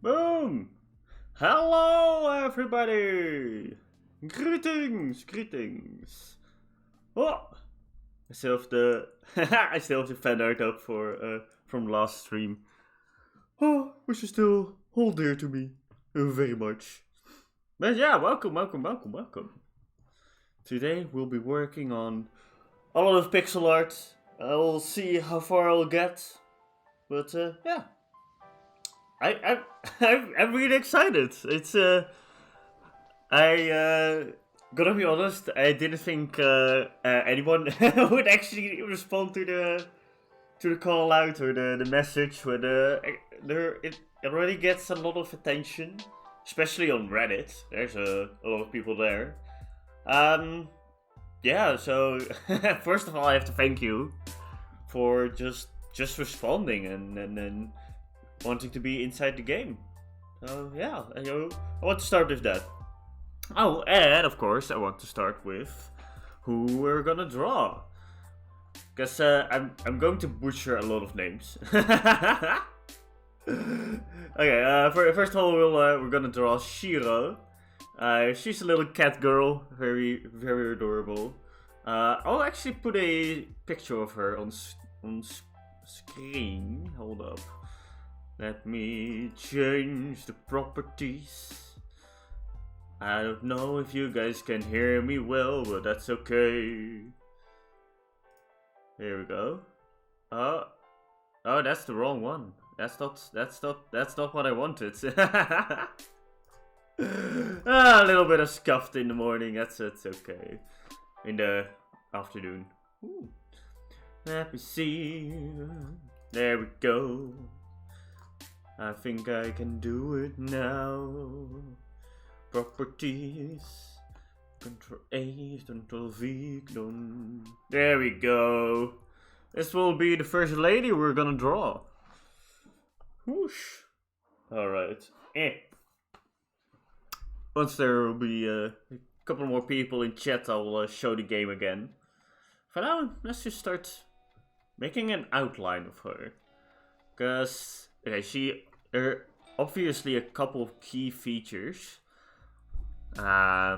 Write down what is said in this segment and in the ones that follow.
Boom! Hello, everybody! Greetings! Oh, I still have the I still have the fan art up for from last stream. Oh, which is still hold dear to me very much. But yeah, welcome. Today we'll be working on a lot of pixel art. I'll see how far I'll get, but yeah. I'm really excited. It's gonna be honest, I didn't think anyone would actually respond to the call out or the message when it already gets a lot of attention, especially on Reddit. There's a lot of people there. Yeah. So first of all, I have to thank you for just responding and wanting to be inside the game. So yeah, I want to start with that. Oh, and of course I want to start with who we're gonna draw. Because I'm going to butcher a lot of names. Okay, first of all we're gonna draw Shiro. She's a little cat girl, very adorable. I'll actually put a picture of her on screen. Hold up. Let me change the properties. I don't know if you guys can hear me well, but that's okay. Here we go. Oh, that's the wrong one. That's not what I wanted. A little bit of scuffed in the morning. It's okay. In the afternoon. Ooh. Let me see. There we go. I think I can do it now. Properties. Ctrl A, Ctrl V, done. There we go. This will be the first lady we're gonna draw. Whoosh. Alright. Once there will be a couple more people in chat, I'll show the game again. For now, let's just start making an outline of her. Because, okay, there are obviously a couple of key features. I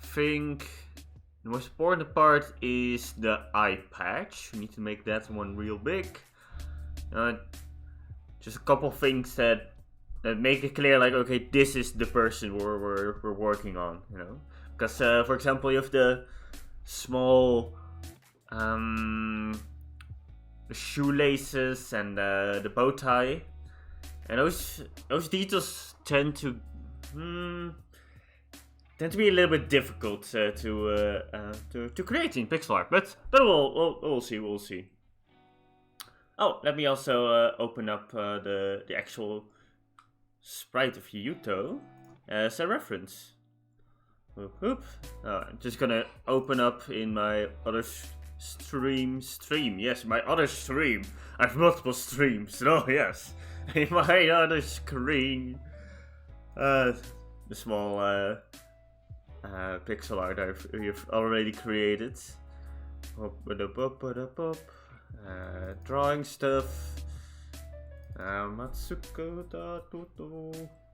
think the most important part is the eye patch. We need to make that one real big. Just a couple things that make it clear, like, okay, this is the person we're working on, you know. Because, for example, you have the small the shoelaces and the bow tie, and those details tend to be a little bit difficult to create in pixel art, but we'll see. Oh, let me also open up the actual sprite of Yuto as a reference. Oop. I'm just gonna open up in my other stream. Yes, my other stream. I have multiple streams. Oh yes, in my other screen. The small pixel art I've already created. Drawing stuff. Matsuko da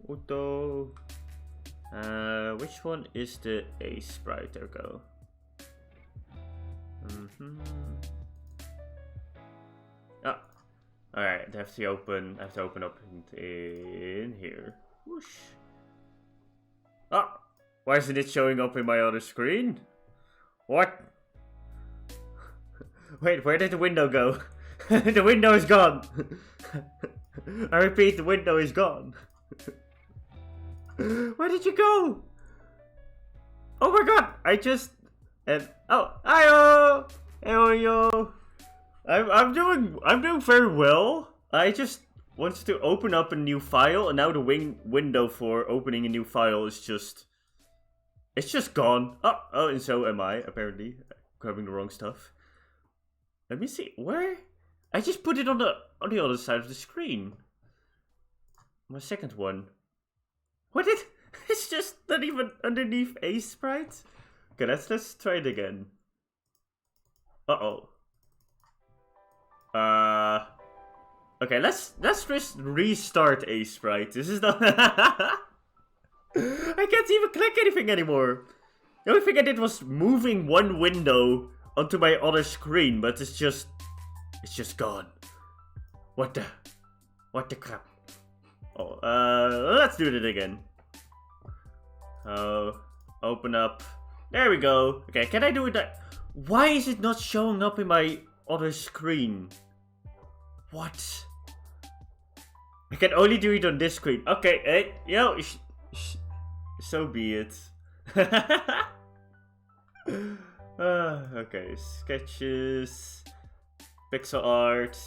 Uto. Which one is the A sprite? There we go. Ah, alright. I have to open up in here. Whoosh. Ah, why isn't it showing up in my other screen? What? Wait, where did the window go? The window is gone. I repeat, the window is gone. Where did you go? Oh my god! I just hiyo! Yo! I'm doing very well. I just wanted to open up a new file, and now the window for opening a new file is just gone. Oh, and so am I, apparently. Grabbing the wrong stuff. Let me see, where? I just put it on the other side of the screen. My second one. What did? It's just not even underneath A sprite. Okay, let's try it again. Okay, let's just restart a sprite. This is not. I can't even click anything anymore. The only thing I did was moving one window onto my other screen, but it's just gone. What the crap? Oh, let's do it again. Oh, open up. There we go. Okay, can I do it that? Why is it not showing up in my other screen? What? I can only do it on this screen. Okay, hey, yo, so be it. Okay, sketches, pixel art.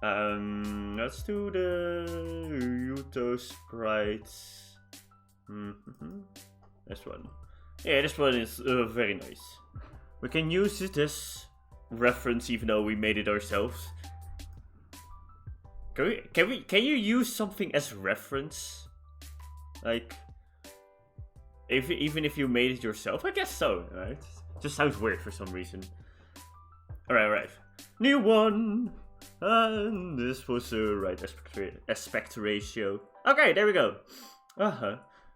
Let's do the Yuto sprites. This one. Yeah, this one is very nice. We can use it as reference even though we made it ourselves. Can you use something as reference? Like, even if you made it yourself? I guess so, right? Just sounds weird for some reason. Alright. New one! And this was the right aspect ratio. Okay, there we go.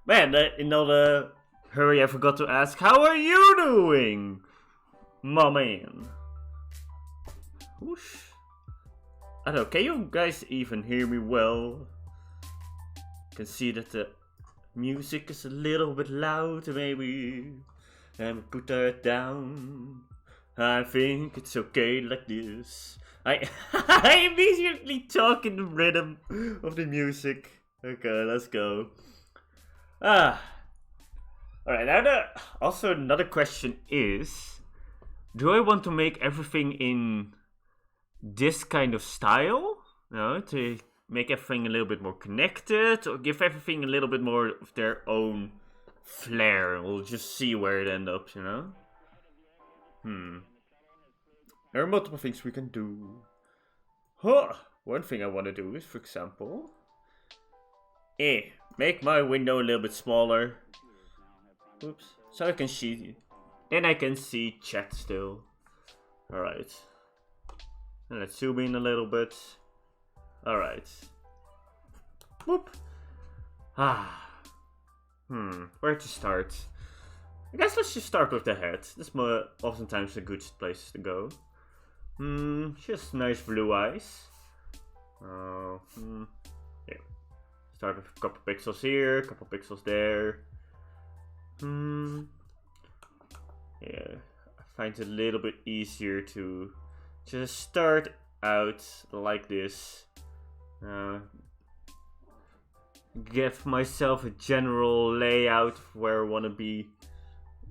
Man, in all the hurry, I forgot to ask, how are you doing? My man. Whoosh. I don't know, can you guys even hear me well? Can see that the music is a little bit loud, maybe. And put that down. I think it's okay like this. I immediately talk in the rhythm of the music. Okay, let's go. Alright, now also another question is, do I want to make everything in this kind of style? No, to make everything a little bit more connected, or give everything a little bit more of their own flair? We'll just see where it ends up, you know? There are multiple things we can do. One thing I want to do is, for example, make my window a little bit smaller. Oops. So I can see, then I can see chat still. Alright. And let's zoom in a little bit. Alright. Whoop. Where to start? I guess let's just start with the head. That's oftentimes a good place to go. Just nice blue eyes. Yeah. Start with a couple pixels here, a couple pixels there. Yeah, I find it a little bit easier to just start out like this. Give myself a general layout of where I want to be.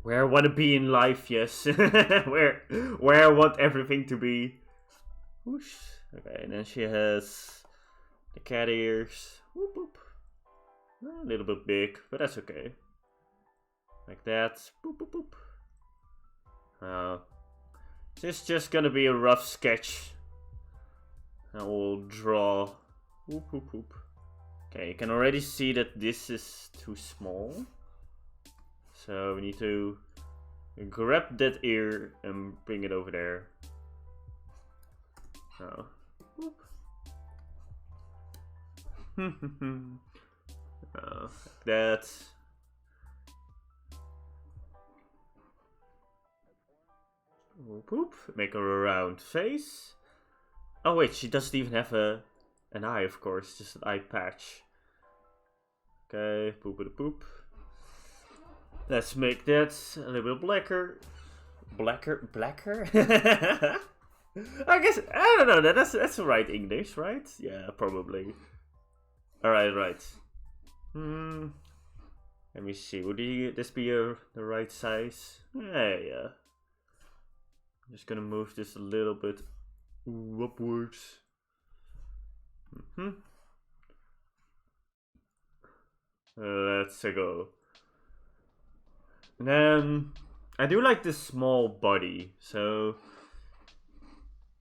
Where I want to be in life, yes. where I want everything to be. Whoosh. Okay, and then she has the cat ears. Whoop whoop. A little bit big, but that's okay. Like that. Boop boop boop. This is just gonna be a rough sketch. I will draw. Whoop whoop whoop. Okay, you can already see that this is too small. So we need to grab that ear and bring it over there. Oh. Like that. Whoop. Make her a round face. Oh wait, she doesn't even have an eye, of course, just an eye patch. Okay, boop. Let's make that a little bit blacker. Blacker? I guess, I don't know, that's the right English, right? Yeah, probably. Alright, right. Let me see, would this be the right size? Yeah. I'm just gonna move this a little bit upwards. Let's go. And then I do like this small body, so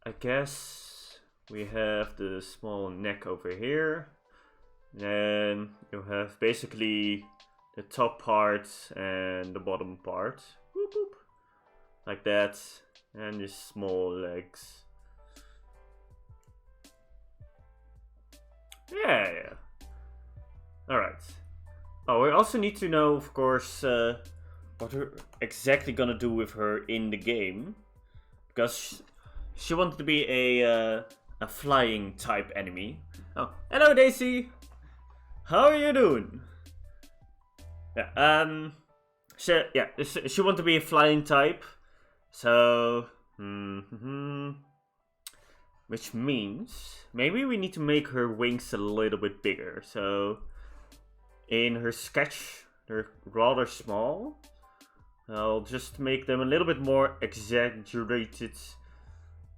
I guess we have the small neck over here. Then you have basically the top part and the bottom part. Whoop, whoop. Like that. And the small legs. Yeah, yeah. Alright. Oh, we also need to know, of course, what we're exactly gonna do with her in the game. Because she wanted to be a flying type enemy. Oh, hello Daisy! How are you doing? Yeah, she wanted to be a flying type. So, which means maybe we need to make her wings a little bit bigger. So, in her sketch, they're rather small. I'll just make them a little bit more exaggerated.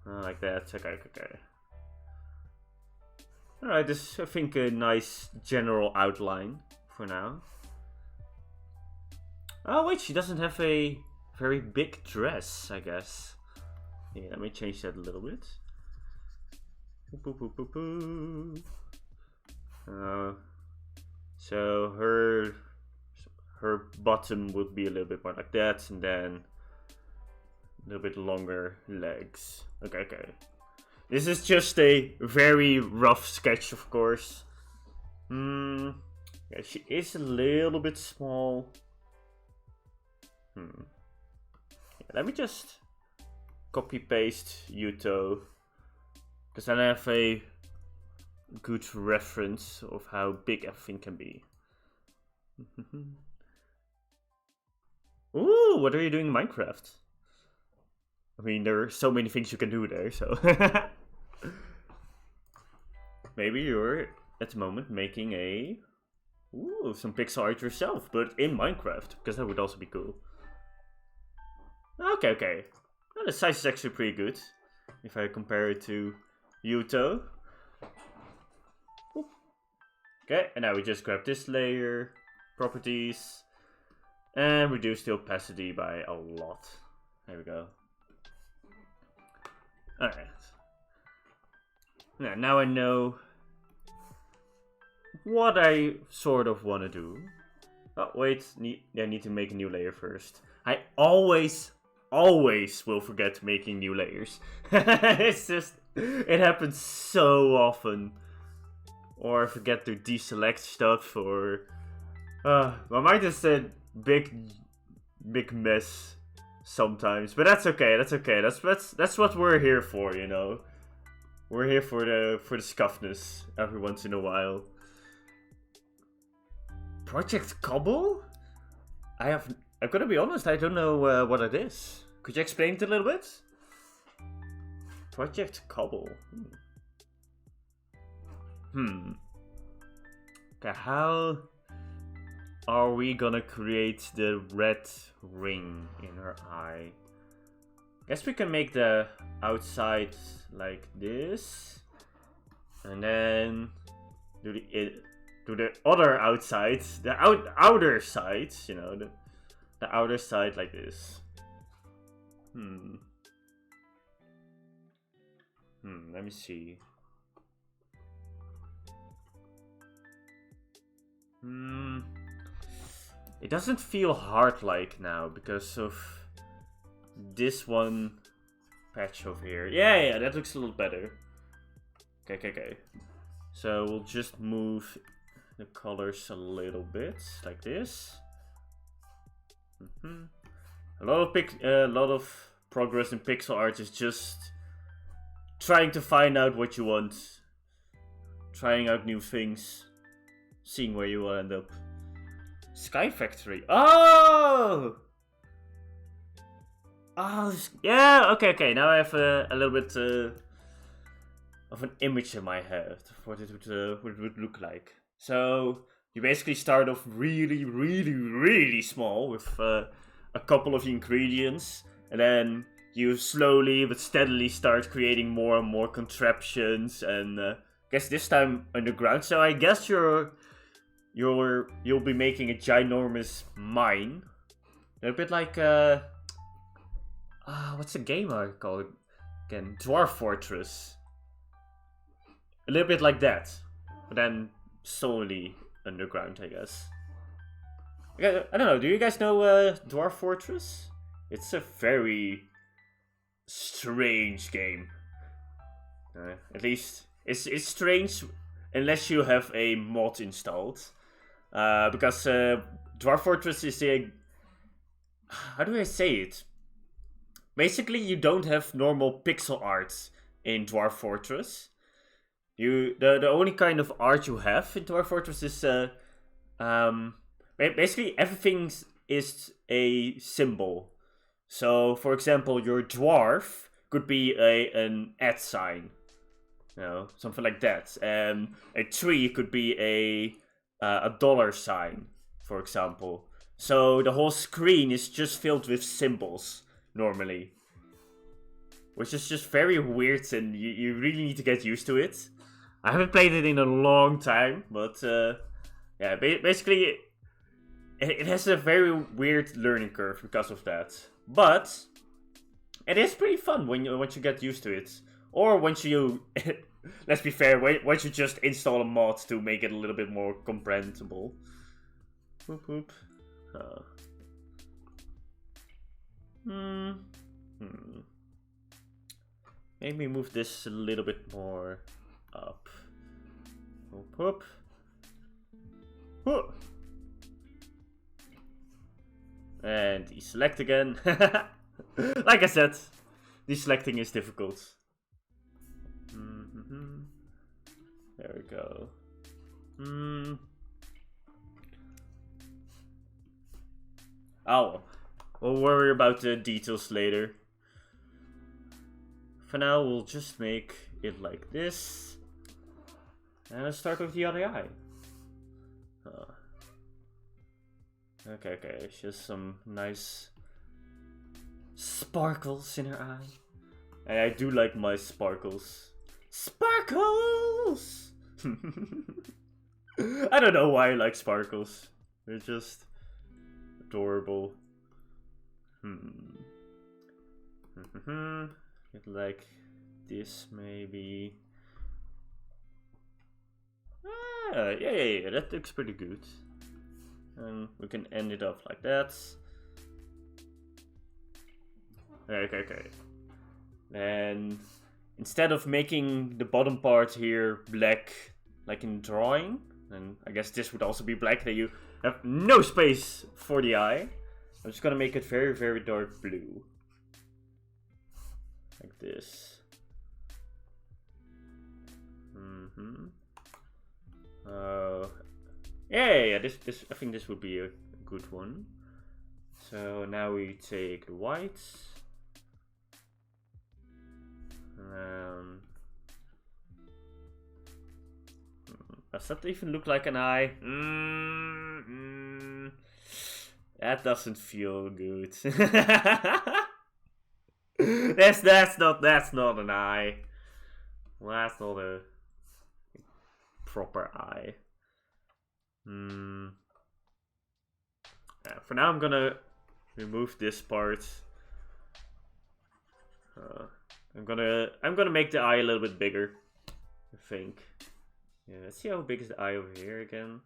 Like that. Okay. Alright, this is, I think, a nice general outline for now. Oh wait, she doesn't have a very big dress, I guess. Yeah, let me change that a little bit. So her bottom would be a little bit more like that, and then a little bit longer legs. Okay. This is just a very rough sketch, of course. Yeah, she is a little bit small. Yeah, let me just copy paste Yuto, because then I have a good reference of how big everything can be. Ooh, what are you doing in Minecraft? I mean, there are so many things you can do there, so... Maybe you're, at the moment, making a... Ooh, some pixel art yourself, but in Minecraft, because that would also be cool. Okay. Well, the size is actually pretty good, if I compare it to Yuto. Okay, and now we just grab this layer, properties, and reduce the opacity by a lot. There we go. Alright. Now I know what I sort of want to do. Oh, wait, I need to make a new layer first. I always will forget making new layers. It's just, it happens so often. Or I forget to deselect stuff, or... my mind is a big mess sometimes, but that's okay. That's what we're here for, you know. We're here for the scuffness every once in a while. Project Cobble? I've got to be honest, I don't know what it is. Could you explain it a little bit? Project Cobble. Okay, how are we gonna create the red ring in her eye? Guess we can make the outside like this, and then do the other outside, the outer side, you know, the outer side like this. Let me see. It doesn't feel hard-like now because of this one patch over here. Yeah, that looks a little better. Okay. So we'll just move the colors a little bit, like this. A lot of progress in pixel art is just trying to find out what you want, trying out new things, seeing where you will end up. Sky Factory. Oh, yeah. Okay. Now I have a little bit of an image in my head of what it would look like. So you basically start off really small with a couple of ingredients, and then you slowly but steadily start creating more and more contraptions, and I guess this time underground. So I guess you'll be making a ginormous mine, a bit like what's the game I call it again? Dwarf Fortress. A little bit like that, but then solely underground, I guess. I don't know. Do you guys know Dwarf Fortress? It's a very strange game. At least it's strange unless you have a mod installed. Because Dwarf Fortress is a... How do I say it? Basically, you don't have normal pixel art in Dwarf Fortress. The only kind of art you have in Dwarf Fortress is basically everything is a symbol. So, for example, your dwarf could be an @ sign, something like that. And a tree could be a $, for example. So the whole screen is just filled with symbols normally, which is just very weird, and you really need to get used to it. I haven't played it in a long time, but yeah, basically it has a very weird learning curve because of that. But it is pretty fun once you get used to it, or once you let's be fair, once you just install a mod to make it a little bit more comprehensible. Whoop whoop. Maybe move this a little bit more up. Whoop whoop. Whoop. And deselect again. Like I said, deselecting is difficult. There we go. Oh, we'll worry about the details later. For now, we'll just make it like this. And let's start with the other eye. Okay, it's just some nice sparkles in her eye. And I do like my sparkles. Sparkles! I don't know why I like sparkles. They're just adorable. Get like this maybe. Yeah, that looks pretty good. And we can end it off like that. Okay. And instead of making the bottom part here black, like in drawing, and I guess this would also be black, that you have no space for the eye, I'm just gonna make it very, very dark blue. Like this. Yeah, this I think this would be a good one. So now we take the whites. Does that even look like an eye? That doesn't feel good. that's not an eye. Well, that's not a proper eye. For now, I'm gonna remove this part. I'm gonna make the eye a little bit bigger, I think. Yeah, let's see how big is the eye over here again.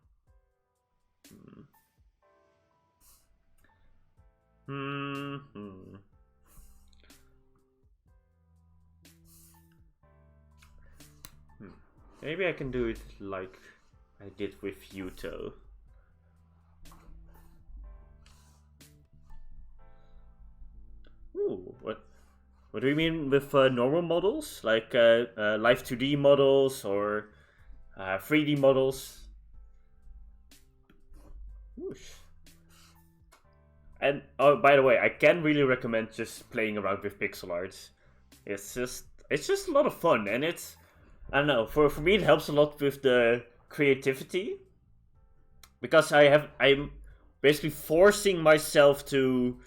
Maybe I can do it like I did with Yuto. Ooh, what do you mean with normal models? Like live 2D models or 3D models? Whoosh. And oh, by the way, I can really recommend just playing around with pixel art. It's just a lot of fun, and it's, I don't know, for me it helps a lot with the creativity, because I'm basically forcing myself to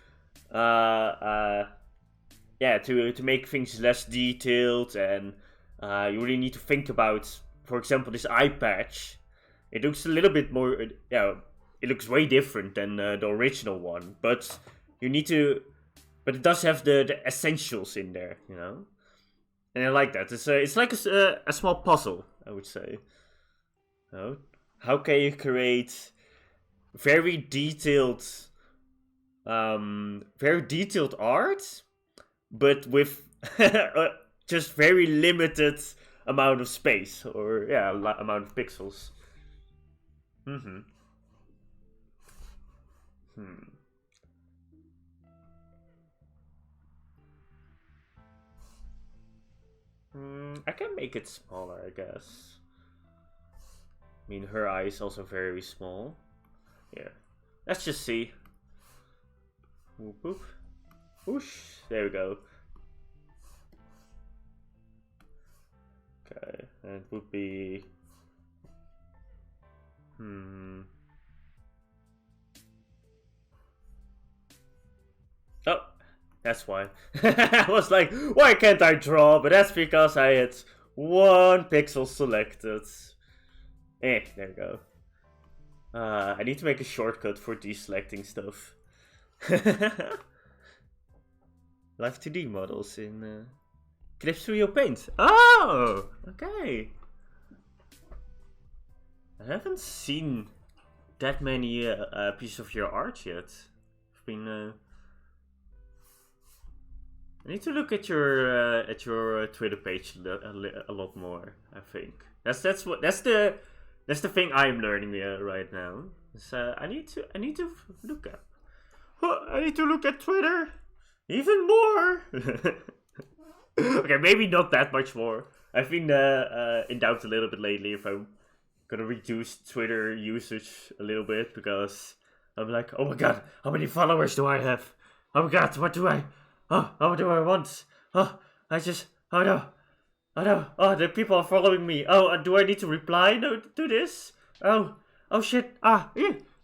to make things less detailed, and you really need to think about, for example, this eye patch. It looks a little bit more, it looks way different than the original one, but it does have the essentials in there, and I like that. It's like a small puzzle, I would say. How can you create very detailed art, but with just very limited amount of space, or yeah, amount of pixels. Mm-hmm. I can make it smaller, I guess. I mean, her eye is also very small. Yeah. Let's just see. Whoop whoop. Whoosh. There we go. Okay, and it would be... Oh, that's why. I was like, why can't I draw? But that's because I had one pixel selected. There we go. I need to make a shortcut for deselecting stuff. Live 2D models in Clips 3D Paint. Oh, okay. I haven't seen that many pieces of your art yet. I've been. I need to look at your Twitter page a lot more. I think that's the thing I'm learning right now. I need to look at. I need to look at Twitter even more. Okay, maybe not that much more. I've been in doubt a little bit lately if I'm gonna reduce Twitter usage a little bit, because I'm like, oh my god, how many followers do I have? Oh my god, what do I? Oh, what do I want? Oh, oh no, oh, the people are following me. Oh, do I need to reply to this? Oh shit, yeah.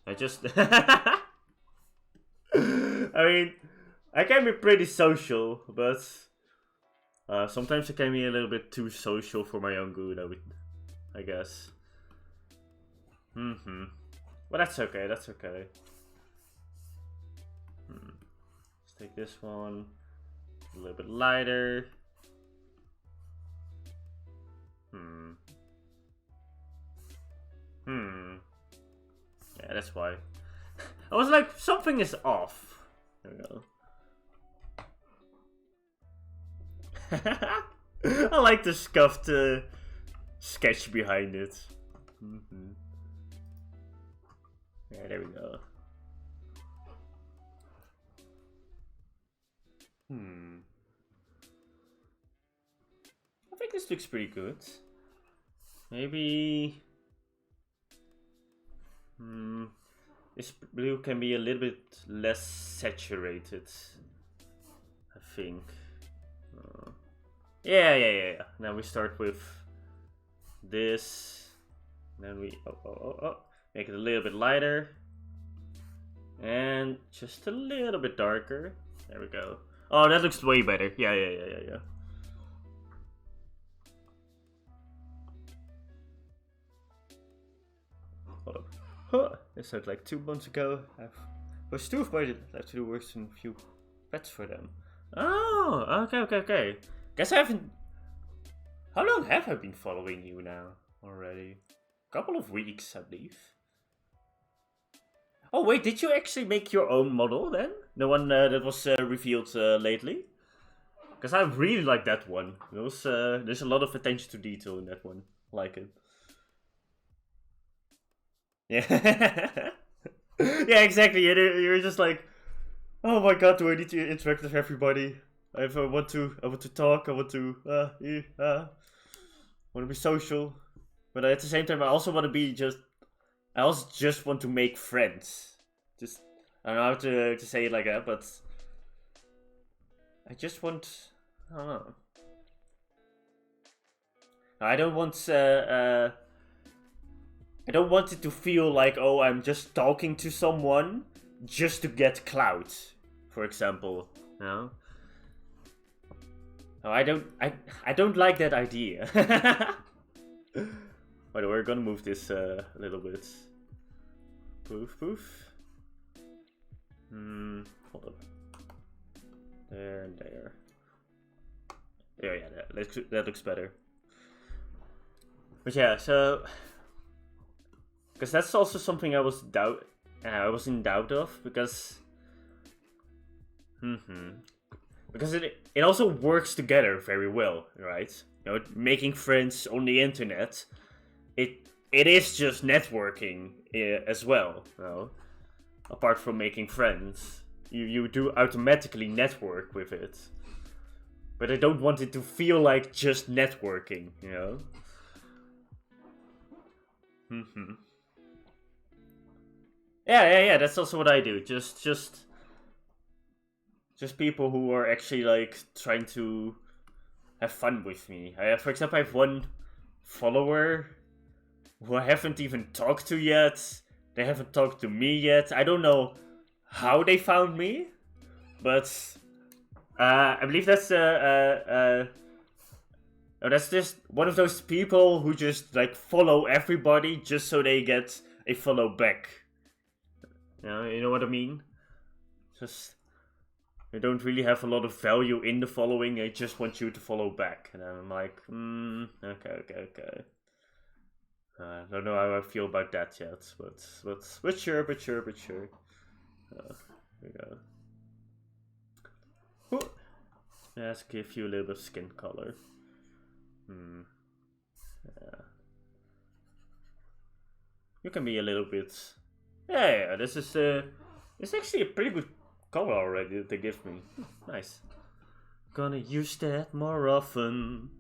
I just, I mean, I can be pretty social, but sometimes I can be a little bit too social for my own good, I guess. But that's okay, Let's take this one, a little bit lighter. Yeah, that's why. I was like, something is off. There we go. I like the scuffed sketch behind it. Yeah, there we go. I think this looks pretty good. Maybe... this blue can be a little bit less saturated, I think. Yeah. Now we start with this. Then we make it a little bit lighter. And just a little bit darker. There we go. Oh, that looks way better. Yeah. Hold up. Huh. This was like 2 months ago. I was too afraid to do worse than a few pets for them. Oh, okay. Guess I haven't... How long have I been following you now already? A couple of weeks, I believe. Oh wait, did you actually make your own model then? The one that was revealed lately? Because I really like that one. There's a lot of attention to detail in that one. I like it. Yeah. Yeah, exactly. You're just like, oh my god, do I need to interact with everybody? I want to talk. I want to want to be social, but at the same time, I also want to be I also just want to make friends. I don't know how to say it like that, but I just want. I don't know. I don't want. I don't want it to feel like, oh, I'm just talking to someone just to get clout, for example. No. No, I don't like that idea. By the way, we're gonna move this a little bit. Poof. Hold up. There and there. Yeah, that looks better. But yeah, so because that's also something I was in doubt of, because because it also works together very well, right? making friends on the internet, it is just networking as well. Apart from making friends, you do automatically network with it. But I don't want it to feel like just networking, Yeah, that's also what I do. Just people who are actually like trying to have fun with me. For example, I have one follower who I haven't even talked to yet. They haven't talked to me yet. I don't know how they found me, but I believe that's just one of those people who just like follow everybody just so they get a follow back. You know what I mean? Just they don't really have a lot of value in the following. They just want you to follow back, and I'm like, okay. I don't know how I feel about that yet, but sure. Here we go. Ooh. Let's give you a little bit of skin color. Yeah. You can be a little bit. Yeah. This is it's actually a pretty good color already that they give me. Nice. Gonna use that more often.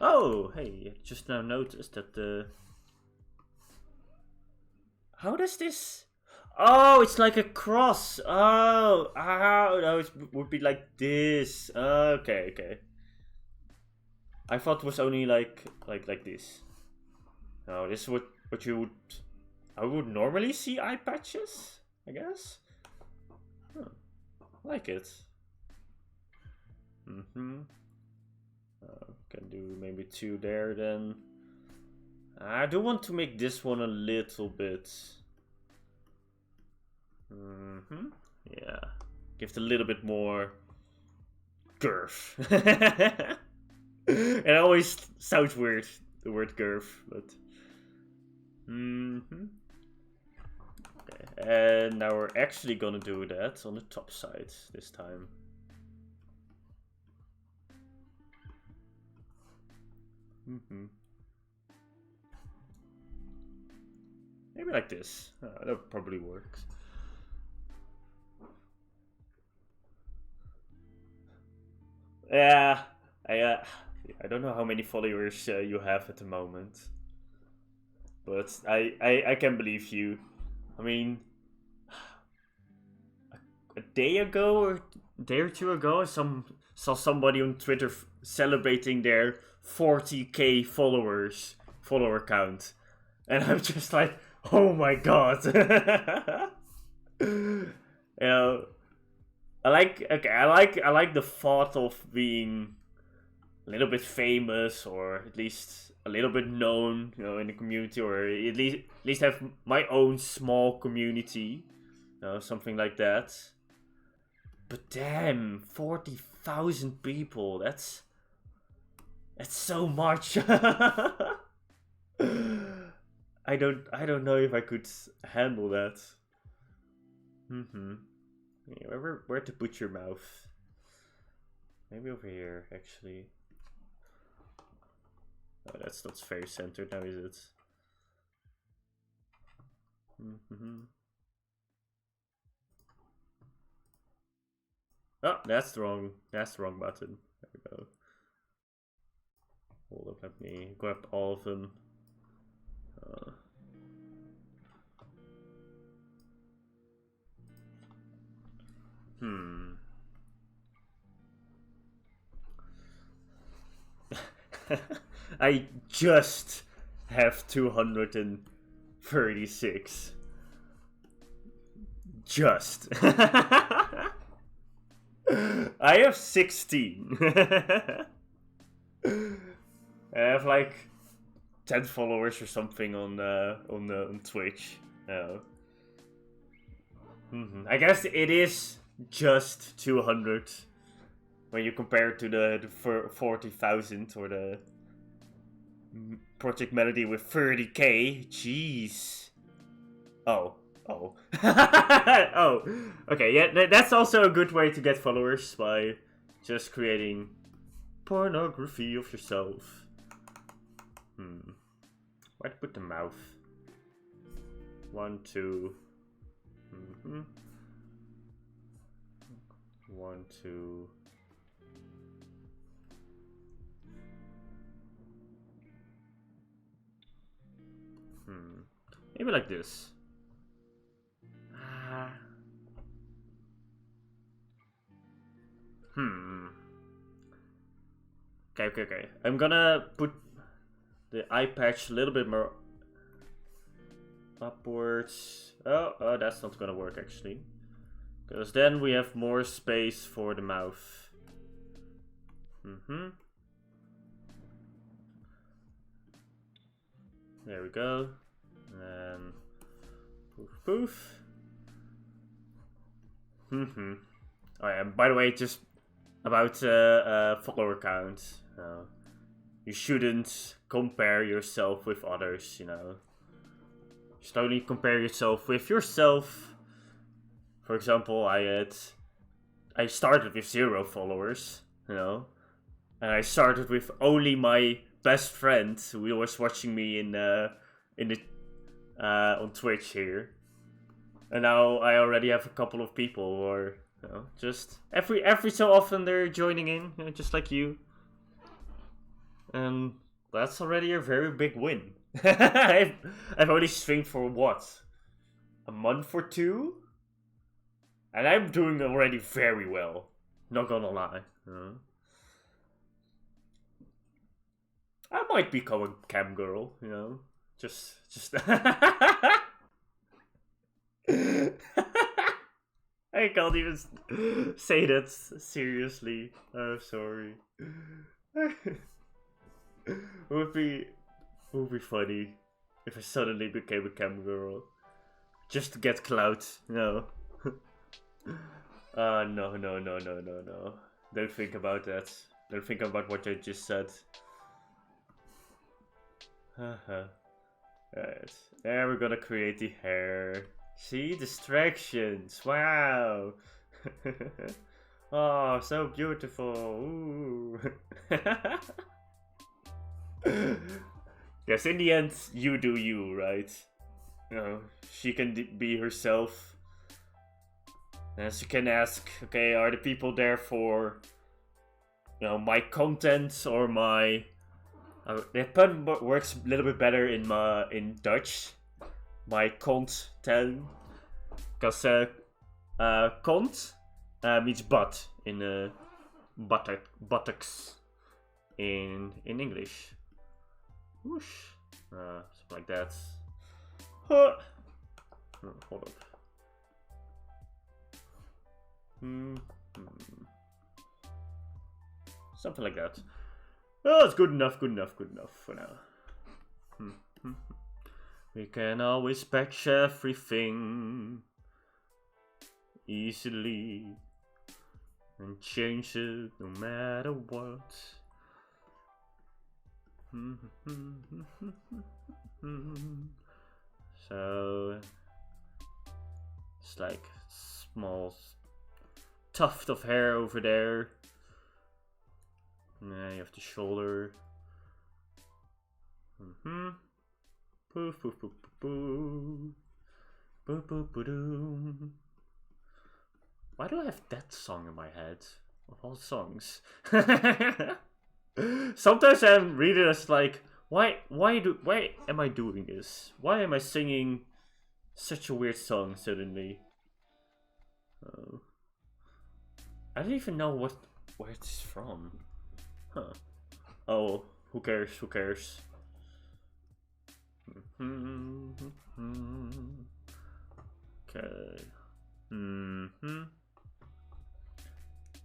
Oh, hey! Just now noticed that the. How does this? Oh, it's like a cross. Oh, no, it would be like this. Okay. I thought it was only like this. No, this is what I would normally see eye patches, I guess. Huh. Like it. Can do maybe 2 there then. I do want to make this one a little bit. Yeah. Give it a little bit more girth. It always sounds weird, the word girth, but. Okay. And now we're actually gonna do that on the top side this time. Maybe like this. That probably works. Yeah, I don't know how many followers you have at the moment, but I can believe you. I mean, a day ago or a day or two ago, I saw somebody on Twitter celebrating their 40k follower count, and I'm just like, oh my god. I like the thought of being a little bit famous, or at least a little bit known, in the community, or at least have my own small community, something like that. But damn, 40,000 people, that's so much. I don't know if I could handle that. Yeah, where to put your mouth? Maybe over here, actually. Oh, that's not very centered now, is it? Oh, that's the wrong button. There we go. Hold up, let me grab all of them. I just have 236. Just. I have 16. I have like 10 followers or something on Twitch. I guess it is just 200 when you compare it to the 40,000 or the Project Melody with 30k. Jeez. Oh. Oh. Okay, yeah, that's also a good way to get followers, by just creating pornography of yourself. Where to put the mouth? 1, 2. 1, 2. Maybe like this. Okay. I'm gonna put the eye patch a little bit more upwards. Oh, that's not gonna work actually. Because then we have more space for the mouth. There we go. And poof. Oh yeah, by the way, just about follower count. You shouldn't compare yourself with others, you know. Just only compare yourself with yourself. For example, I started with 0 followers, you know. And I started with only my best friend who was watching me on Twitch here. And now I already have a couple of people who are, you know, just every so often they're joining in, you know, just like you. And that's already a very big win. I've only streamed for what? A month or 2? And I'm doing already very well. Not gonna lie. I might become a cam girl, you know. Just I can't even say that seriously. Oh, sorry. would be funny if I suddenly became a cam girl just to get clout. No. No. Don't think about that. Don't think about what I just said. Right. There we're gonna create the hair. See? Distractions. Wow. Oh, so beautiful. Ooh. Yes, in the end, you do you, right? You know, she can be herself. And she can ask, okay, are the people there for, you know, my content or my... the pun works a little bit better in Dutch. My content. Because kont means butt in buttocks in English. Whoosh. Something like that. Hold up. Something like that. Oh, it's good enough for now. We can always patch everything easily and change it no matter what. So it's like small tuft of hair over there. Yeah, you have the shoulder. Poof, poof, poof, poof, poof. Boop, boop, boop. Why do I have that song in my head? Of all songs. Sometimes I'm reading as like, why am I doing this? Why am I singing such a weird song suddenly? I don't even know where it's from. Huh. Oh, who cares? Okay.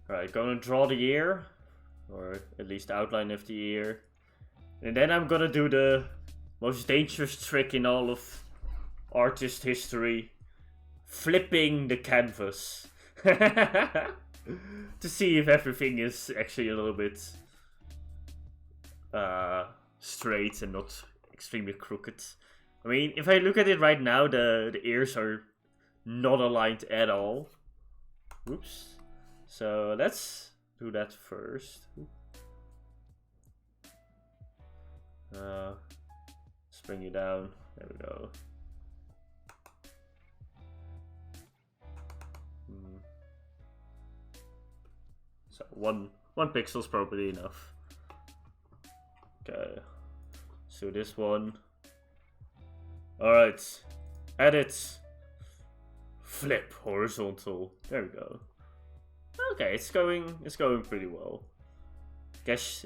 Alright, gonna draw the ear. Or at least the outline of the ear. And then I'm gonna do the most dangerous trick in all of artist history. Flipping the canvas. To see if everything is actually a little bit straight and not extremely crooked. I mean, if I look at it right now, the ears are not aligned at all. Oops. So let's do that first. Let's bring you down. There we go. So one pixel is probably enough. Okay. Let's do this one. Alright. Edit. Flip horizontal. There we go. Okay, it's going pretty well. Guess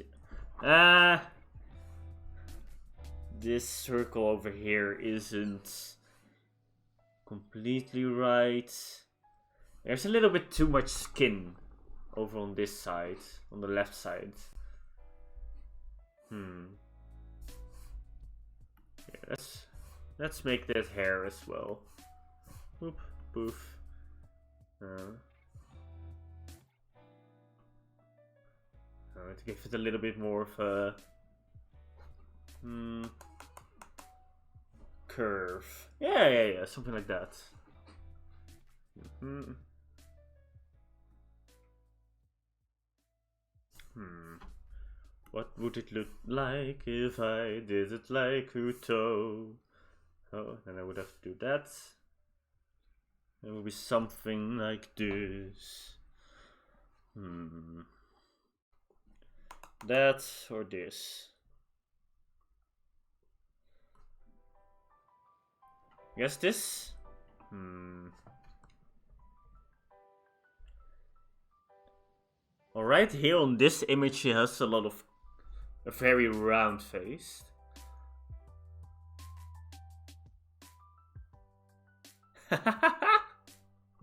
this circle over here isn't completely right. There's a little bit too much skin over on this side, on the left side. Yeah, let's make that hair as well. Boop, boof. To give it a little bit more of a curve. Yeah, something like that. What would it look like if I did it like Uto? Oh, then I would have to do that. It would be something like this. That or this. Guess this? Alright, here on this image he has a very round face.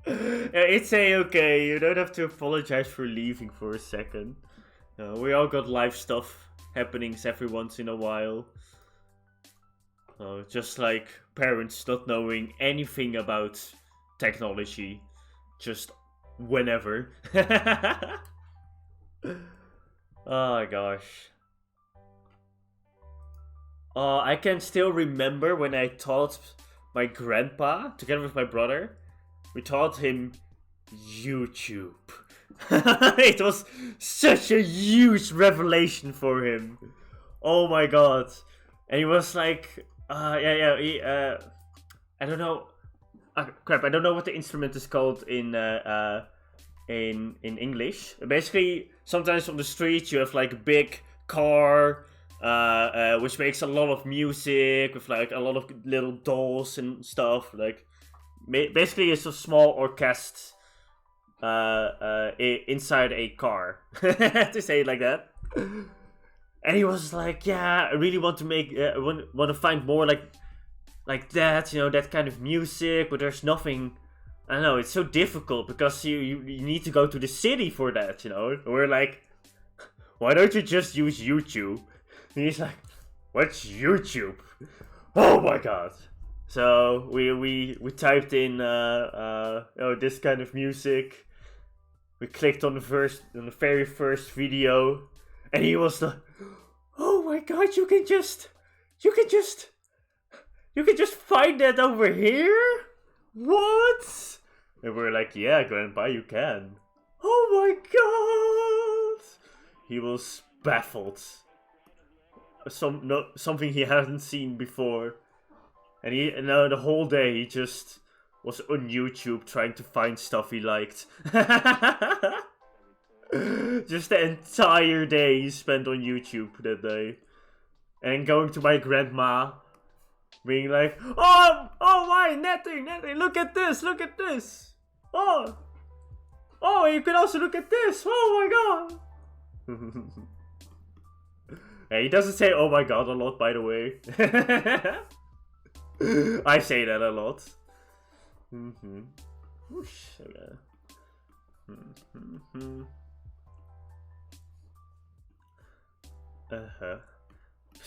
It's okay, you don't have to apologize for leaving for a second. We all got life stuff happenings every once in a while. Just like parents not knowing anything about technology, just whenever. Oh my gosh. I can still remember when I taught my grandpa, together with my brother, we taught him YouTube. It was such a huge revelation for him. Oh my god. And he was like, I don't know. Crap, I don't know what the instrument is called in English. Basically, sometimes on the street you have like a big car, which makes a lot of music with like a lot of little dolls and stuff. Like, basically it's a small orchestra inside a car, to say it like that. And he was like, yeah, I really want to make, want to find more like that, you know, that kind of music, but there's nothing. I don't know, it's so difficult because you need to go to the city for that, you know. We're like, why don't you just use YouTube? And he's like, what's YouTube? Oh my god. So we typed in this kind of music. We clicked on the very first video, and he was like, oh my god, you can just find that over here? What? And we're like, yeah, Grandpa, you can. Oh my god! He was baffled. Something he hadn't seen before. And the whole day he just was on YouTube trying to find stuff he liked. Just the entire day he spent on YouTube that day. And going to my grandma, being like, oh my, Nettie, look at this. Oh, you can also look at this. Oh my god. Hey, he doesn't say oh my god a lot, by the way. I say that a lot. Whoosh, okay.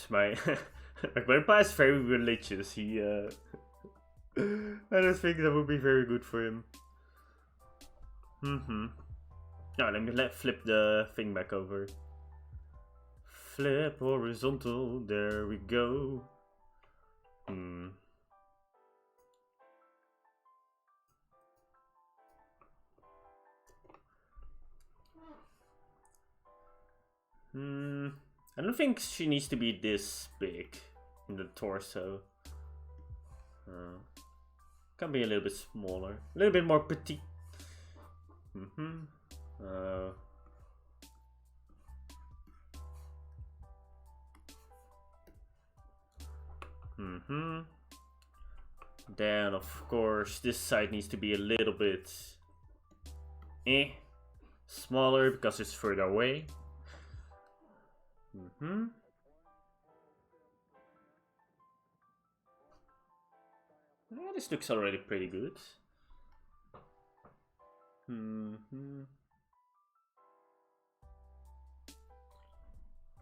My grandpa is very religious. He I don't think that would be very good for him. Now let me flip the thing back over. Flip horizontal, there we go. I don't think she needs to be this big in the torso. Can be a little bit smaller, a little bit more petite. Then of course this side needs to be a little bit smaller because it's further away. Yeah, this looks already pretty good.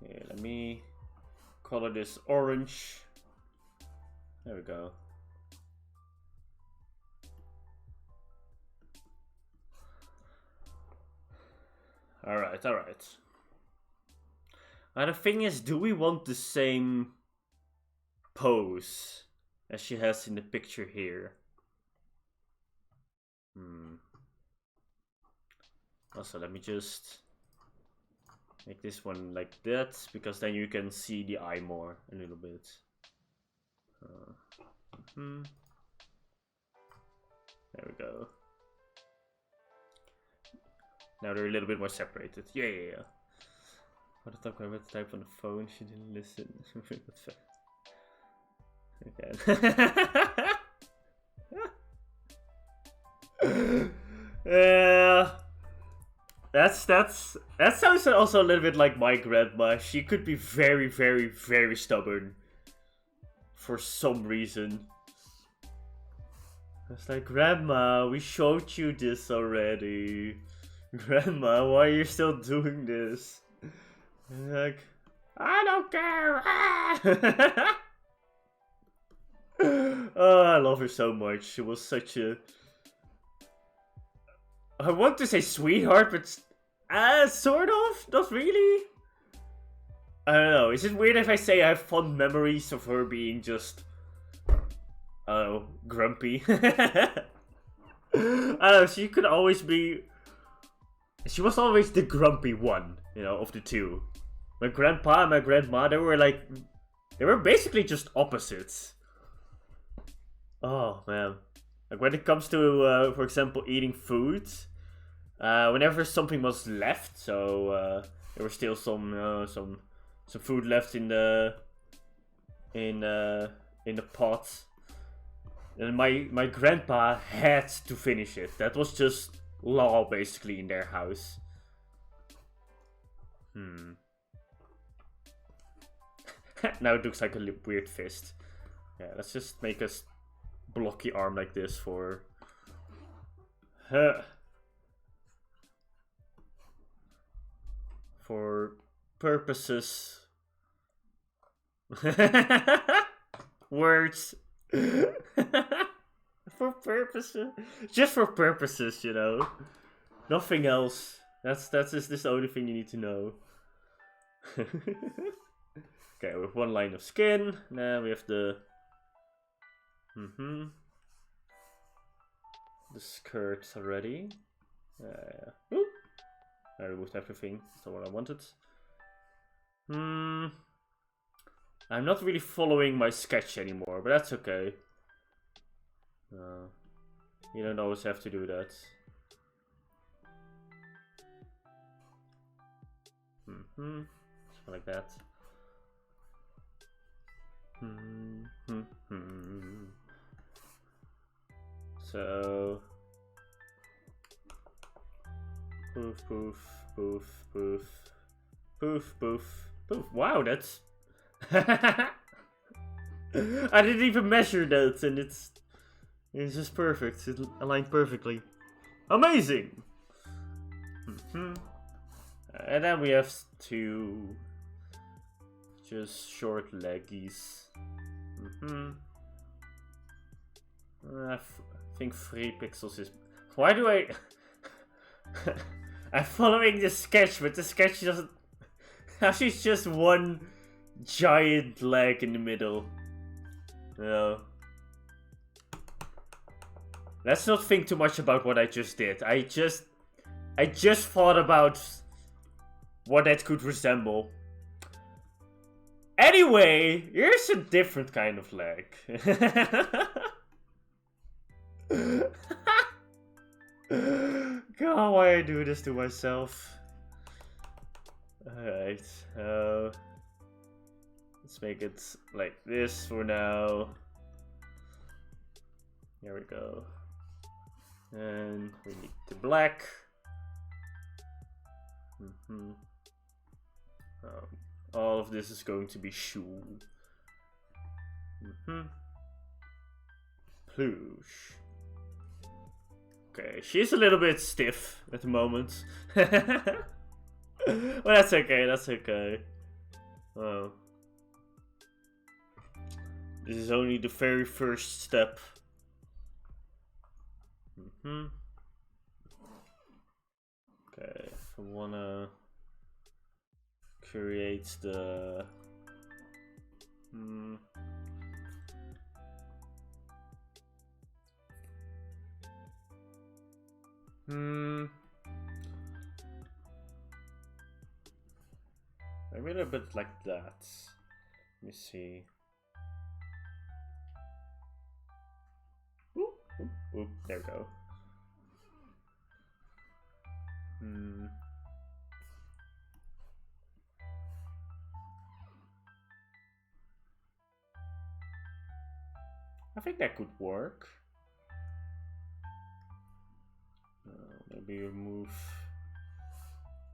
Okay, let me color this orange. There we go. Alright, alright. Now the thing is, do we want the same pose as she has in the picture here? Also, let me just make this one like that, because then you can see the eye more a little bit. There we go. Now they're a little bit more separated. Yeah. What the fuck? I read the type on the phone. She didn't listen. Okay. Yeah. That sounds also a little bit like my grandma. She could be very, very, very stubborn. For some reason. It's like, Grandma, we showed you this already. Grandma, why are you still doing this? And like, I don't care. Oh, I love her so much. She was such a... I want to say sweetheart, but sort of, not really. I don't know. Is it weird if I say I have fond memories of her being just, I don't know, grumpy? I don't know. She could always be. She was always the grumpy one, you know, of the two. My grandpa and my grandma, they were basically just opposites. Oh man, like when it comes to, for example, eating food. Whenever something was left, so there was still some food left in the pot, and my grandpa had to finish it. That was just law, basically, in their house. Now it looks like a weird fist. Yeah, let's just make a blocky arm like this for. For purposes. Words. For purposes. Just for purposes, you know. Nothing else. That's just the only thing you need to know. Okay, with one line of skin. Now we have the skirt already. Oop. I removed everything. That's not what I wanted. I'm not really following my sketch anymore, but that's okay. You don't always have to do that. Something like that. So poof, poof, poof, poof, poof, poof, poof. Wow, that's. I didn't even measure that, and it's just perfect. It aligned perfectly. Amazing. And then we have two just short leggies. I think 3 pixels is. Why do I? I'm following the sketch, but the sketch doesn't. Actually, it's just one giant leg in the middle. No. Let's not think too much about what I just did. I just thought about what that could resemble. Anyway, here's a different kind of leg. God, why I do this to myself? Alright, let's make it like this for now. There we go. And we need the black. All of this is going to be shoe. Plush. Okay, she's a little bit stiff at the moment. Well, that's okay, that's okay. Oh. This is only the very first step. Okay, if I wanna create the maybe a bit like that. Let me see. Oop, there we go. I think that could work. Maybe remove.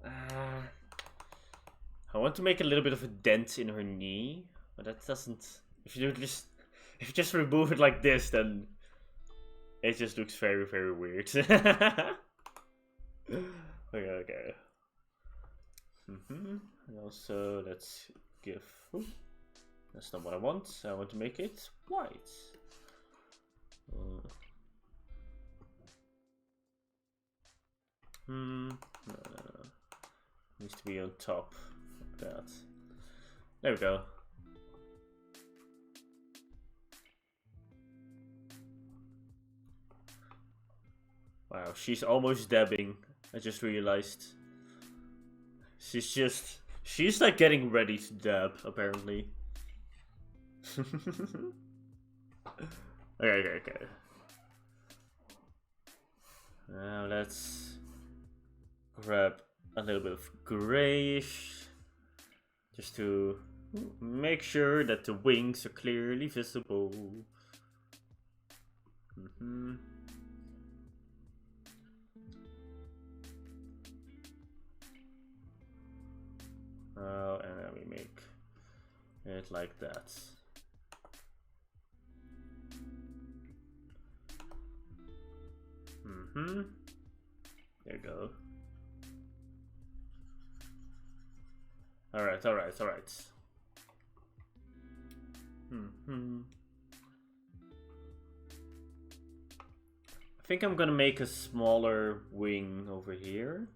I want to make a little bit of a dent in her knee, but that doesn't. If you just remove it like this, then it just looks very, very weird. Okay. And also, let's give. That's not what I want. I want to make it white. No. Needs to be on top like that. There we go. Wow, she's almost dabbing. I just realized. She's like getting ready to dab, apparently. Okay. Now let's grab a little bit of grayish, just to make sure that the wings are clearly visible. And then we make it like that. There you go. Alright. I think I'm gonna make a smaller wing over here.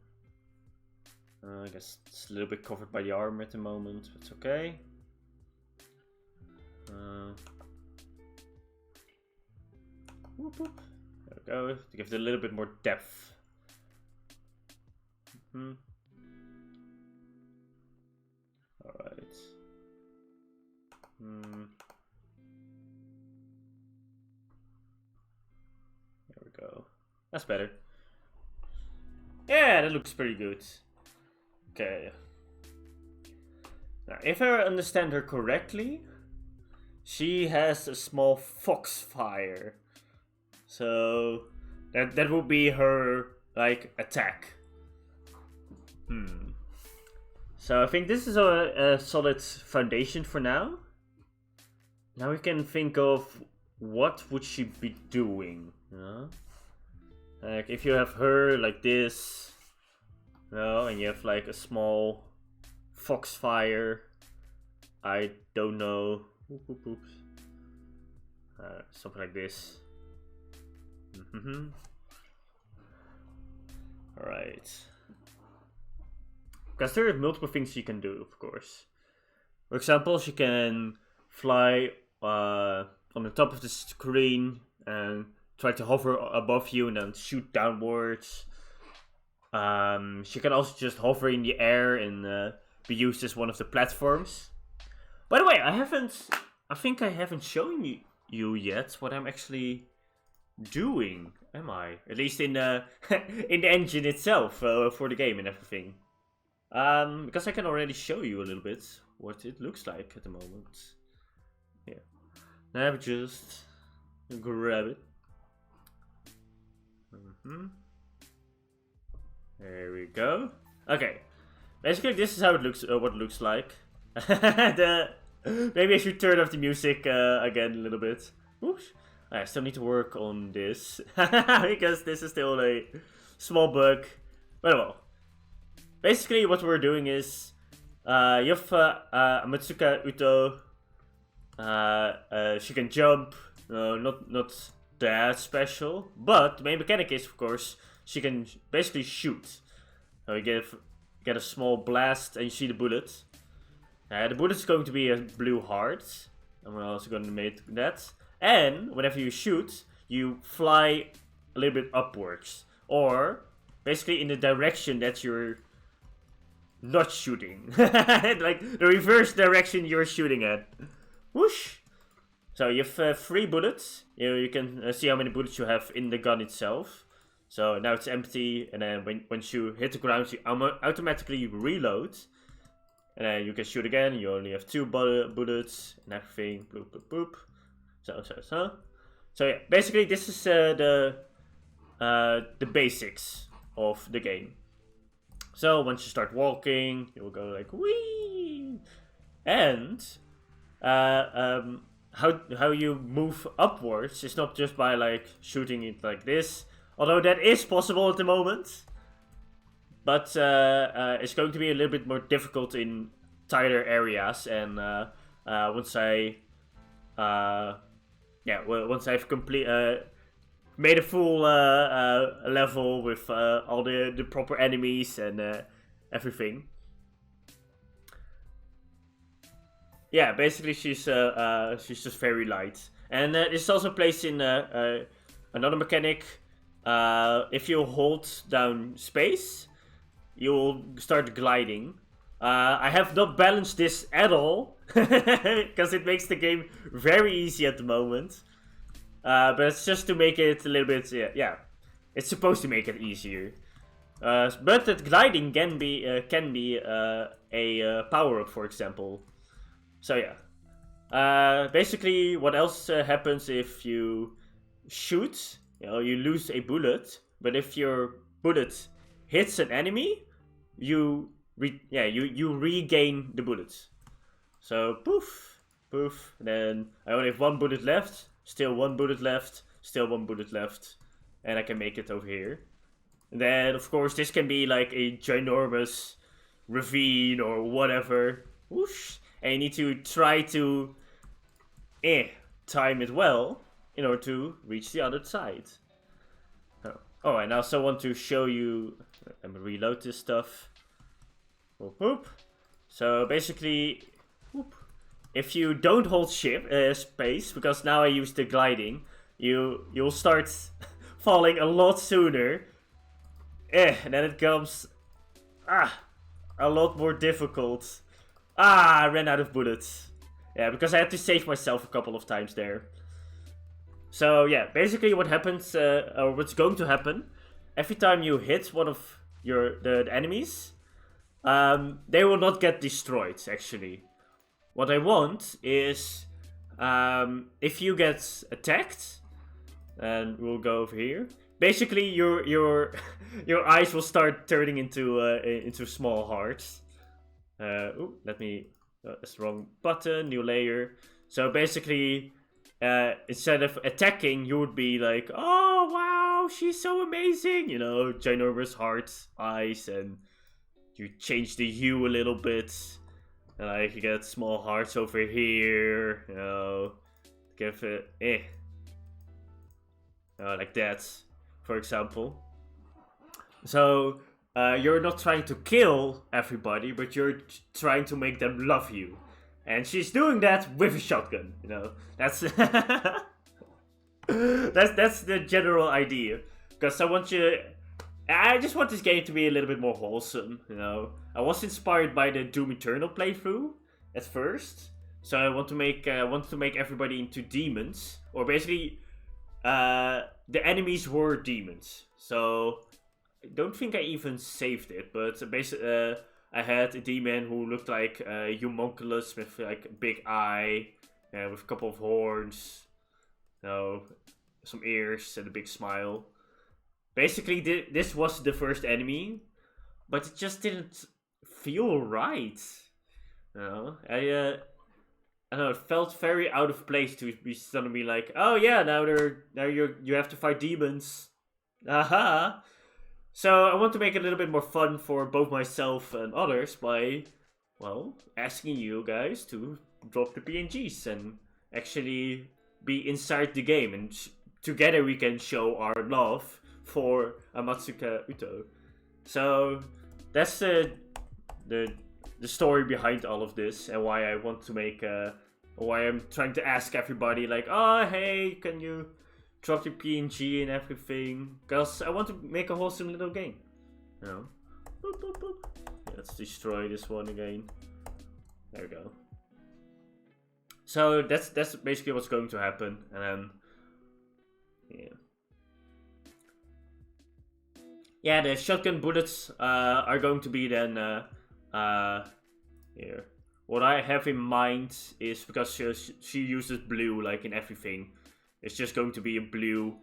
I guess it's a little bit covered by the arm at the moment, but it's okay. There we go, to give it a little bit more depth. Alright. There we go. That's better. Yeah, that looks pretty good. Okay. Now, if I understand her correctly, she has a small foxfire. So that would be her like attack. So I think this is a solid foundation for now. Now we can think of what would she be doing. Like if you have her like this, and you have like a small foxfire. I don't know. Something like this. Alright. Because there are multiple things she can do, of course. For example, she can fly on the top of the screen and try to hover above you and then shoot downwards. She can also just hover in the air and be used as one of the platforms. By the way, I think I haven't shown you yet what I'm actually doing, am I? At least in the in the engine itself for the game and everything. Because I can already show you a little bit what it looks like at the moment. Yeah. Now just grab it. There we go. Okay. Basically, this is how it looks. What it looks like. Maybe I should turn off the music again a little bit. Oops. I still need to work on this because this is still a small bug. But well, basically what we're doing is you have Matsuka Uto. She can jump. Not that special, but the main mechanic is, of course, she can basically shoot. You get a small blast and you see the bullet. The bullet is going to be a blue heart. I'm also going to make that. And whenever you shoot, you fly a little bit upwards. Or basically in the direction that you're not shooting. Like the reverse direction you're shooting at. Whoosh! So you have 3 bullets. You can see how many bullets you have in the gun itself. So now it's empty, and then once you hit the ground, you automatically reload. And then you can shoot again. You only have 2 bullets and everything. Boop, boop, boop. So yeah, basically this is the basics of the game. So once you start walking, you will go like wee, and how you move upwards is not just by like shooting it like this, although that is possible at the moment. But it's going to be a little bit more difficult in tighter areas, and once I've made a full level with all the proper enemies and everything. Yeah, basically she's just very light, and this also plays in another mechanic. If you hold down space, you'll start gliding. I have not balanced this at all, because it makes the game very easy at the moment. But it's just to make it a little bit, yeah, it's supposed to make it easier. But that gliding can be a power-up, for example. So yeah. Basically, what else happens if you shoot? You lose a bullet, but if your bullet hits an enemy, you regain the bullets. So poof, poof. Then I only have 1 bullet left. Still 1 bullet left. Still 1 bullet left, and I can make it over here. And then of course this can be like a ginormous ravine or whatever. Whoosh. And you need to try to time it well in order to reach the other side. Oh, and I also want to show you. Let me reload this stuff. Whoop, whoop. So basically, whoop, if you don't hold space, because now I use the gliding, you'll start falling a lot sooner. And then it becomes a lot more difficult. I ran out of bullets. Yeah, because I had to save myself a couple of times there. So yeah, basically what happens, or what's going to happen, every time you hit one of the enemies, they will not get destroyed, actually. What I want is, if you get attacked, and we'll go over here, basically your eyes will start turning into small hearts. Ooh, that's the wrong button, new layer. So basically, instead of attacking, you would be like, oh wow, she's so amazing, ginormous hearts, eyes, and you change the hue a little bit, and like you get small hearts over here, give it, like that, for example. So you're not trying to kill everybody, but you're trying to make them love you. And she's doing that with a shotgun, That's that's the general idea. Because I just want this game to be a little bit more wholesome, I was inspired by the Doom Eternal playthrough at first, So I want to make everybody into demons, or basically, the enemies were demons. So I don't think I even saved it, but basically, I had a demon who looked like a homunculus with like a big eye, with a couple of horns, some ears and a big smile. Basically, this was the first enemy, but it just didn't feel right. I don't know, it felt very out of place to be suddenly like, oh yeah, now you have to fight demons. Aha! So I want to make it a little bit more fun for both myself and others by, well, asking you guys to drop the PNGs and actually be inside the game, and together we can show our love for Amatsuka Uto. So that's the story behind all of this, and why I want to make why I'm trying to ask everybody like, oh hey, can you drop your PNG and everything? Because I want to make a wholesome little game. Boop, boop, boop. Yeah, let's destroy this one again. There we go. So that's basically what's going to happen, and then yeah, the shotgun bullets are going to be then here. What I have in mind is, because she uses blue like in everything, it's just going to be a blue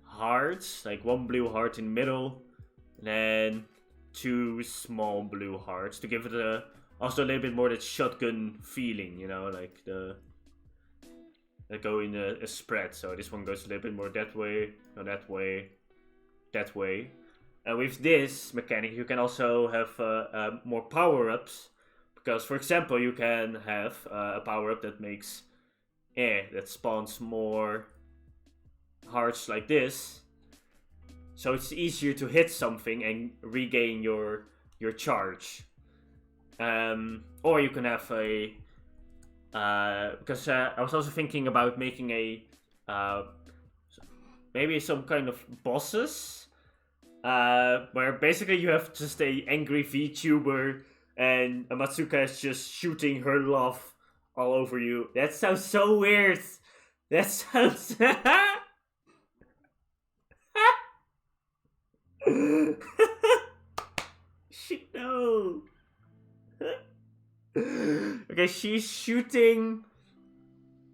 heart, like one blue heart in the middle, and then 2 small blue hearts to give it also a little bit more that shotgun feeling, like that go in a spread. So this one goes a little bit more that way, or that way, that way. And with this mechanic, you can also have more power-ups. Because, for example, you can have a power-up that makes that spawns more hearts like this. So it's easier to hit something and regain your charge. Or you can have a... because I was also thinking about making a... maybe some kind of bosses. Where basically you have just a angry VTuber and Amatsuka is just shooting her love all over you. That sounds so weird. That sounds... No. Okay, she's shooting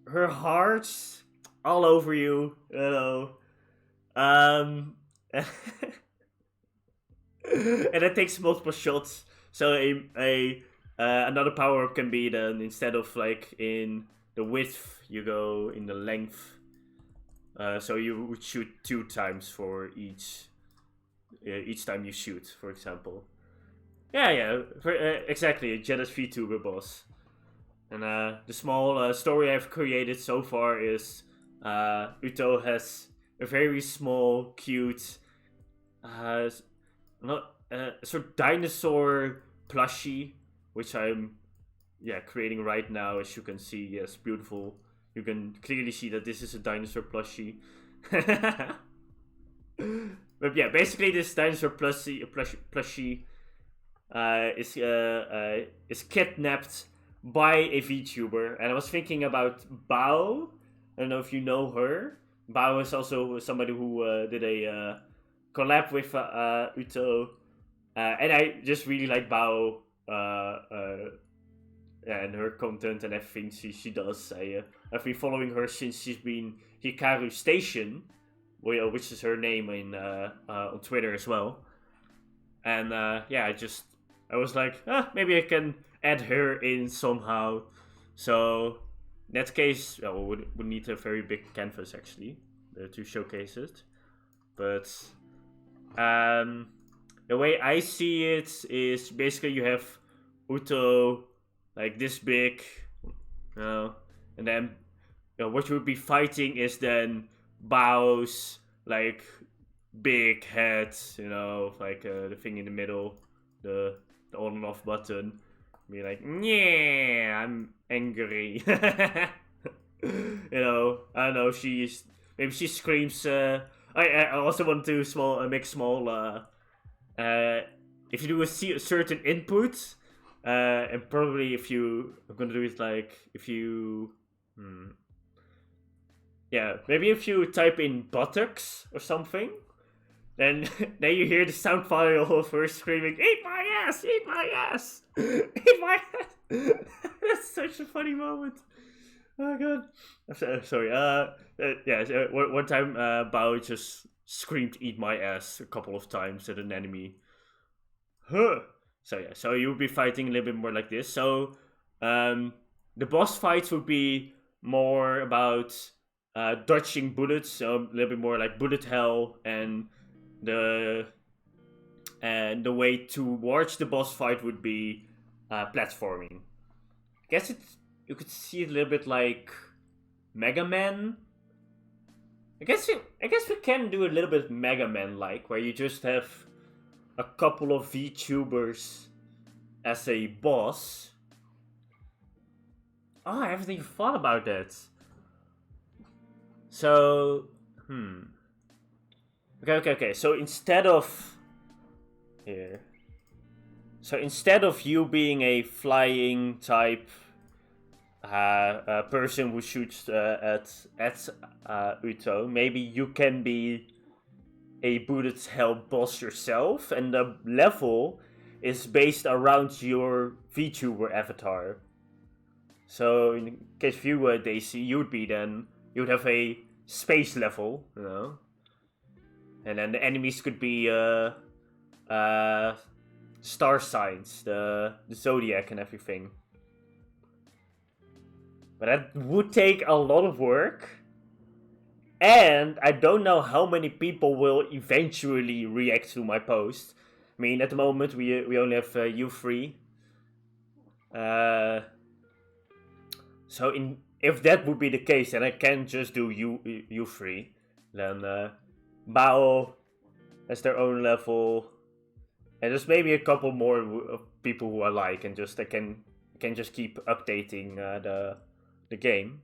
her hearts all over you. And it takes multiple shots. So another power up can be then, instead of like in the width, you go in the length. So you would shoot 2 times for each time you shoot, for example. Yeah, exactly, a jealous VTuber boss. And the small story I've created so far is Uto has a very small, cute, sort of dinosaur plushie, which I'm creating right now. As you can see, yes, beautiful. You can clearly see that this is a dinosaur plushie. But yeah, basically this dinosaur plushie is kidnapped by a VTuber, and I was thinking about Bao. I don't know if you know her. Bao is also somebody who did a collab with Uto. And I just really like Bao and her content and everything she does. I've been following her since she's been Hikaru Station, which is her name on Twitter as well. And I was like, maybe I can add her in somehow. So in that case, we would need a very big canvas actually to showcase it. But the way I see it is basically you have Uto like this big, and then what you would be fighting is then Bao's like big head, like the thing in the middle, the on and off button. Be like, yeah, I'm angry. I don't know. Maybe she screams. I also want to make small. If you do a certain input, And probably if you, I'm gonna do it like if you, yeah, maybe if you type in buttocks or something, then then you hear the sound file of her screaming, "Eat my ass! Eat my ass! Eat my ass!" That's such a funny moment. Oh my god. Sorry. Yeah. So one time, Bao just screamed "Eat my ass" a couple of times at an enemy. Huh. So yeah. So you would be fighting a little bit more like this. So, the boss fights would be more about dodging bullets. So a little bit more like bullet hell, and the way towards the boss fight would be platforming. I guess you could see it a little bit like Mega Man. I guess we can do a little bit Mega Man like, where you just have a couple of VTubers as a boss. Oh, I haven't even thought about that. So, Okay. So instead of here, so instead of you being a flying type person who shoots at Uto, maybe you can be a bullet hell boss yourself, and the level is based around your VTuber avatar. So in case of you, daissy, you'd have a space level, you know, and then the enemies could be star signs, the zodiac and everything. But that would take a lot of work. And I don't know how many people will eventually react to my post. I mean, at the moment, we only have you three. So if that would be the case, then I can just do you three. Then Bao has their own level. And there's maybe a couple more people who I like, and just I can just keep updating the game.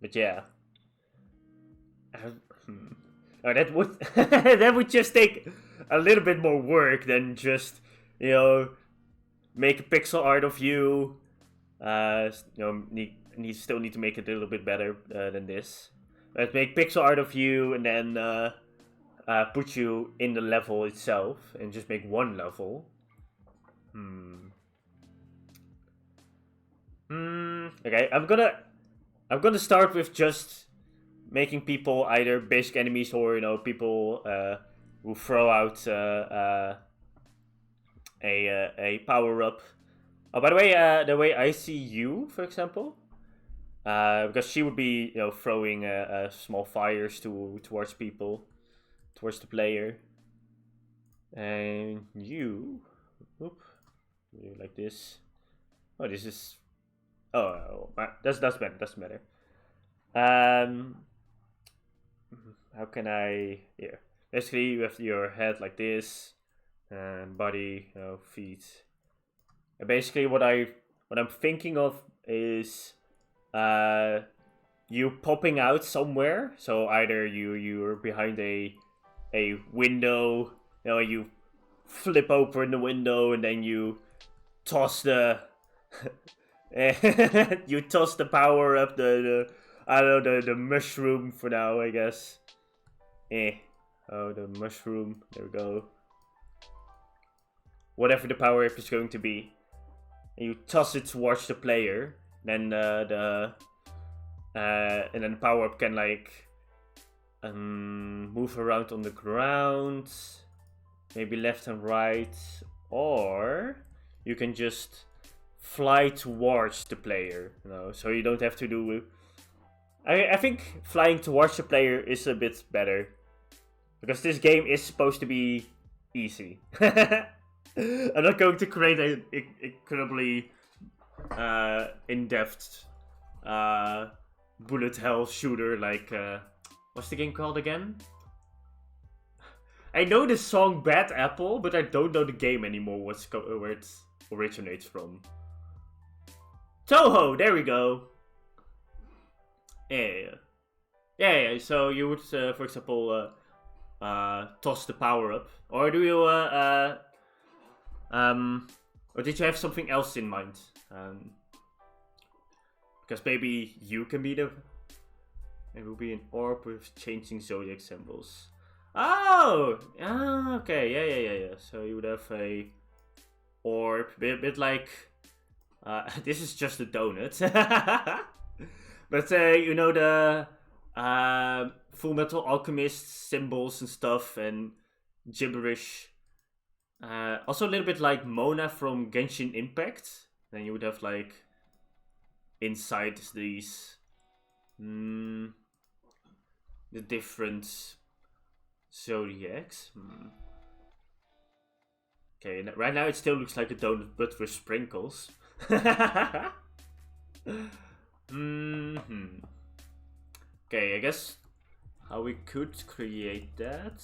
But yeah, oh, that would that would just take a little bit more work than just, you know, make a pixel art of you. Still need to make it a little bit better than this. Let's make pixel art of you, and then put you in the level itself, and just make one level. Okay, I'm gonna start with just making people either basic enemies, or, you know, people who throw out a power up. Oh, by the way I see you, for example, because she would be, you know, throwing small fires towards people, towards the player, and you, like this. Oh, this is. Oh, that's better. That's better. How can I? Here, basically, you have your head like this, and body, you know, feet. And basically, what I'm thinking of is, you popping out somewhere. So either you're behind a window, you know, you flip open the window, and then you toss the. You toss the power up, the I don't know, the mushroom for now, I guess. Oh, the mushroom. There we go. Whatever the power up is going to be, and you toss it towards the player. Then and then the power up can like move around on the ground, maybe left and right, or you can just fly towards the player, you know, so you don't have to do. I think flying towards the player is a bit better, because this game is supposed to be easy. I'm not going to create a incredibly in-depth bullet hell shooter like what's the game called again? I know the song Bad Apple, but I don't know the game anymore. Where it originates from. Toho, there we go. Yeah. So you would, for example, toss the power up, or do you Or did you have something else in mind? Because maybe you can be the... It will be an orb with changing zodiac symbols. Oh! Ah, okay, yeah. So you would have a orb, a bit like... this is just a donut. But you know the Full Metal Alchemist symbols and stuff and gibberish. Also a little bit like Mona from Genshin Impact. Then you would have like inside these the different zodiacs. Okay, right now it still looks like a donut but with sprinkles. Okay, I guess how we could create that.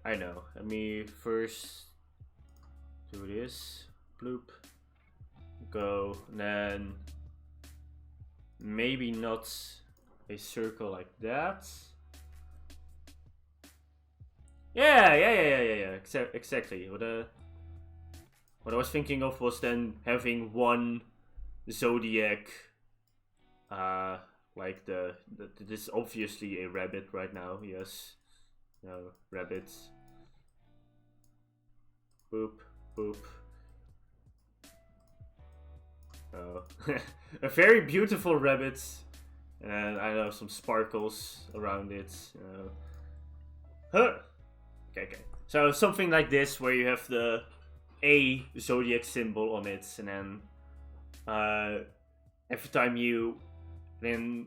I know. Let me first do this. Bloop. Go. And then maybe not a circle like that. Yeah. Exactly. What I was thinking of was then having one zodiac, like this is obviously a rabbit right now. Yes, no rabbits. Boop boop. Oh, a very beautiful rabbit, and I know some sparkles around it. Huh. Okay. So something like this, where you have the A zodiac symbol on it, and then every time you then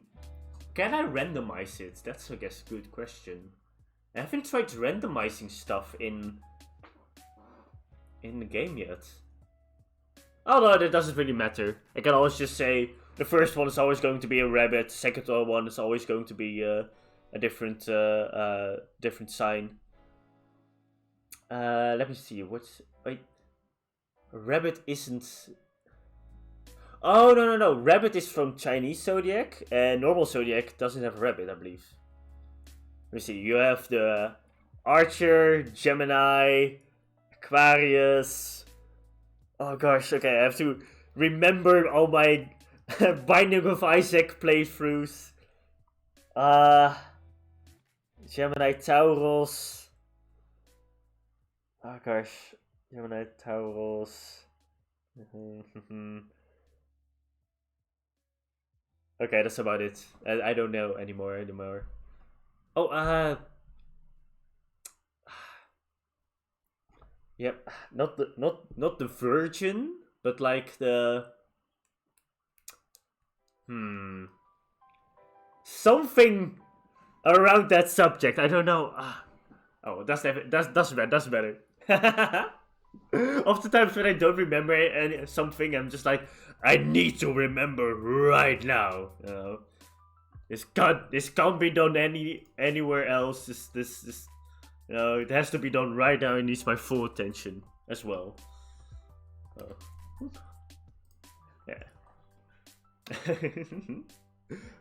can I randomize it? That's I guess a good question. I haven't tried randomizing stuff in the game yet. Although that doesn't really matter. I can always just say the first one is always going to be a rabbit, the second one is always going to be a different different sign. Let me see. Wait? Rabbit isn't. Oh no! Rabbit is from Chinese zodiac, and normal zodiac doesn't have a rabbit, I believe. Let me see. You have the Archer, Gemini, Aquarius. Oh gosh, okay, I have to remember all my Binding of Isaac playthroughs. Gemini, Taurus. Oh gosh, Gemini, Taurus. Okay, that's about it. I don't know anymore. Oh, yep, not the Virgin, but like the something around that subject. I don't know. Oh, that's better. Oftentimes when I don't remember something, I'm just like, I need to remember right now. You know, this can't be done anywhere else. This. You know, it has to be done right now. It needs my full attention as well. Yeah.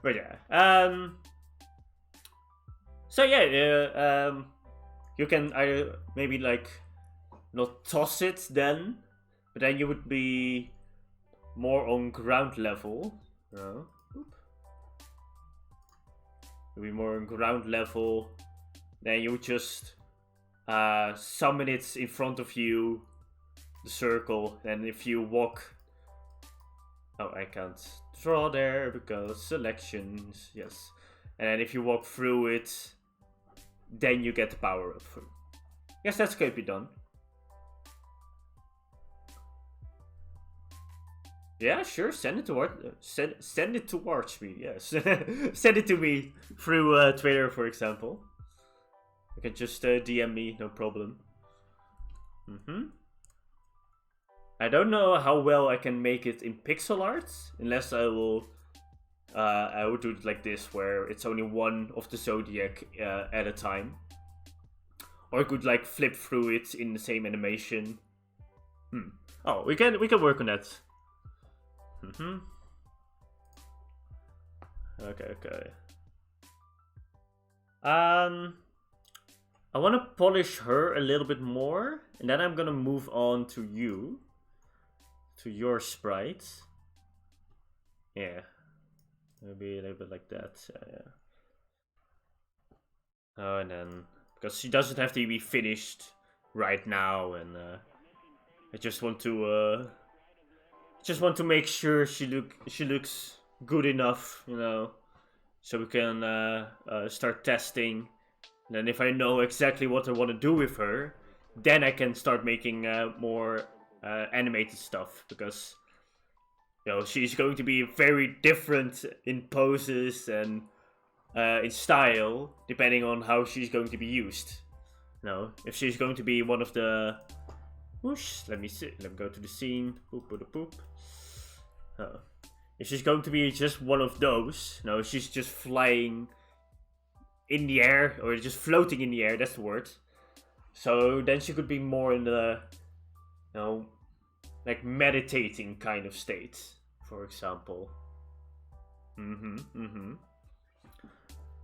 But yeah. So yeah. You can either maybe like not toss it then, but then you would be more on ground level. You'd be more on ground level. Then you would just summon it in front of you, the circle. And if you walk... Oh, I can't draw there because selections, yes. And then if you walk through it, then you get the power up. Yes, that could be done. Yeah, sure. Send it towards me. Yes, send it to me through Twitter, for example. You can just DM me, no problem. I don't know how well I can make it in pixel art, unless I will do it like this, where it's only one of the zodiac at a time. Or I could like flip through it in the same animation. Oh, we can work on that. Okay. I want to polish her a little bit more, and then I'm gonna move on to you, to your sprite. Yeah, maybe a little bit like that. Yeah. Oh, and then because she doesn't have to be finished right now, and I just want to make sure she looks good enough, you know, so we can start testing. And then if I know exactly what I want to do with her, then I can start making more animated stuff, because you know she's going to be very different in poses and in style depending on how she's going to be used. You know, if she's going to be one of the whoosh, let me see. Let me go to the scene. Poop, poop, poop. If she's going to be just one of those, no, she's just flying in the air, or just floating in the air, that's the word. So then she could be more in the, you know, like meditating kind of state, for example.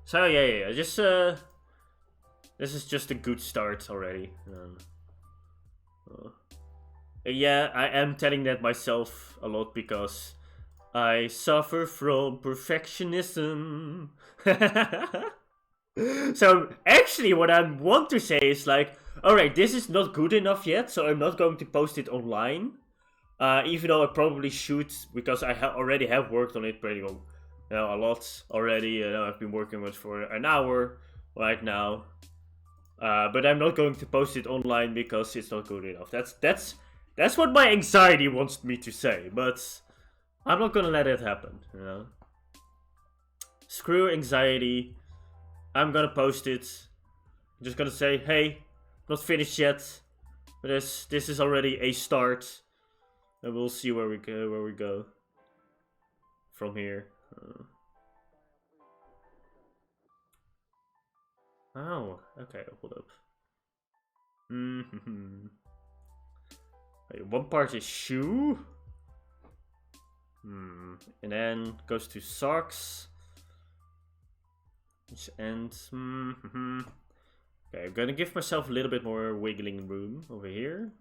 So yeah, just this is just a good start already. Yeah, I am telling that myself a lot because I suffer from perfectionism. So actually what I want to say is like, alright, this is not good enough yet, so I'm not going to post it online. Even though I probably should, because I already have worked on it pretty well, you know, a lot already. You know, I've been working with it for an hour right now. But I'm not going to post it online because it's not good enough. That's what my anxiety wants me to say, but I'm not gonna let it happen, you know. Screw anxiety. I'm gonna post it. I'm just gonna say, hey, not finished yet. But this is already a start. And we'll see where we go from here. Oh, okay, hold up. Wait, one part is shoe. And then goes to socks. Which ends. Okay, I'm gonna give myself a little bit more wiggling room over here.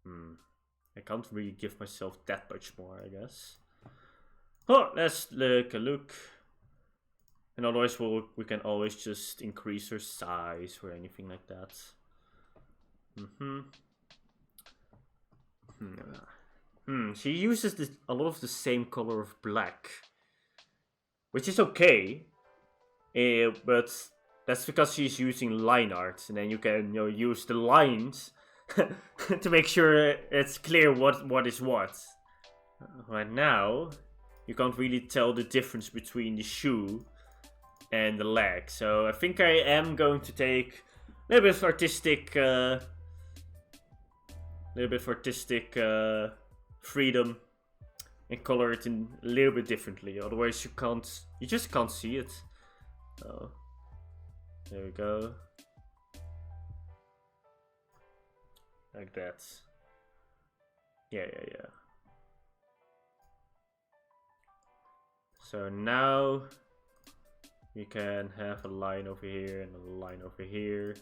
I can't really give myself that much more, I guess. Oh, let's take a look. And otherwise we can always just increase her size or anything like that. She uses a lot of the same color of black, which is okay, but that's because she's using line art, and then you can, you know, use the lines to make sure it's clear what is what. Right now, you can't really tell the difference between the shoe and the leg, so I think I am going to take a little bit of artistic freedom and color it in a little bit differently. Otherwise, you just can't see it. Oh, there we go, like that. Yeah. So now we can have a line over here and a line over here.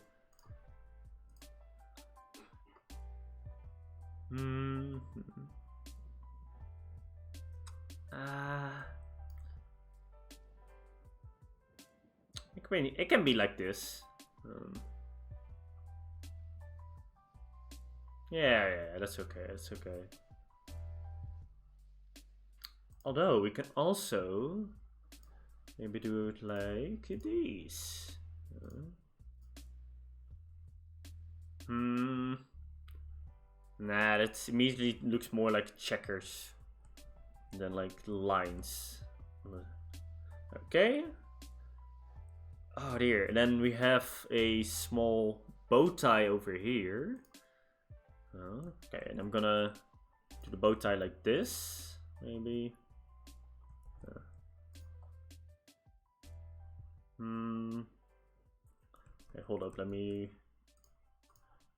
It can be like this. Yeah, that's okay. That's okay. Although we can also maybe do it like this. Nah, that immediately looks more like checkers than like lines. Okay. Oh dear. And then we have a small bow tie over here. Okay, and I'm gonna do the bow tie like this, maybe. Okay, hold up, let me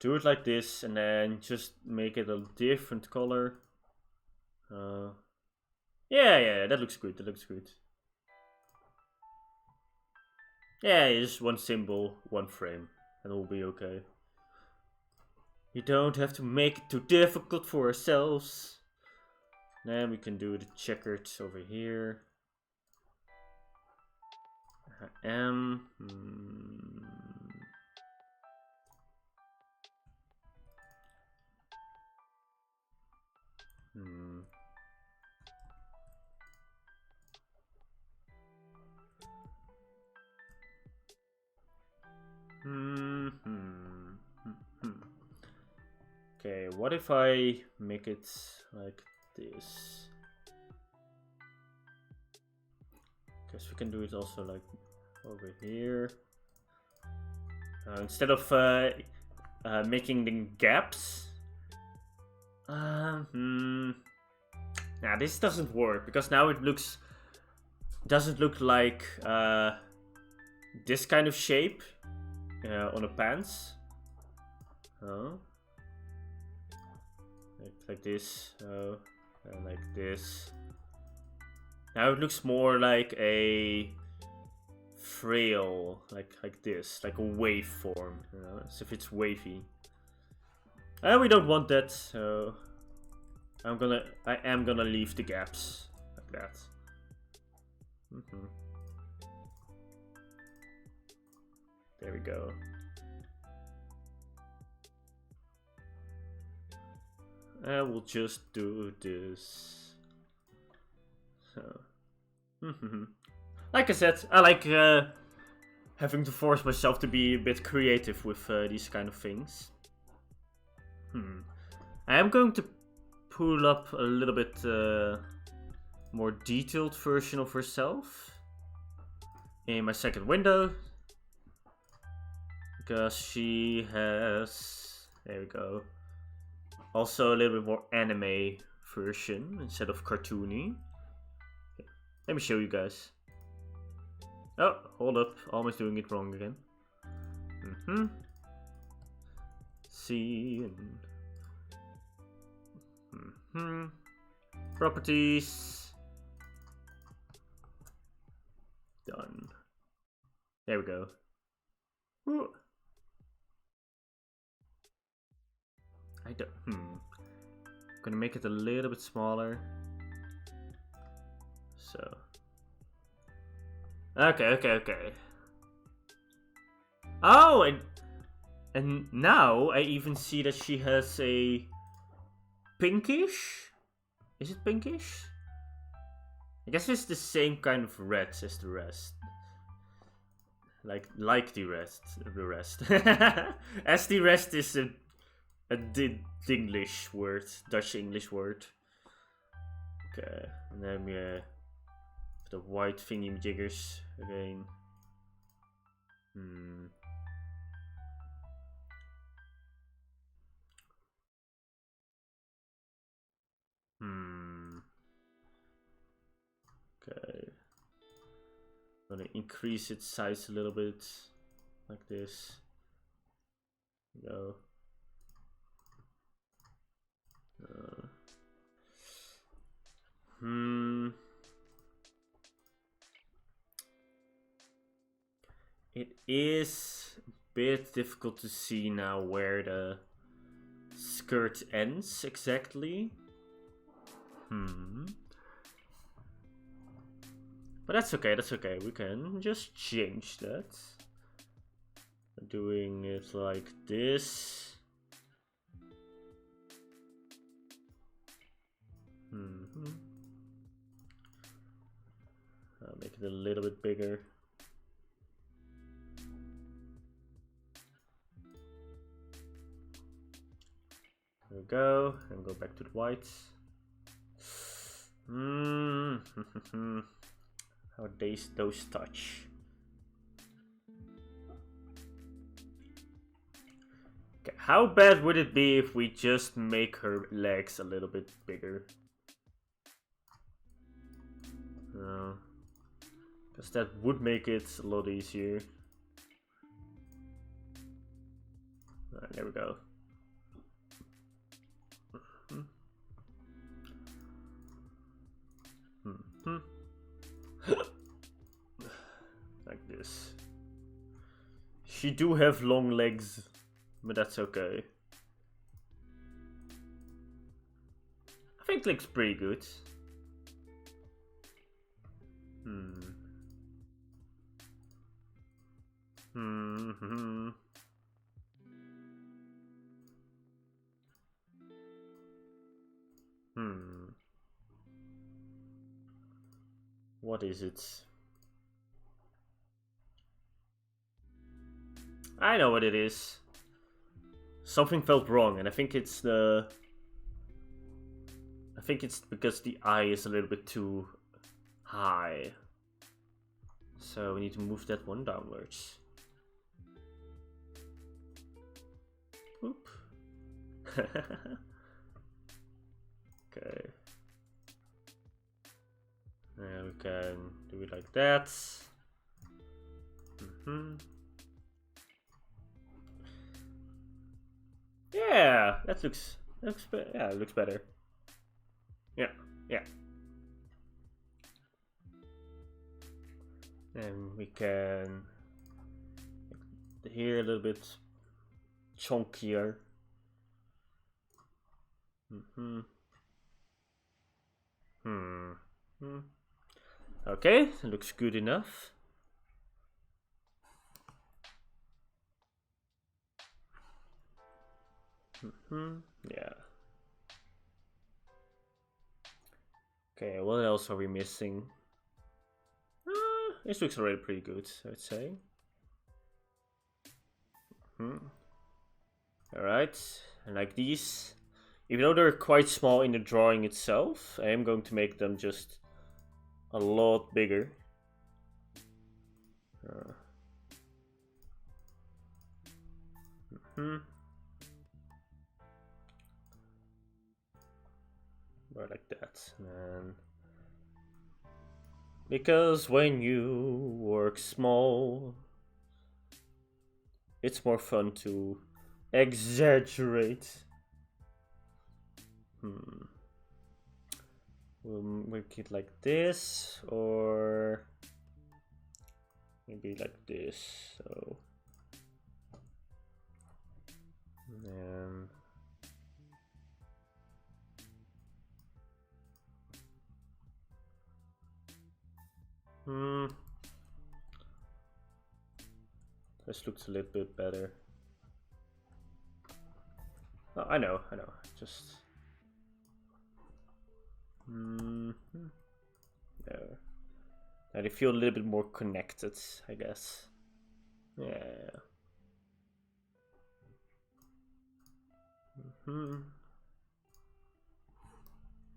do it like this, and then just make it a different color. Yeah, that looks good, that looks good. Yeah, just one symbol, one frame, and it will be okay. You don't have to make it too difficult for ourselves. Then we can do the checkered over here. M. Okay, what if I make it like this? Guess we can do it also like over here. Instead of making the gaps. Nah, this doesn't work because now it doesn't look like this kind of shape on the pants. Oh, like this. Oh, and like this. Now it looks more like a frail, like this, like a waveform, you know, as if it's wavy. And we don't want that, so I am gonna leave the gaps like that. There we go. And we'll just do this. So, like I said, I like having to force myself to be a bit creative with these kind of things. I am going to pull up a little bit more detailed version of herself in my second window, because she has, there we go, also a little bit more anime version instead of cartoony. Let me show you guys. Oh, hold up, almost doing it wrong again. See, and properties, done. There we go. Ooh. I don't. Gonna make it a little bit smaller. So. Okay. Oh, and now I even see that she has a pinkish. Is it pinkish? I guess it's the same kind of red as the rest. Like the rest. As the rest is a Dinglish word, Dutch English word. Okay, and then we the white thingy jiggers again. Okay. I'm gonna increase its size a little bit, like this. Go. It is a bit difficult to see now where the skirt ends exactly. But that's okay, we can just change that. Doing it like this. I'll make it a little bit bigger. There we go, and go back to the whites. How those touch. Okay, how bad would it be if we just make her legs a little bit bigger? Because that would make it a lot easier. There we go. Like this. She do have long legs, but that's okay. I think it looks pretty good. What is it? I know what it is. Something felt wrong, and I think it's because the eye is a little bit too high. So we need to move that one downwards. Oop. Okay. And we can do it like that. Yeah, that looks it looks better. Yeah. And we can make here a little bit chunkier. Okay, it looks good enough. Yeah. Okay, what else are we missing? This looks already pretty good, I'd say. Alright, and like these, even though they're quite small in the drawing itself, I am going to make them just a lot bigger. Or like that. And because when you work small, it's more fun to exaggerate. We'll make it like this, or maybe like this. So, and this looks a little bit better. Oh, I know. Just there. Now they feel a little bit more connected, I guess. Yeah. Oh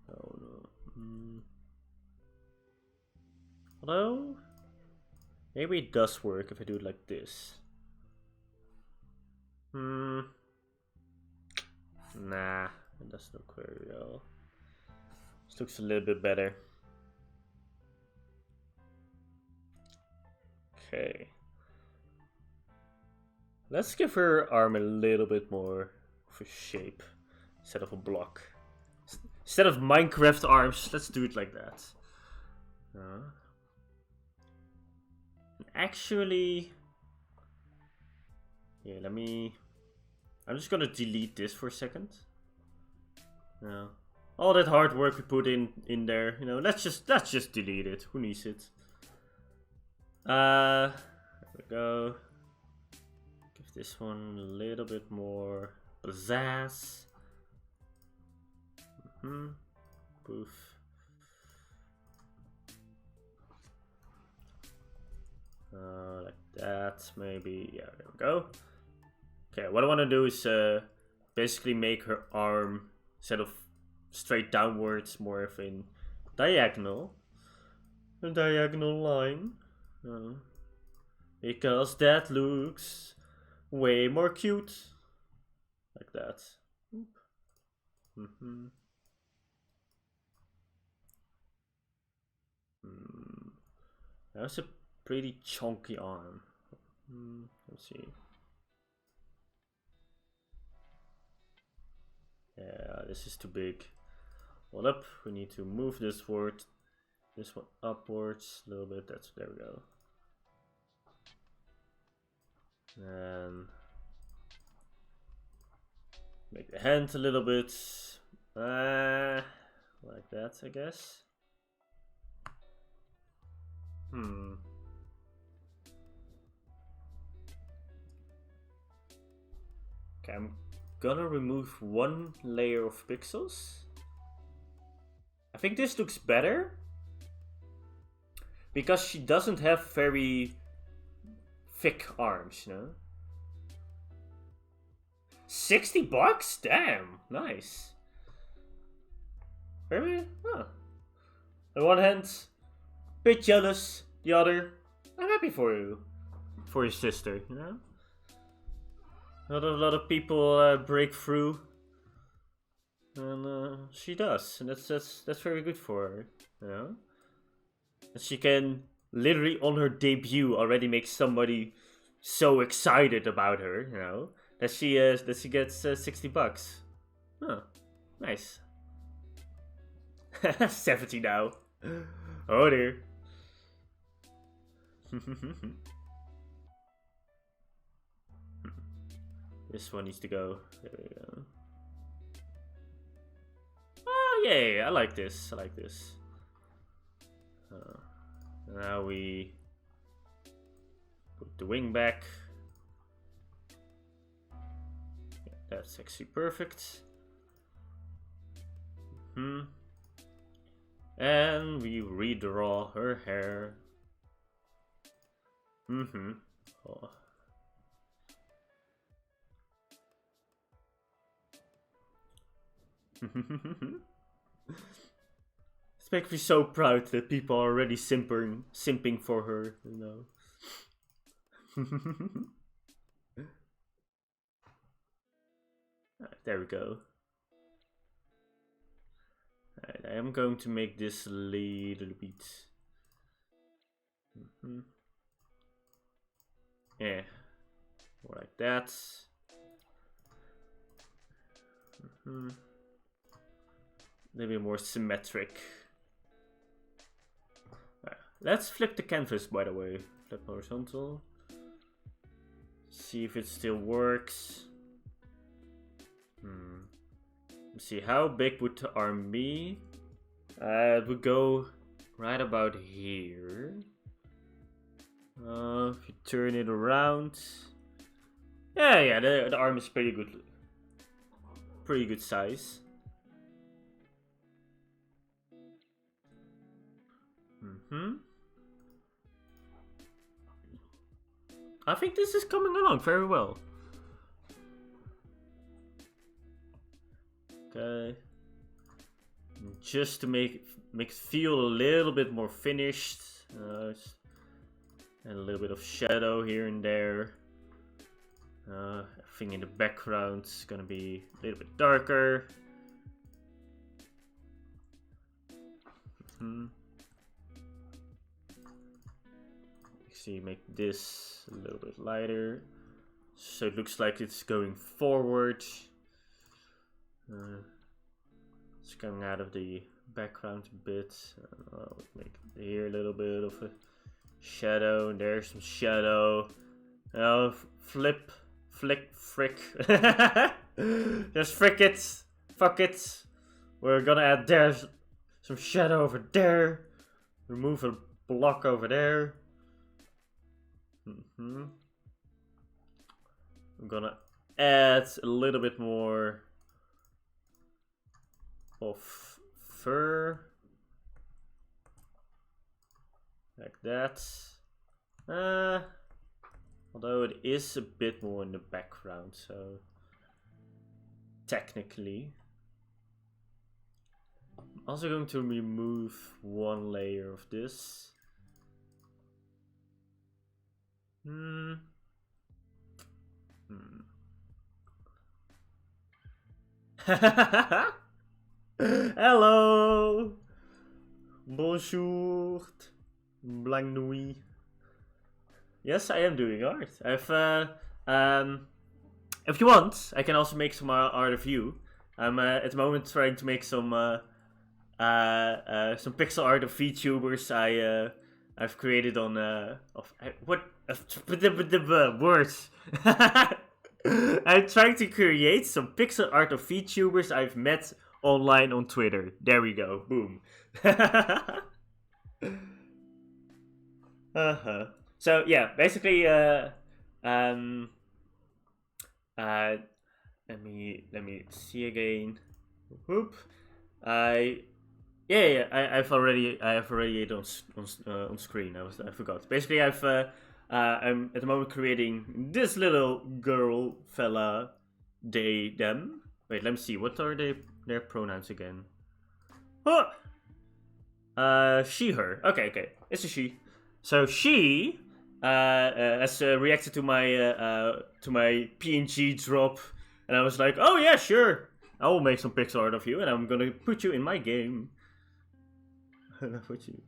no. Hello? Maybe it does work if I do it like this. Nah, it doesn't look very well. This looks a little bit better. Okay. Let's give her arm a little bit more of a shape instead of a block. Instead of Minecraft arms, let's do it like that. Actually, yeah, I'm just gonna delete this for a second. No, all that hard work we put in there, you know, let's just delete it. Who needs it? There we go. Give this one a little bit more pizzazz. Poof. Like that, maybe. Yeah, there we go. Okay, what I want to do is basically make her arm, instead of straight downwards, more of a diagonal line. Because that looks way more cute. Like that. That's a pretty chunky arm. Let's see. Yeah, this is too big. Hold up, we need to move this one upwards a little bit. There we go. And make the hand a little bit like that, I guess. Okay, I'm gonna remove one layer of pixels. I think this looks better because she doesn't have very thick arms, you know. $60? Damn, nice. Very, huh. On one hand, bit jealous. The other, I'm happy for you, for your sister, you know. A lot of people break through, and she does, and that's very good for her, you know. And she can literally on her debut already make somebody so excited about her, you know, that she gets $60. Huh, nice. 70 now. Oh dear. This one needs to go. There we go. Oh yeah, I like this. I like this. Now we put the wing back. Yeah, that's actually perfect. And we redraw her hair. Oh. It makes me so proud that people are already simping for her, you know. Right, there we go. Right, I am going to make this a little bit. Yeah, more like that. Maybe more symmetric. Let's flip the canvas, by the way. Flip horizontal. See if it still works. Let's see, how big would the arm be? It would go right about here. If you turn it around. Yeah, the arm is pretty good. Pretty good size. I think this is coming along very well. Okay. Just to make it feel a little bit more finished. And a little bit of shadow here and there. Everything in the background is gonna be a little bit darker. See, make this a little bit lighter, so it looks like it's going forward. It's coming out of the background a bit. I'll make here a little bit of a shadow, and there's some shadow. Flick. Just frick it. Fuck it. We're gonna add there some shadow over there. Remove a block over there. I'm gonna add a little bit more of fur, like that. Although it is a bit more in the background, so technically. I'm also going to remove one layer of this. Hello, bonjour, blanc nuit. Yes, I am doing art. If you want, I can also make some art of you. I'm at the moment trying to make some pixel art of VTubers I've created on the words. I'm trying to create some pixel art of VTubers I've met online on Twitter. There we go. Boom. So yeah, basically, let me see again. Whoop. I've already it on screen. I forgot. Basically, I'm at the moment creating this little girl fella, they them. Wait, let me see. What are their pronouns again? Oh, she her. Okay, it's a she. So she has reacted to my PNG drop, and I was like, oh yeah, sure. I will make some pixel art of you, and I'm gonna put you in my game. Put you.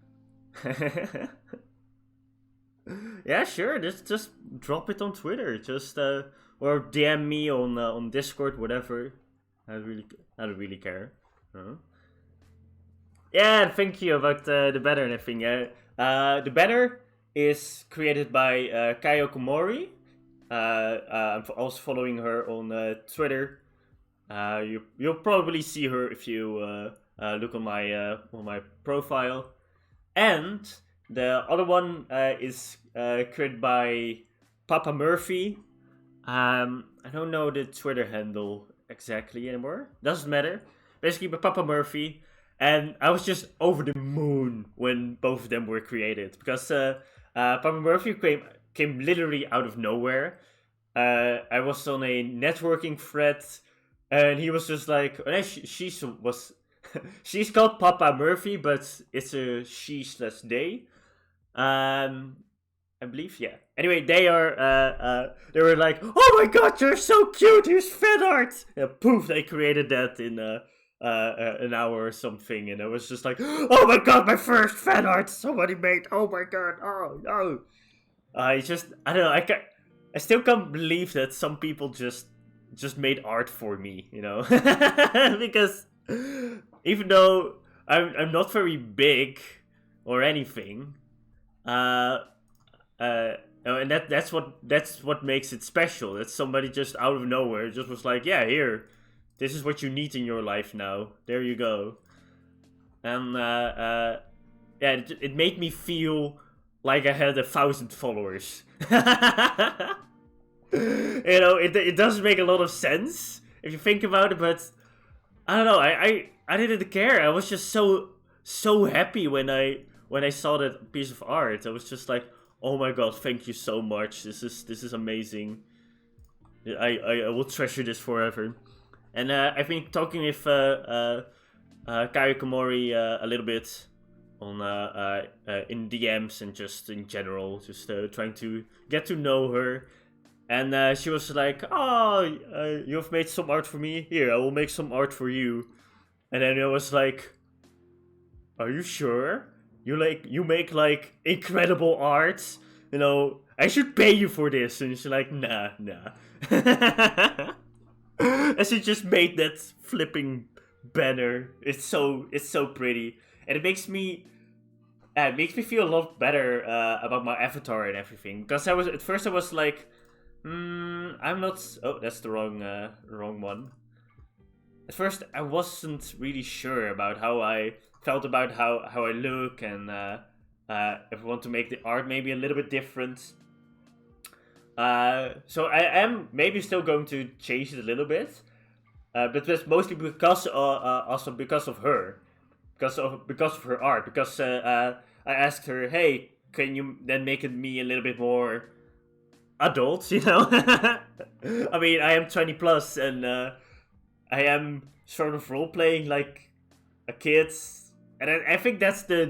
Yeah, sure. Just drop it on Twitter. Just or DM me on Discord, whatever. I don't really care. Yeah, thank you about the banner and everything. The banner is created by Kayo Komori. I'm also following her on Twitter. You'll probably see her if you look on my profile. And the other one is created by Papa Murphy. I don't know the Twitter handle exactly anymore. Doesn't matter. Basically, by Papa Murphy. And I was just over the moon when both of them were created. Because Papa Murphy came literally out of nowhere. I was on a networking thread. And he was just like... She's called Papa Murphy, but it's a she/they. I believe, yeah. Anyway, they were like, oh my god, you're so cute, here's fan art! And poof, they created that in an hour or something, and I was just like, oh my god, my first fan art somebody made, oh my god, oh no. I don't know, I still can't believe that some people just made art for me, you know? Because even though I'm not very big or anything, and that's what makes it special. That somebody just out of nowhere just was like, yeah, here, this is what you need in your life now. There you go. And yeah, it made me feel like I had 1,000 followers. You know, it doesn't make a lot of sense if you think about it, but I don't know. I didn't care. I was just so happy when I saw that piece of art. I was just like, oh my god, thank you so much. This is amazing. I will treasure this forever. And I've been talking with Kayo Komori a little bit on in DMs and just in general, just trying to get to know her. And she was like, oh, you've made some art for me. Here, I will make some art for you. And then I was like, are you sure? You make like incredible art? You know, I should pay you for this. And she's like, nah. And she just made that flipping banner. It's so pretty. And it makes me feel a lot better about my avatar and everything. Because at first I was like, I'm not... Oh, that's the wrong one. At first, I wasn't really sure about how I felt about how I look, and if I want to make the art maybe a little bit different. So I am maybe still going to change it a little bit, but that's mostly because also because of her, because of her art. Because I asked her, hey, can you then make it me a little bit more adult, you know? I mean, I am 20 plus, and I am sort of role playing like a kid, and I think that's the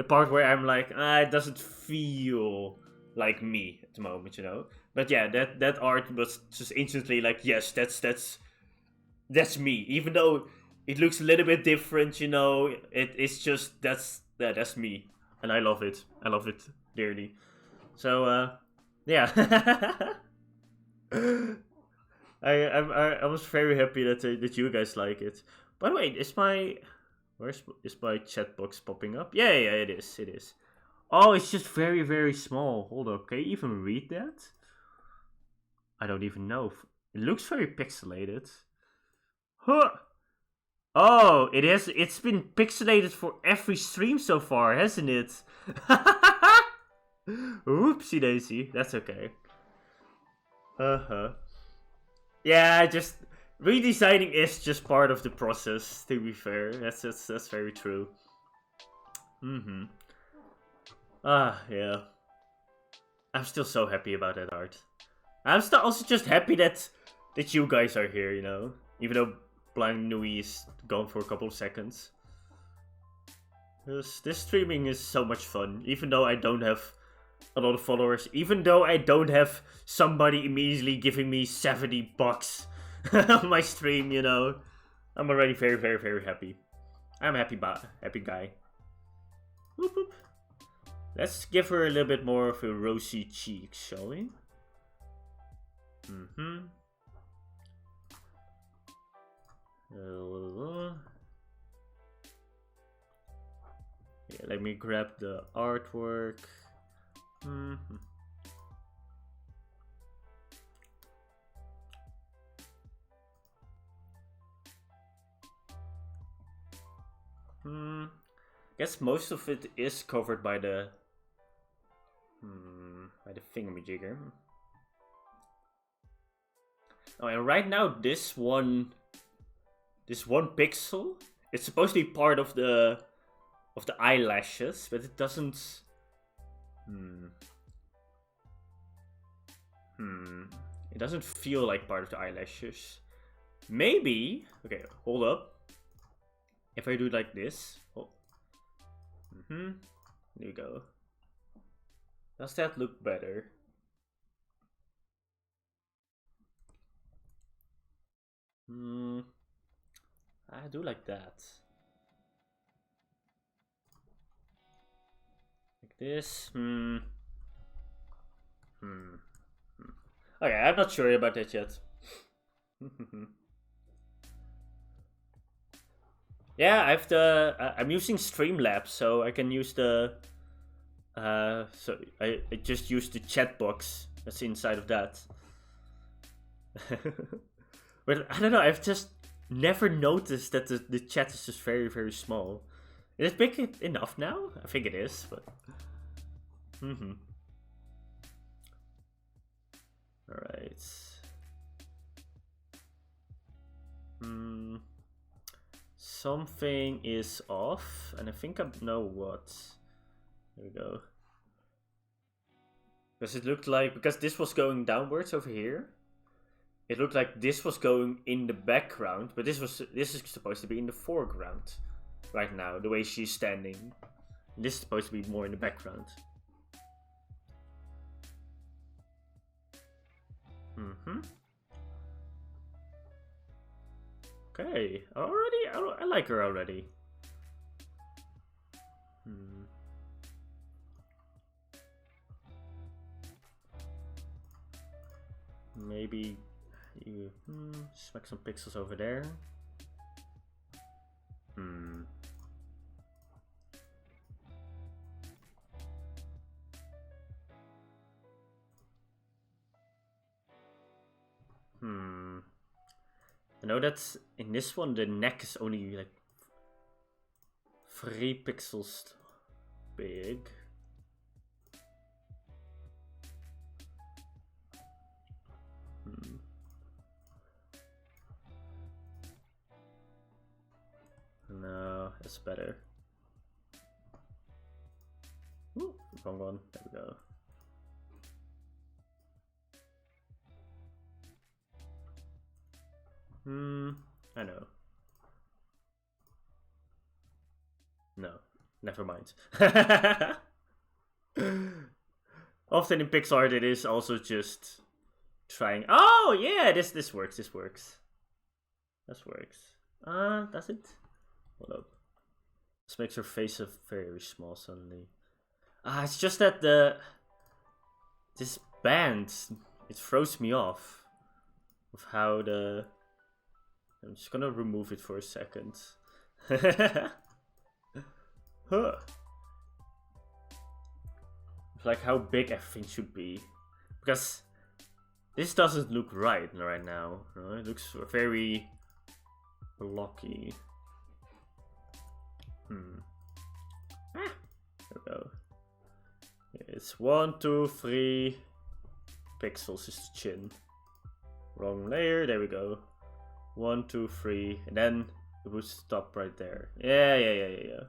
part where I'm like, it doesn't feel like me at the moment, you know. But yeah, that art was just instantly like, yes, that's me. Even though it looks a little bit different, you know, it's just that's me, and I love it. I love it dearly. So yeah. I was very happy that you guys like it. By the way, is my chat box popping up? Yeah, it is. Oh, it's just very, very small. Hold up, can you even read that? I don't even know. It looks very pixelated. Huh. Oh, it's been pixelated for every stream so far, hasn't it? Oopsie daisy. That's okay. Uh-huh. Yeah, just redesigning is just part of the process, to be fair. That's very true. Mm-hmm. Ah, yeah. I'm still so happy about that art. I'm still also just happy that you guys are here, you know? Even though Blind Nui is gone for a couple of seconds. This streaming is so much fun, even though I don't have a lot of followers, even though I don't have somebody immediately giving me $70 on my stream, you know. I'm already very, very, very happy. I'm a happy guy. Whoop, whoop. Let's give her a little bit more of a rosy cheek, shall we? Mm-hmm. Yeah, let me grab the artwork. Mm-hmm. Guess most of it is covered by the thingamajigger. Oh, and right now this one pixel, it's supposed to be part of the eyelashes, but it doesn't. It doesn't feel like part of the eyelashes. Maybe. Okay, hold up. If I do it like this. Oh. There you go. Does that look better? I do like that. Like this. Okay, I'm not sure about that yet. Yeah, I'm using Streamlabs, so I can use the. So I just use the chat box that's inside of that. But I don't know, I've just never noticed that the chat is just very, very small. Is it big enough now? I think it is, but. Alright. Something is off, and I think I know what. There we go. Because it looked like, because this was going downwards over here, it looked like this was going in the background, but this is supposed to be in the foreground right now, the way she's standing. This is supposed to be more in the background. Okay, already? I like her already. Maybe you smack some pixels over there. I know that in this one the neck is only like 3 pixels big. No, it's better. Ooh, wrong one. There we go. I know. No, never mind. Often in pixelart it is also just trying. Oh yeah, this works. This works. This works. Does it? Hold up. This makes her face very small suddenly. It's just that this band, it throws me off of how the. I'm just gonna remove it for a second. Huh. like how big everything should be, because this doesn't look right now. It looks very blocky. There we go. It's 1, 2, 3 pixels is the chin. Wrong layer. There we go. 1, 2, 3, and then it would stop right there. Yeah.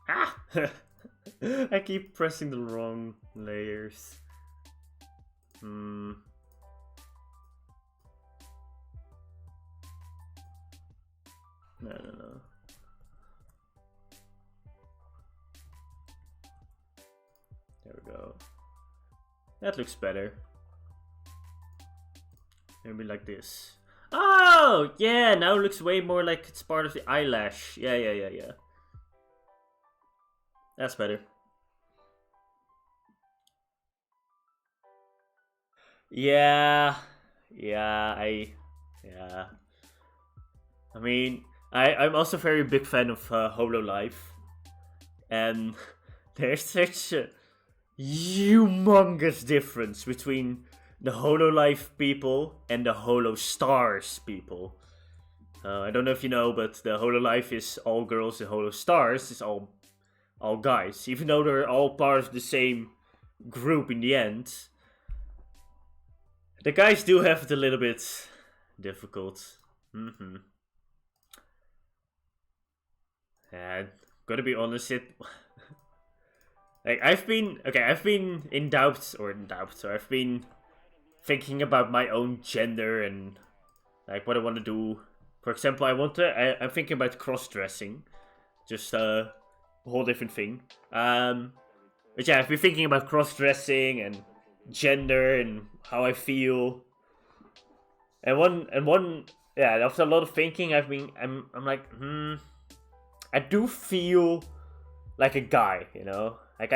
Ah! I keep pressing the wrong layers. No. There we go. That looks better. Maybe like this. Oh! Yeah, now it looks way more like it's part of the eyelash. Yeah. That's better. Yeah. I mean, I'm also a very big fan of HoloLive. And there's such a humongous difference between the HoloLive people and the HoloStars people. I don't know if you know, but the HoloLive is all girls, the HoloStars is all guys. Even though they're all part of the same group in the end. The guys do have it a little bit difficult. And gotta be honest, like I've been in doubt, so I've been thinking about my own gender and like what I want to do. For example, I'm thinking about cross-dressing, just a whole different thing. But yeah, I've been thinking about cross-dressing and gender and how I feel. And after a lot of thinking, I'm like, I do feel like a guy, you know? Like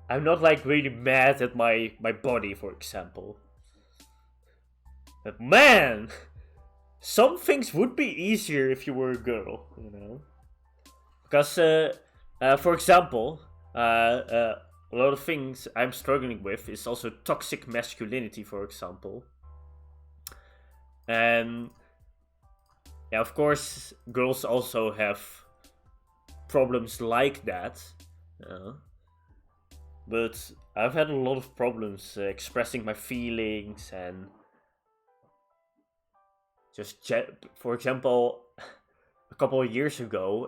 I'm not like really mad at my body, for example. But man, some things would be easier if you were a girl, you know? Because, for example, a lot of things I'm struggling with is also toxic masculinity, for example. And yeah, of course, girls also have problems like that. But I've had a lot of problems expressing my feelings and just, for example, a couple of years ago,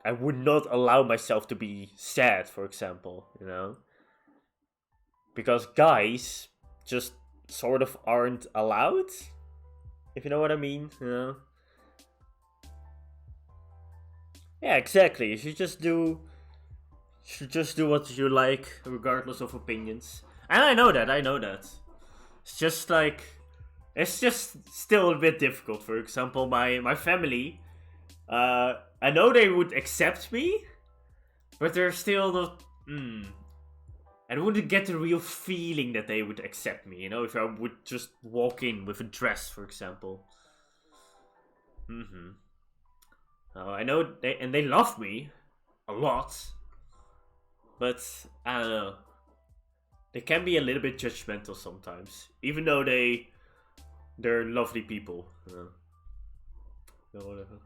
I would not allow myself to be sad, for example, you know? Because guys just sort of aren't allowed, if you know what I mean, you know? Yeah, exactly. You should just do what you like, regardless of opinions. And I know that. It's just like, it's just still a bit difficult. For example, my family, I know they would accept me, but they're still not, I wouldn't get the real feeling that they would accept me, you know, if I would just walk in with a dress, for example. I know they love me a lot, but I don't know. They can be a little bit judgmental sometimes, even though they're lovely people. Whatever.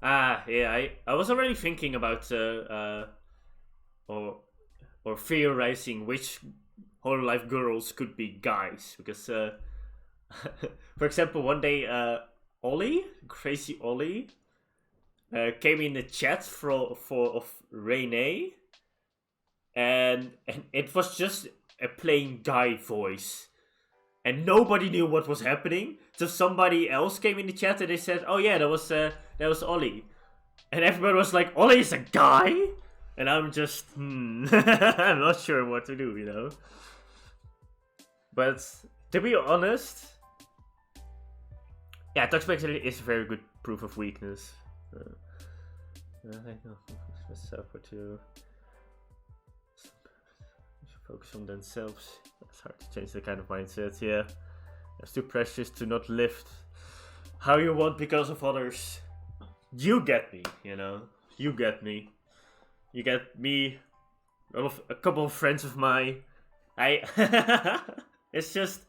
Yeah, I was already thinking about or theorizing which HoloLive girls could be guys, because for example, one day Ollie, crazy Ollie, came in the chat of Renee, and it was just a plain guy voice, and nobody knew what was happening. So somebody else came in the chat and they said, "Oh yeah, that was Ollie," and everybody was like, "Ollie is a guy," and I'm just I'm not sure what to do, you know. But to be honest, yeah, toxic masculinity is a very good proof of weakness. Focus on themselves. It's hard to change that kind of mindset, yeah. It's too precious to not live how you want because of others. You get me, you know. You get me. You get me. A couple of friends of mine. It's just...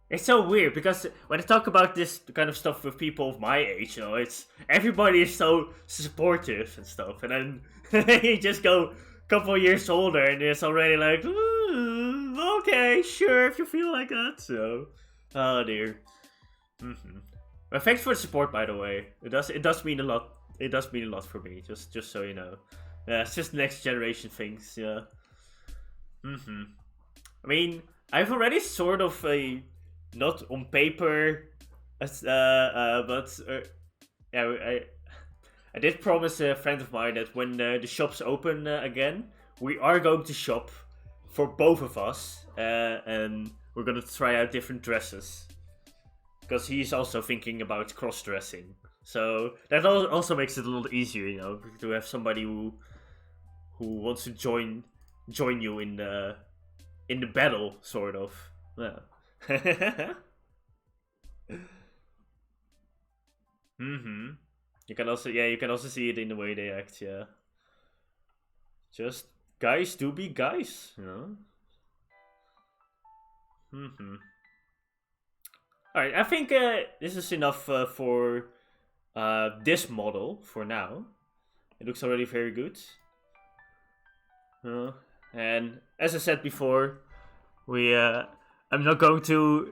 It's so weird because when I talk about this kind of stuff with people of my age, you know, it's everybody is so supportive and stuff, and then you just go a couple of years older and it's already like, okay, sure, if you feel like that. So, oh dear. Well, thanks for the support, by the way. It does mean a lot. It does mean a lot for me. Just so you know. Yeah, it's just next generation things. Yeah. I mean, I've already sort of a. Not on paper, but yeah, I did promise a friend of mine that when the shops open again, we are going to shop for both of us, and we're gonna try out different dresses, because he's also thinking about cross-dressing. So that also makes it a little easier, you know, to have somebody who wants to join you in the battle, sort of. Yeah. You can also see it in the way they act, yeah. Just guys do be guys, you know. Alright, I think this is enough for this model for now. It looks already very good. And as I said before, I'm not going to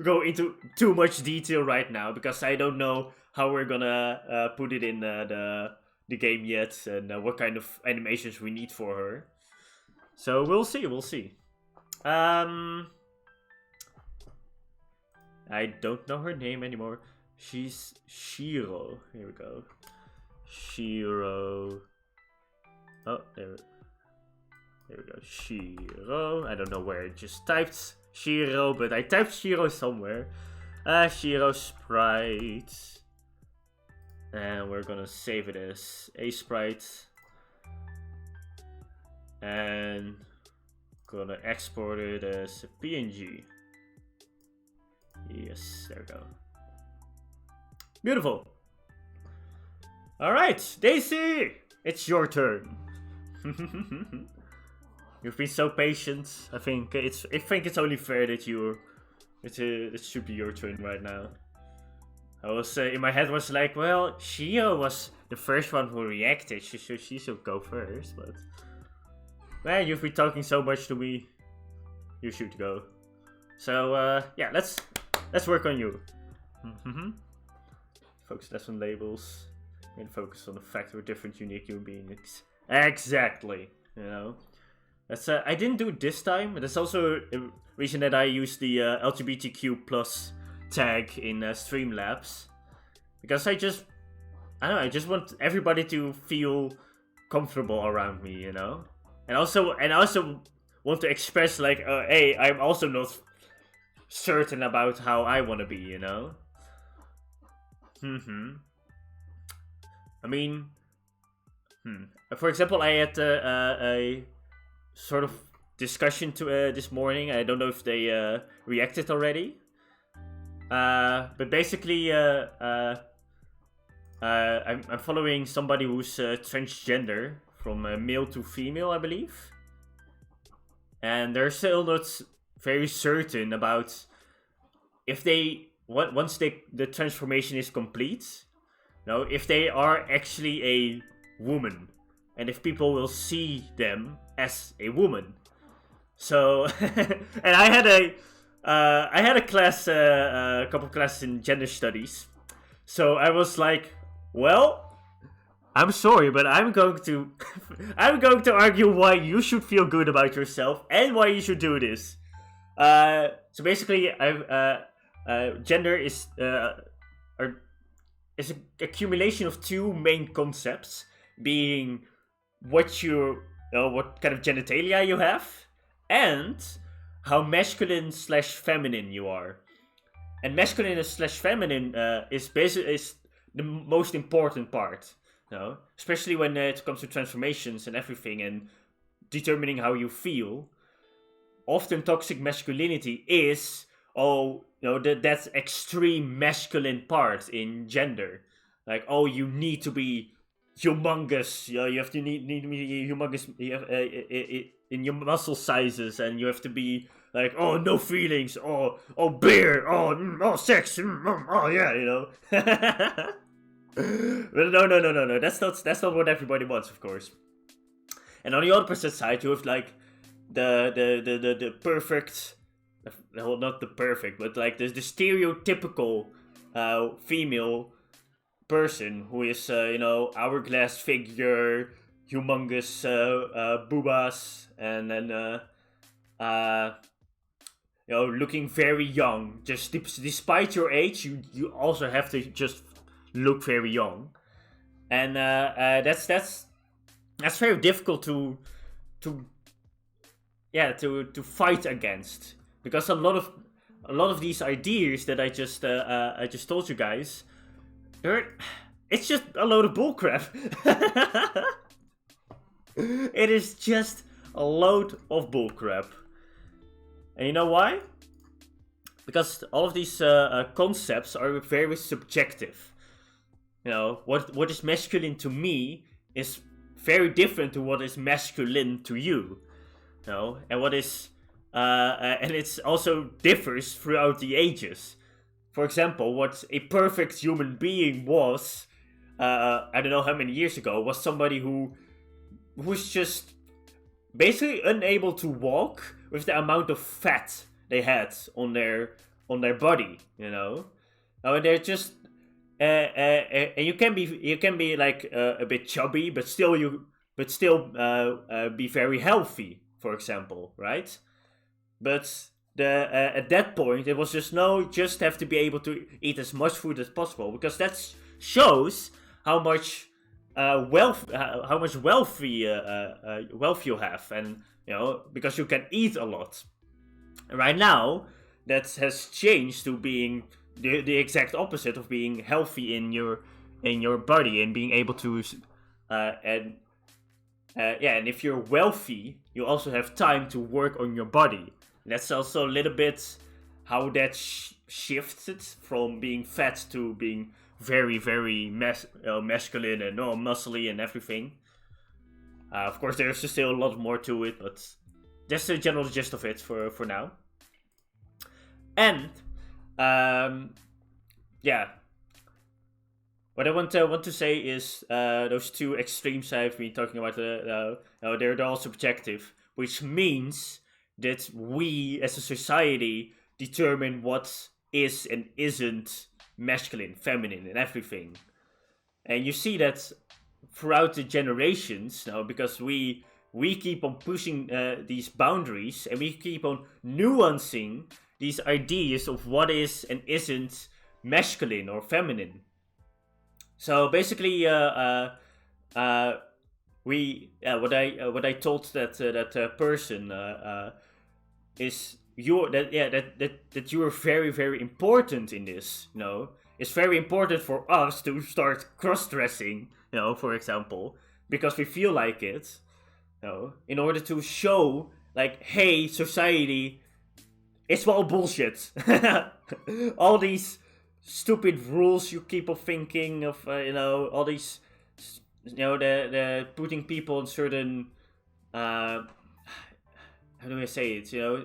go into too much detail right now because I don't know how we're gonna put it in the game yet and what kind of animations we need for her. So we'll see. I don't know her name anymore. She's Shiro. Here we go. Shiro. Oh, there we go, Shiro. I don't know where I just typed Shiro, but I typed Shiro somewhere. Shiro sprite. And we're gonna save it as a sprite. And gonna export it as a PNG. Yes, there we go. Beautiful. Alright, Daisy! It's your turn. You've been so patient. I think it's only fair that it should be your turn right now. I was in my head was like, well, Shio was the first one who reacted. She should go first, but man, you've been talking so much to me. You should go. So yeah, let's work on you. Focus less on labels and focus on the fact we're different, unique human beings. Exactly. You know. That's I didn't do it this time, but that's also a reason that I used the LGBTQ plus tag in Streamlabs, because I don't know, I just want everybody to feel comfortable around me, you know, and also want to express like, hey, I'm also not certain about how I want to be, you know. I mean, for example, I had a sort of discussion this morning. I don't know if they reacted already. But basically, I'm following somebody who's transgender, from male to female, I believe. And they're still not very certain about if once the transformation is complete, you know, if they are actually a woman, and if people will see them as a woman. So, and I had a class, a couple of classes in gender studies. So I was like, well, I'm sorry, but I'm going to argue why you should feel good about yourself and why you should do this. So basically, gender is an accumulation of two main concepts, being what kind of genitalia you have, and how masculine / feminine you are. And masculine / feminine is the most important part. You know, especially when it comes to transformations and everything and determining how you feel. Often toxic masculinity is, oh, you know, that's extreme masculine part in gender. Like, oh, you need to be humongous. You have to need to be humongous in your muscle sizes, and you have to be like, oh, no feelings. Oh, beer. Oh, sex. Oh, yeah, you know. No. That's not what everybody wants, of course. And on the opposite side, you have like the perfect, well, not the perfect, but like the stereotypical female person who is you know, hourglass figure, humongous boobas, and then you know, looking very young. Just despite your age, you also have to just look very young, and that's very difficult to fight against, because a lot of these ideas that I just told you guys, it's just a load of bullcrap. It is just a load of bullcrap, and you know why? Because all of these concepts are very subjective. You know, what is masculine to me is very different to what is masculine to you. You know, and what is and it's also differs throughout the ages. For example, what a perfect human being was, I don't know how many years ago, was somebody who was just basically unable to walk with the amount of fat they had on their body. You know, and they're just and you can be like a bit chubby, but still be very healthy, for example, right? But at that point, it was just have to be able to eat as much food as possible, because that shows how much wealth you have, and you know, because you can eat a lot. Right now, that has changed to being the exact opposite of being healthy in your body and being able to and if you're wealthy, you also have time to work on your body. That's also a little bit how that shifted from being fat to being very, very masculine and muscly and everything. Of course, there's still a lot more to it, but that's the general gist of it for now. And yeah, what I want to say is those two extremes I've been talking about, they're all subjective, which means that we as a society determine what is and isn't masculine, feminine, and everything. And you see that throughout the generations now, because we keep on pushing these boundaries, and we keep on nuancing these ideas of what is and isn't masculine or feminine. So basically, what I told that person is that you are very, very important in this. You know, it's very important for us to start cross-dressing. You know, for example, because we feel like it. You know, in order to show like, hey, society, it's all bullshit. All these stupid rules you keep on thinking of, you know, all these, you know, the putting people in certain, how do I say it? You know,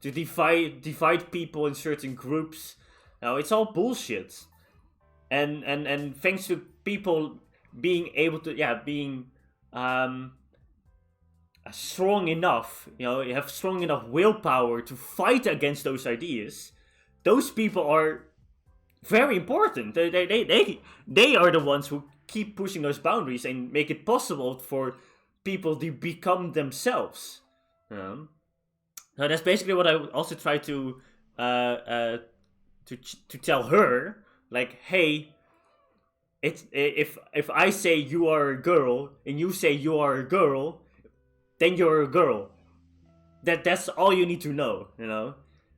to divide people in certain groups. You know, it's all bullshit. And thanks to people being able to, being strong enough, you know, you have strong enough willpower to fight against those ideas. Those people are very important. They are the ones who keep pushing those boundaries and make it possible for people to become themselves. So that's basically what I also try to tell her. Like, hey, it's if I say you are a girl and you say you are a girl, then you're a girl. That's all you need to know. You know.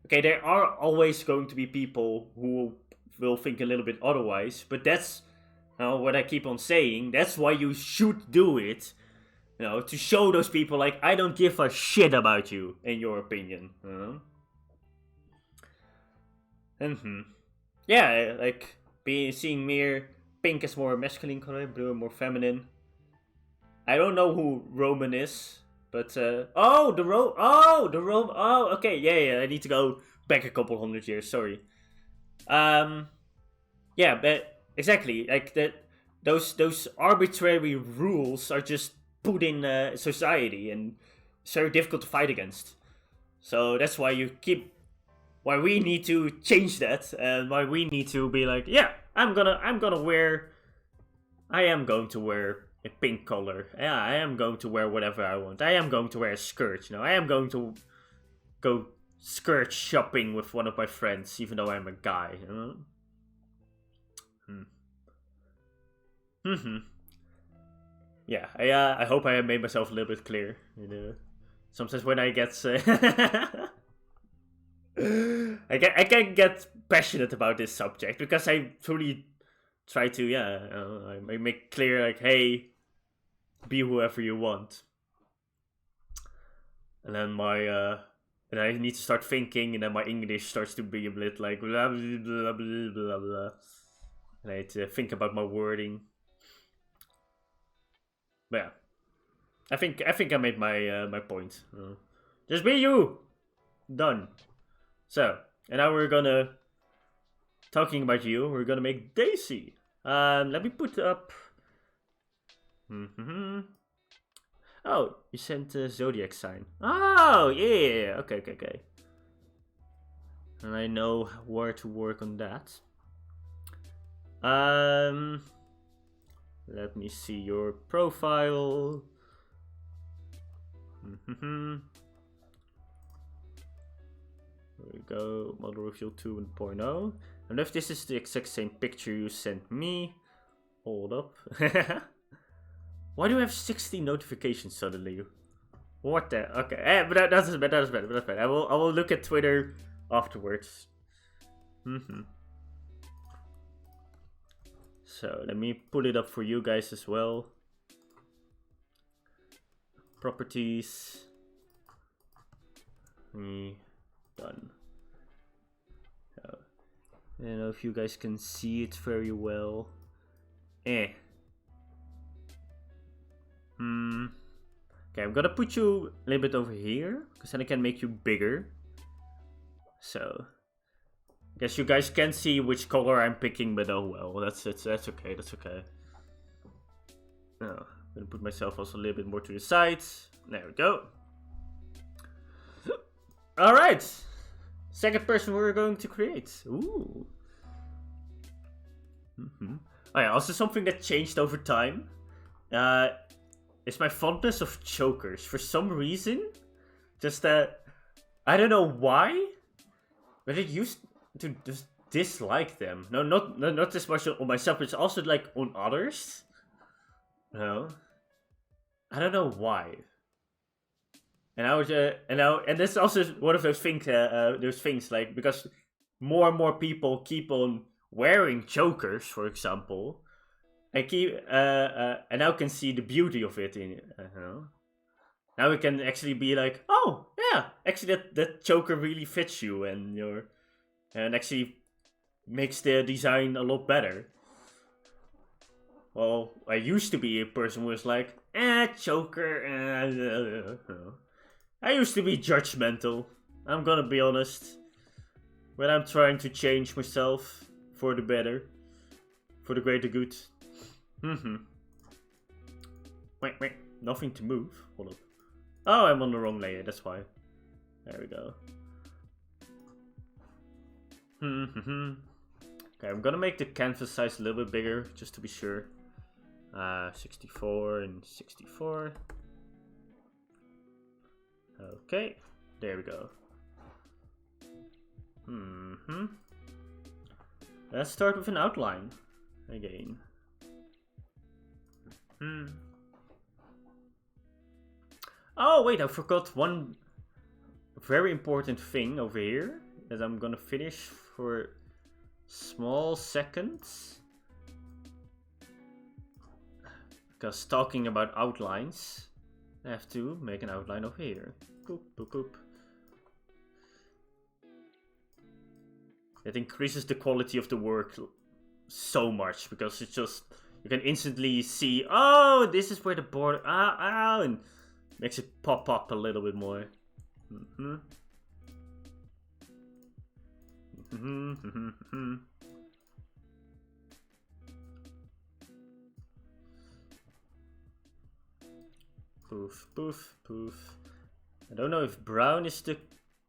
Okay, there are always going to be people who will think a little bit otherwise, but that's what I keep on saying, that's why you should do it. To show those people, like, I don't give a shit about you, in your opinion. Yeah, like, seeing mere pink as more masculine color, blue more feminine. I don't know who Roman is, but, oh, okay, yeah, I need to go back a couple hundred years, sorry. Yeah, but, exactly, like, those arbitrary rules are just put in society, and it's very difficult to fight against. So that's why we need to change that, and why we need to be like, yeah, I am going to wear a pink color. Yeah, I am going to wear whatever I want. I am going to wear a skirt. I am going to go skirt shopping with one of my friends, even though I'm a guy. Yeah, I hope I made myself a little bit clear. Sometimes when I get I can get passionate about this subject because I truly try to I make clear, like, hey, be whoever you want. And then and I need to start thinking, and then my English starts to be a bit like blah blah blah blah blah blah. And I need to think about my wording. But yeah, I think I made my point. Just be you. Done. So, and now talking about you, we're gonna make Daisy. Let me put up. Oh, you sent a zodiac sign. Oh, yeah. Okay. And I know where to work on that. Let me see your profile. There we go. Model Reveal 2.0. I don't know if this is the exact same picture you sent me. Hold up. Why do I have 60 notifications suddenly? What the? Okay, but that's better. I will look at Twitter afterwards. So let me pull it up for you guys as well. Properties. Done. I don't know if you guys can see it very well. Okay, I'm gonna put you a little bit over here, because then I can make you bigger. So, I guess you guys can see which color I'm picking, but oh well, that's okay. Now, I'm gonna put myself also a little bit more to the side. There we go. Alright! Second person we're going to create. Ooh. Oh yeah, also something that changed over time. Is my fondness of chokers. For some reason, just I don't know why, but I used to just dislike them. No, not as much on myself, but it's also like on others. No, I don't know why. And I was and this is also one of those things, like, because more and more people keep on wearing chokers, for example. I now can see the beauty of it in Now we can actually be like, oh yeah, actually that choker really fits you, and actually makes the design a lot better. Well, I used to be a person who was like, choker. I used to be judgmental. I'm gonna be honest. When I'm trying to change myself for the better, for the greater good. Wait, nothing to move. Hold up. Oh, I'm on the wrong layer, that's why. There we go. Okay, I'm gonna make the canvas size a little bit bigger, just to be sure. 64 and 64. Okay, there we go. Let's start with an outline again. Oh wait, I forgot one very important thing over here that I'm gonna finish for small seconds. Because talking about outlines, I have to make an outline over here. Boop, boop, boop. It increases the quality of the work so much because it's just, you can instantly see, oh, this is where the border, and makes it pop up a little bit more. Poof, poof, poof. I don't know if brown is the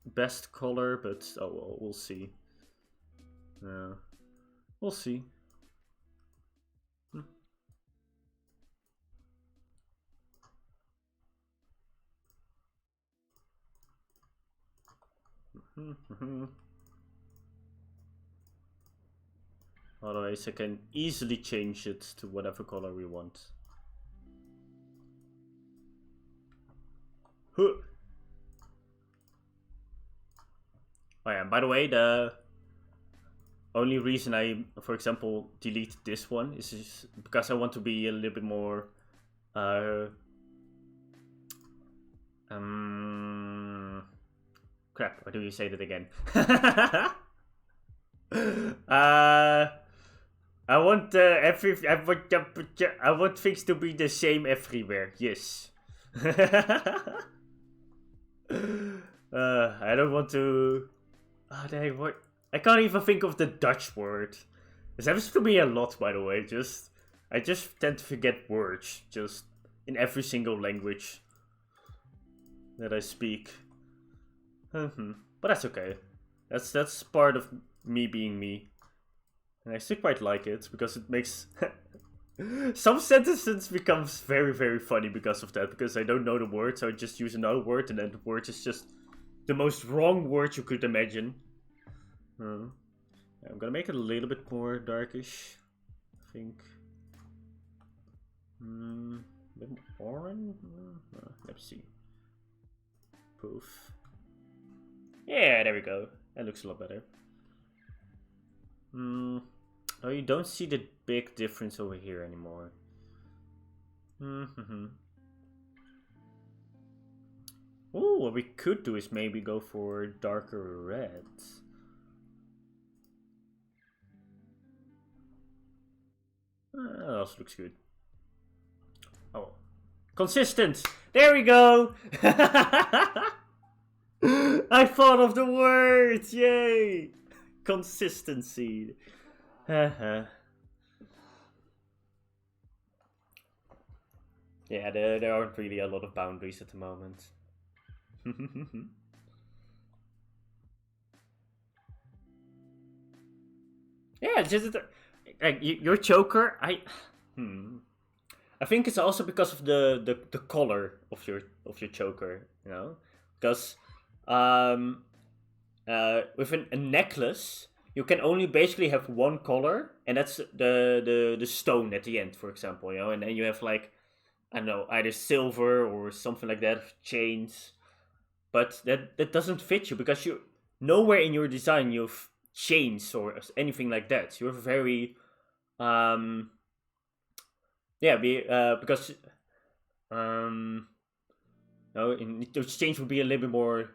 best color, but oh well, we'll see. We'll see. Otherwise, I can easily change it to whatever color we want. Oh yeah, by the way, the only reason I, for example, delete this one is just because I want to be a little bit more crap, why do you say that again? I want I want things to be the same everywhere. Yes. I don't want to. What? I can't even think of the Dutch word. This happens to me a lot, by the way. I just tend to forget words, just in every single language that I speak. But that's okay. That's part of me being me, and I still quite like it because it makes some sentences becomes very, very funny because of that. Because I don't know the word, so I just use another word, and then the word is just the most wrong word you could imagine. I'm gonna make it a little bit more darkish, I think. A bit more orange? Let's see. Poof. Yeah, there we go. That looks a lot better. Oh, you don't see the big difference over here anymore. Ooh, what we could do is maybe go for darker red. That also looks good. Oh, consistent! There we go! I thought of the word! Yay! Consistency. Yeah, there aren't really a lot of boundaries at the moment. Yeah, just like your choker. I think it's also because of the color of your choker. You know, because with a necklace, you can only basically have one color, and that's the stone at the end, for example. You know, and then you have like, I don't know, either silver or something like that, chains. But that doesn't fit you because you nowhere in your design you've chains or anything like that. You're very because no, those chains would be a little bit more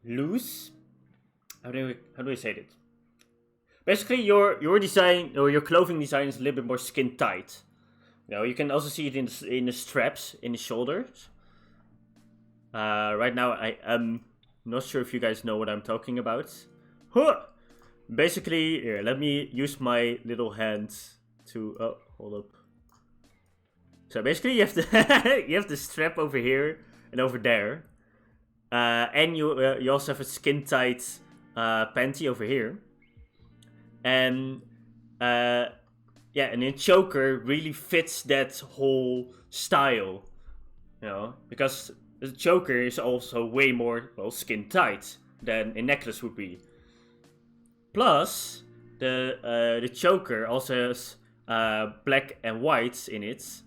loose. How do I say it? Basically, your design or your clothing design is a little bit more skin tight. You know, you can also see it in the straps in the shoulders. Right now, I am not sure if you guys know what I'm talking about. Huh! Basically, here, let me use my little hand to. Oh, hold up. So basically, you have the you have the strap over here and over there, and you also have a skin tight panty over here, and yeah, and the choker really fits that whole style, you know, because the choker is also way more, well, skin tight than a necklace would be. Plus, the choker also has black and whites in it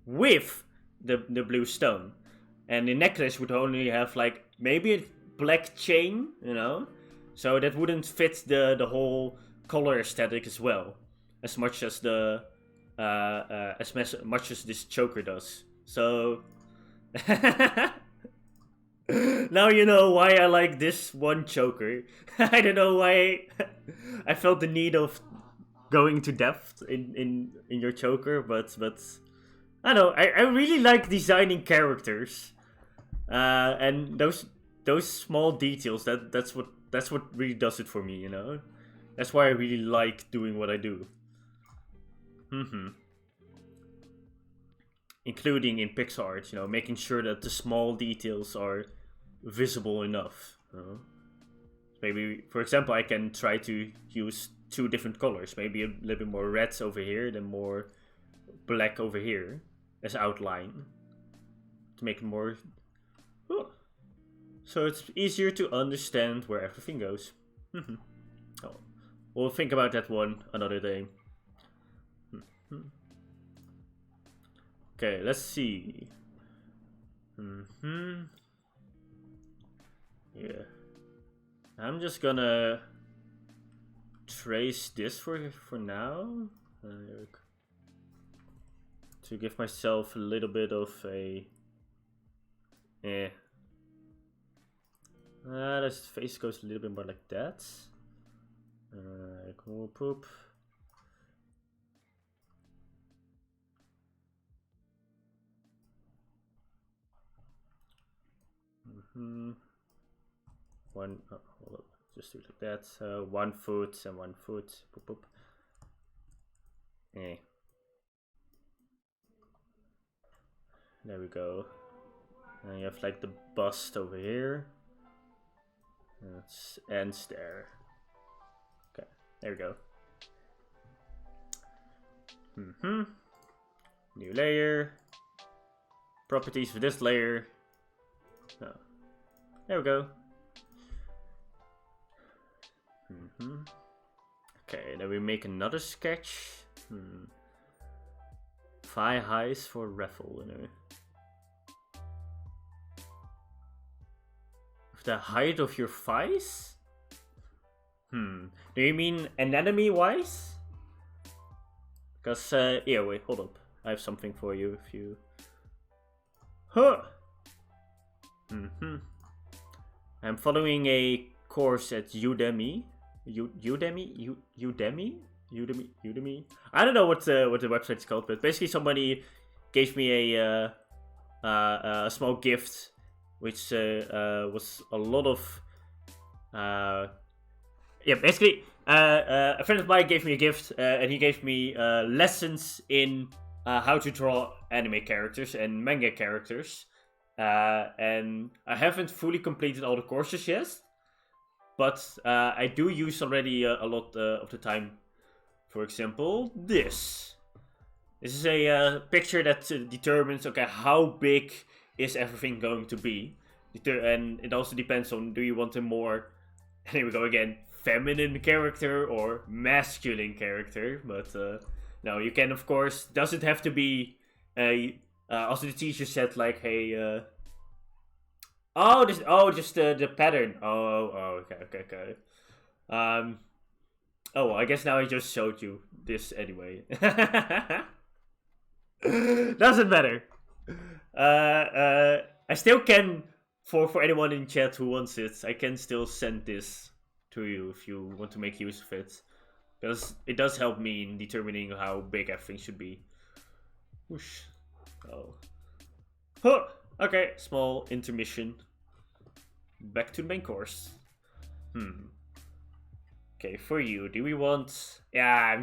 with the blue stone. And the necklace would only have like maybe a black chain, you know? So that wouldn't fit the whole color aesthetic as well. As much as the as much as this choker does. So now you know why I like this one choker. I don't know why I felt the need of going to depth in your choker, but I don't know. I really like designing characters, and those small details. That's what really does it for me. You know, that's why I really like doing what I do. Including in pixelart, you know, making sure that the small details are visible enough. Maybe, for example, I can try to use 2 different colors. Maybe a little bit more red over here, then more black over here as outline to make it more. So it's easier to understand where everything goes. Oh, we'll think about that one another day. Okay, let's see. Yeah. I'm just gonna trace this for now. To give myself a little bit of a... this face goes a little bit more like that. Cool poop. One, hold up, just do it like that. 1 foot and 1 foot. Boop, boop. There we go. And you have like the bust over here. And it ends there. Okay, there we go. New layer. Properties for this layer. Oh. There we go. Okay, then we make another sketch. Thigh highs for raffle, you know. With the height of your thighs? Do you mean anatomy-wise? Because, yeah, wait, hold up. I have something for you if you... I'm following a course at Udemy. Udemy? I don't know what the website's called, but basically somebody gave me a small gift, which was a lot of yeah. Basically, a friend of mine gave me a gift, and he gave me lessons in how to draw anime characters and manga characters. And I haven't fully completed all the courses yet. But I do use already a lot of the time. For example, this. This is a picture that determines, okay, how big is everything going to be. And it also depends on, do you want a more, and here we go again, feminine character or masculine character. But no, you can, of course, doesn't have to be a... also the teacher said, like, hey... just the pattern. Okay. Oh, well, I guess now I just showed you this anyway. Doesn't matter. I still can, for anyone in chat who wants it, I can still send this to you if you want to make use of it. Because it does help me in determining how big everything should be. Whoosh. Oh. Huh. Okay, small intermission. Back to the main course. Okay, for you, do we want... Yeah,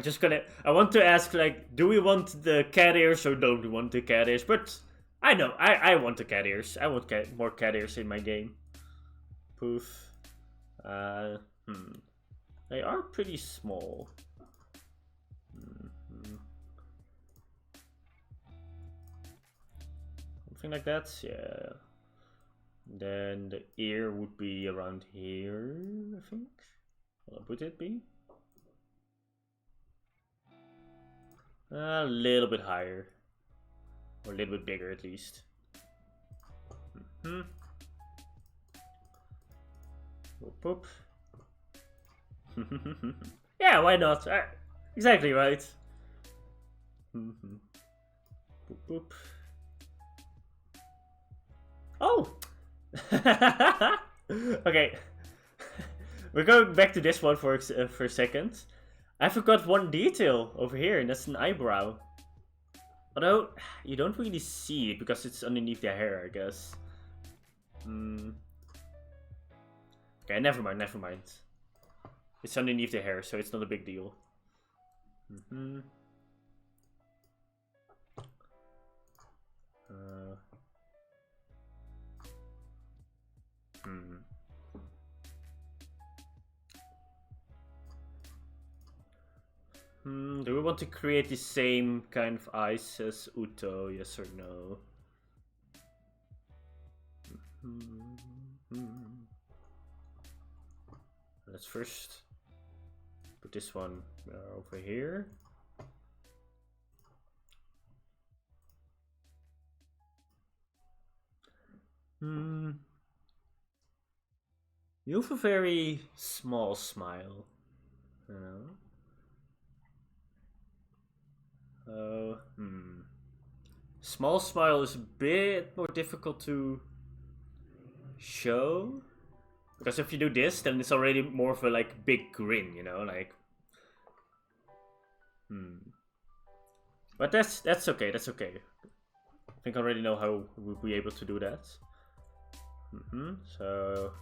I want to ask, like, do we want the cat ears or don't we want the cat ears? But I know, I want the cat ears. I want more cat ears in my game. Poof. They are pretty small. Something like that, yeah. Then the ear would be around here, I think. What would it be? A little bit higher. Or a little bit bigger, at least. Whoop, whoop. Yeah, why not? Exactly right. Boop, boop. Oh! Okay. We're going back to this one for a second. I forgot one detail over here, and that's an eyebrow. Although, you don't really see it because it's underneath the hair, I guess. Okay, never mind. It's underneath the hair, so it's not a big deal. Do we want to create the same kind of eyes as Uto? Yes or no? Let's first put this one over here. You have a very small smile, you know. Small smile is a bit more difficult to show, because if you do this, then it's already more of a like big grin, you know, like. But that's okay. That's okay. I think I already know how we'll be able to do that. So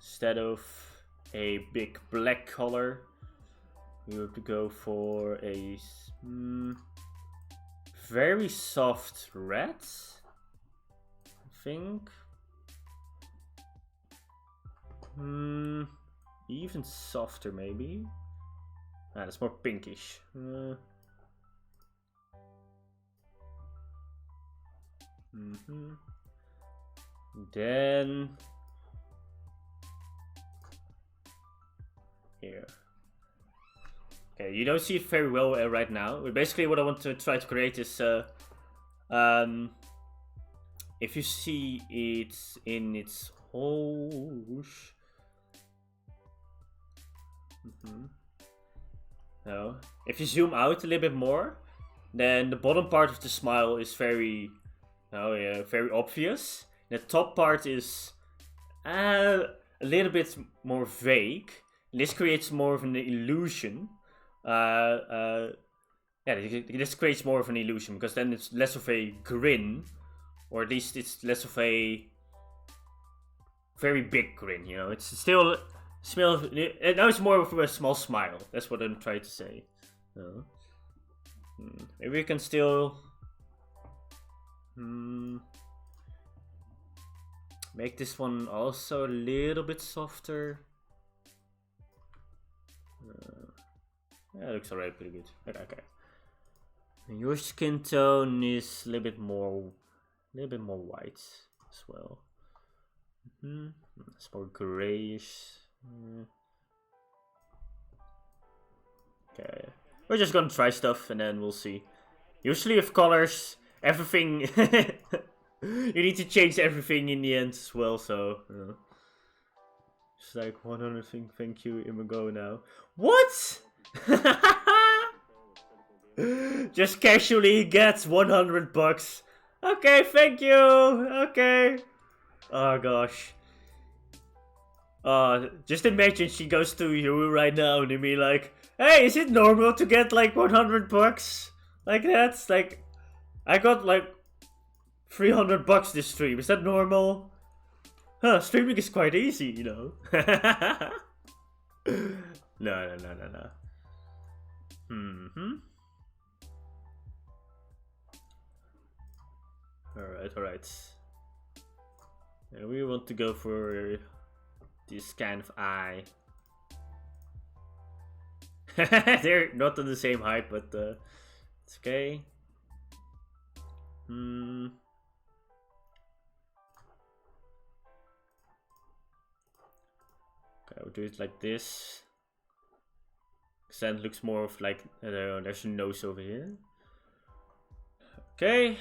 instead of a big black color, we have to go for a very soft red, I think. Even softer maybe. That's more pinkish. Then here. Okay, you don't see it very well right now. But basically, what I want to try to create is, if you see it in its whole. No, if you zoom out a little bit more, then the bottom part of the smile is very, very obvious. The top part is a little bit more vague. This creates more of an illusion. This creates more of an illusion because then it's less of a grin, or at least it's less of a very big grin. You know, it's still now it's more of a small smile. That's what I'm trying to say. Maybe we can still make this one also a little bit softer. Yeah, it looks already pretty good. Okay. And your skin tone is a little bit more white as well. It's more grayish. Okay, we're just gonna try stuff and then we'll see. Usually with colors, everything you need to change everything in the end as well. So it's like 100 thank you, Imago now. What? Just casually gets 100 bucks. Okay, thank you. Okay. Oh gosh. Just imagine she goes to you right now and be like, "Hey, is it normal to get like 100 bucks like that? Like, I got like 300 bucks this stream. Is that normal? Huh? Streaming is quite easy, you know." No. Alright. And we want to go for this kind of eye. They're not on the same height, but it's okay. Okay, we'll do it like this. Because then it looks more of like, there's a nose over here. Okay.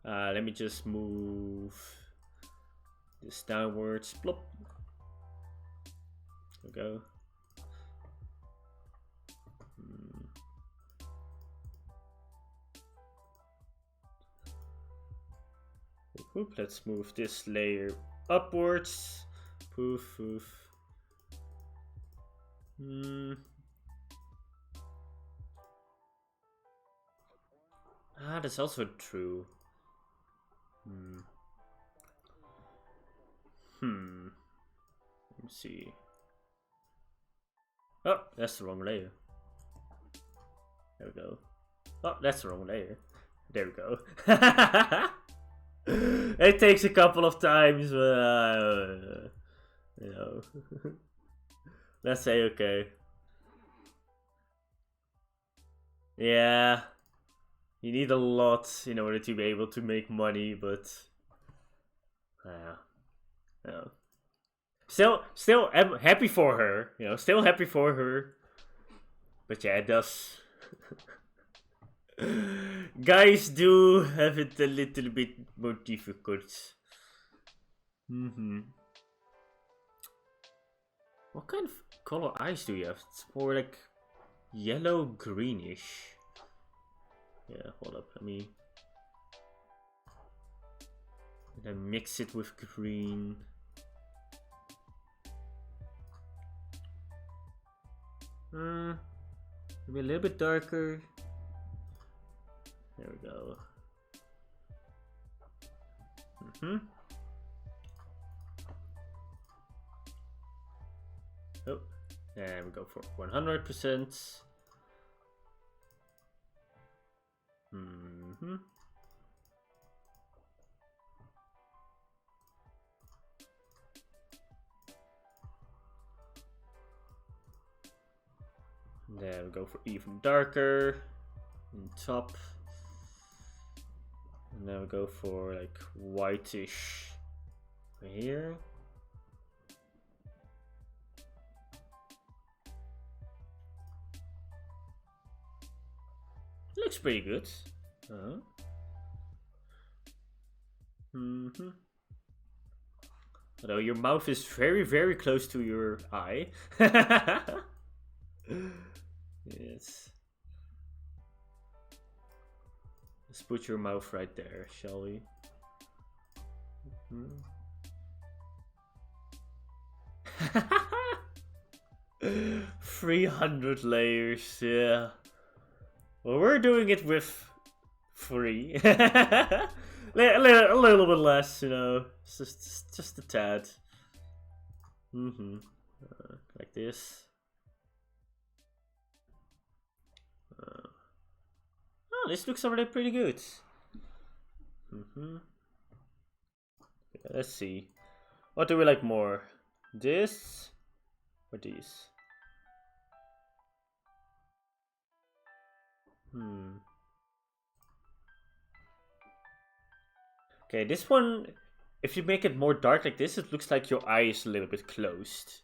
Let me just move this downwards. Plop. There we go. Oop, let's move this layer upwards. Poof, poof. Ah, that's also true. Let me see. Oh, that's the wrong layer. There we go. Oh, that's the wrong layer. There we go. It takes a couple of times, but you know. Let's say okay. Yeah, you need a lot in order to be able to make money, but yeah. Still, I'm happy for her. You know, still happy for her. But yeah, it does. Guys do have it a little bit more difficult. What kind of color eyes do you have? It's more like yellow greenish. Yeah, hold up, let me mix it with green. Maybe a little bit darker. There we go. Oh, there we go for 100%. There we go for even darker on top. And then we go for like whitish right here. Looks pretty good. Although your mouth is very, very close to your eye. Yes. Let's put your mouth right there, shall we? 300 layers, yeah. Well, we're doing it with 3. a little bit less, you know. It's just a tad. Like this. Oh, this looks already pretty good. Okay, let's see. What do we like more? This or these? Okay, this one, if you make it more dark like this, it looks like your eye is a little bit closed.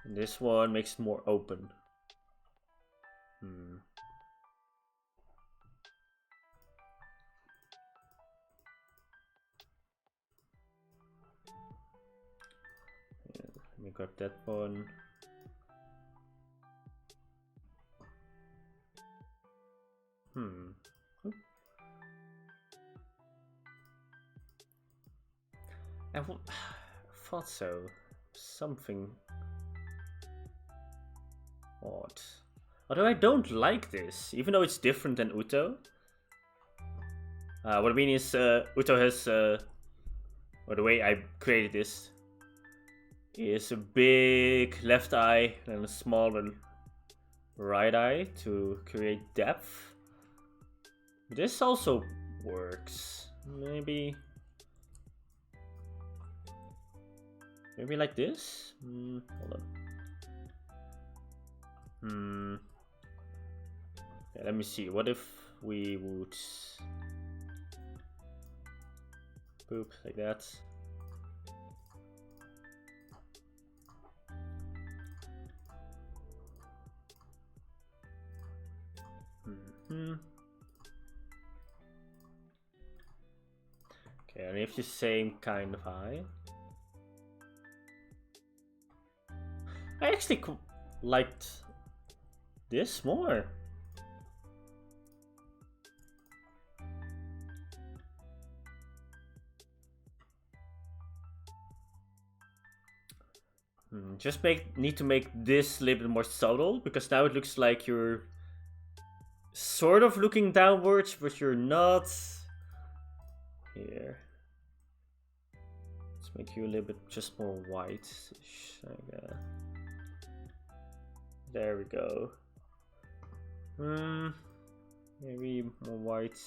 And this one makes it more open. Yeah, let me grab that one. I thought so. Something odd. Although I don't like this, even though it's different than Uto. What I mean is, Uto has, or the way I created this, is a big left eye and a smaller right eye to create depth. This also works. Maybe like this? Hold on. Yeah, let me see. What if we would boop like that? Okay, and if the same kind of eye. I actually liked this more. Just need to make this a little bit more subtle, because now it looks like you're sort of looking downwards, but you're not. Here. Let's make you a little bit just more white. There we go. Maybe more white.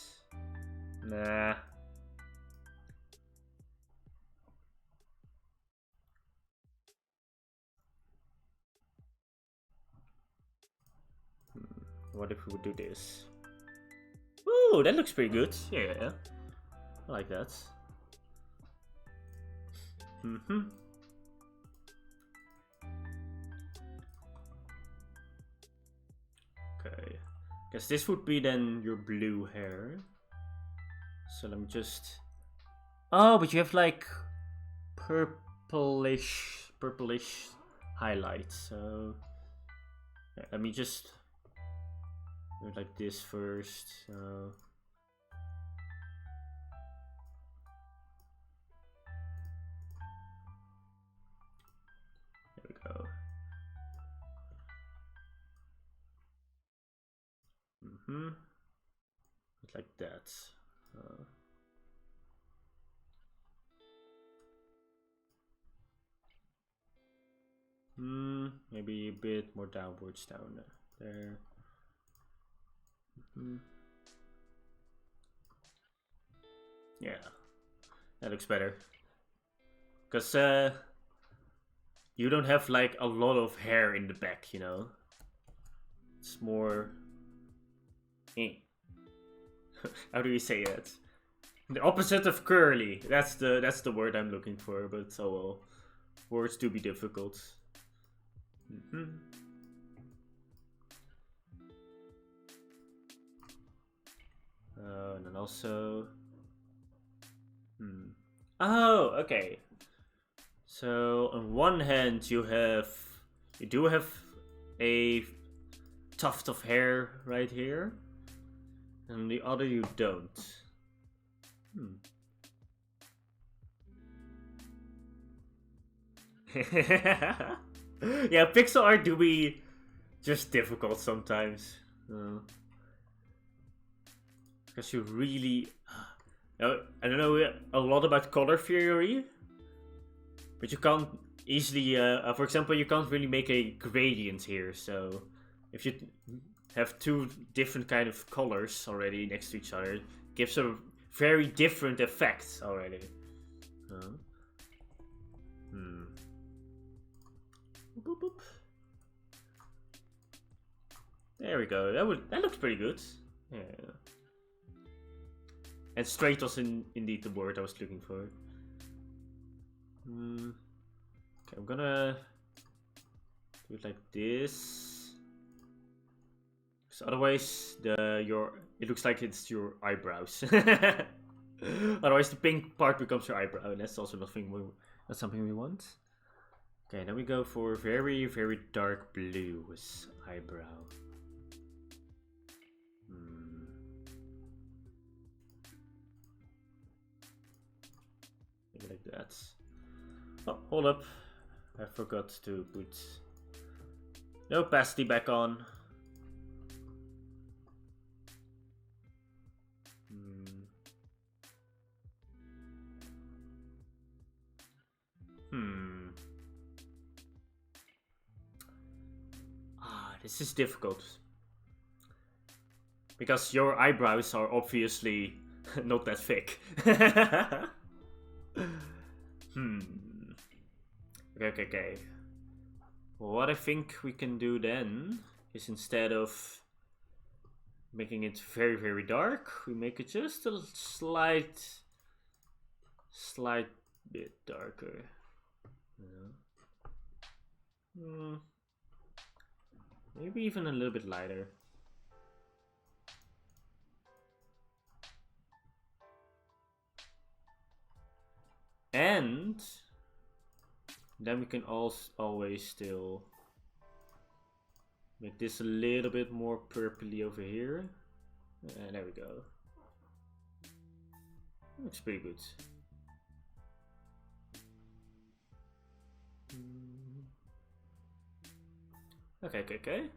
Nah. What if we would do this? Ooh, that looks pretty good. Yeah, I like that. Okay. Guess this would be then your blue hair. So let me just... Oh, but you have like purplish highlights. So yeah, let me just do it like this first. So there we go. It's like that. Maybe a bit more downwards down there. Yeah, that looks better. Because you don't have like a lot of hair in the back, you know. It's more... How do you say it? The opposite of curly. That's the word I'm looking for, but so well. Words do be difficult. And then also... Oh, okay. So on one hand you do have a tuft of hair right here, and on the other you don't. Yeah, pixel art do be just difficult sometimes. Because you really... I don't know a lot about color theory, but you can't easily... for example, you can't really make a gradient here, so if you have two different kind of colors already next to each other, it gives a very different effect already. Boop, boop. There we go. That looks pretty good. Yeah. And straight was indeed the word I was looking for. Okay, I'm gonna do it like this. Because otherwise, it looks like it's your eyebrows. Otherwise, the pink part becomes your eyebrow, and that's also that's something we want. Okay, then we go for very, very dark blue with eyebrow. Maybe like that. Oh, hold up. I forgot to put no opacity back on. This is difficult. Because your eyebrows are obviously not that thick. Okay. Well, what I think we can do then is, instead of making it very, very dark, we make it just a slight bit darker. Maybe even a little bit lighter. And then we can always still make this a little bit more purpley over here. And there we go. Looks pretty good. Okay.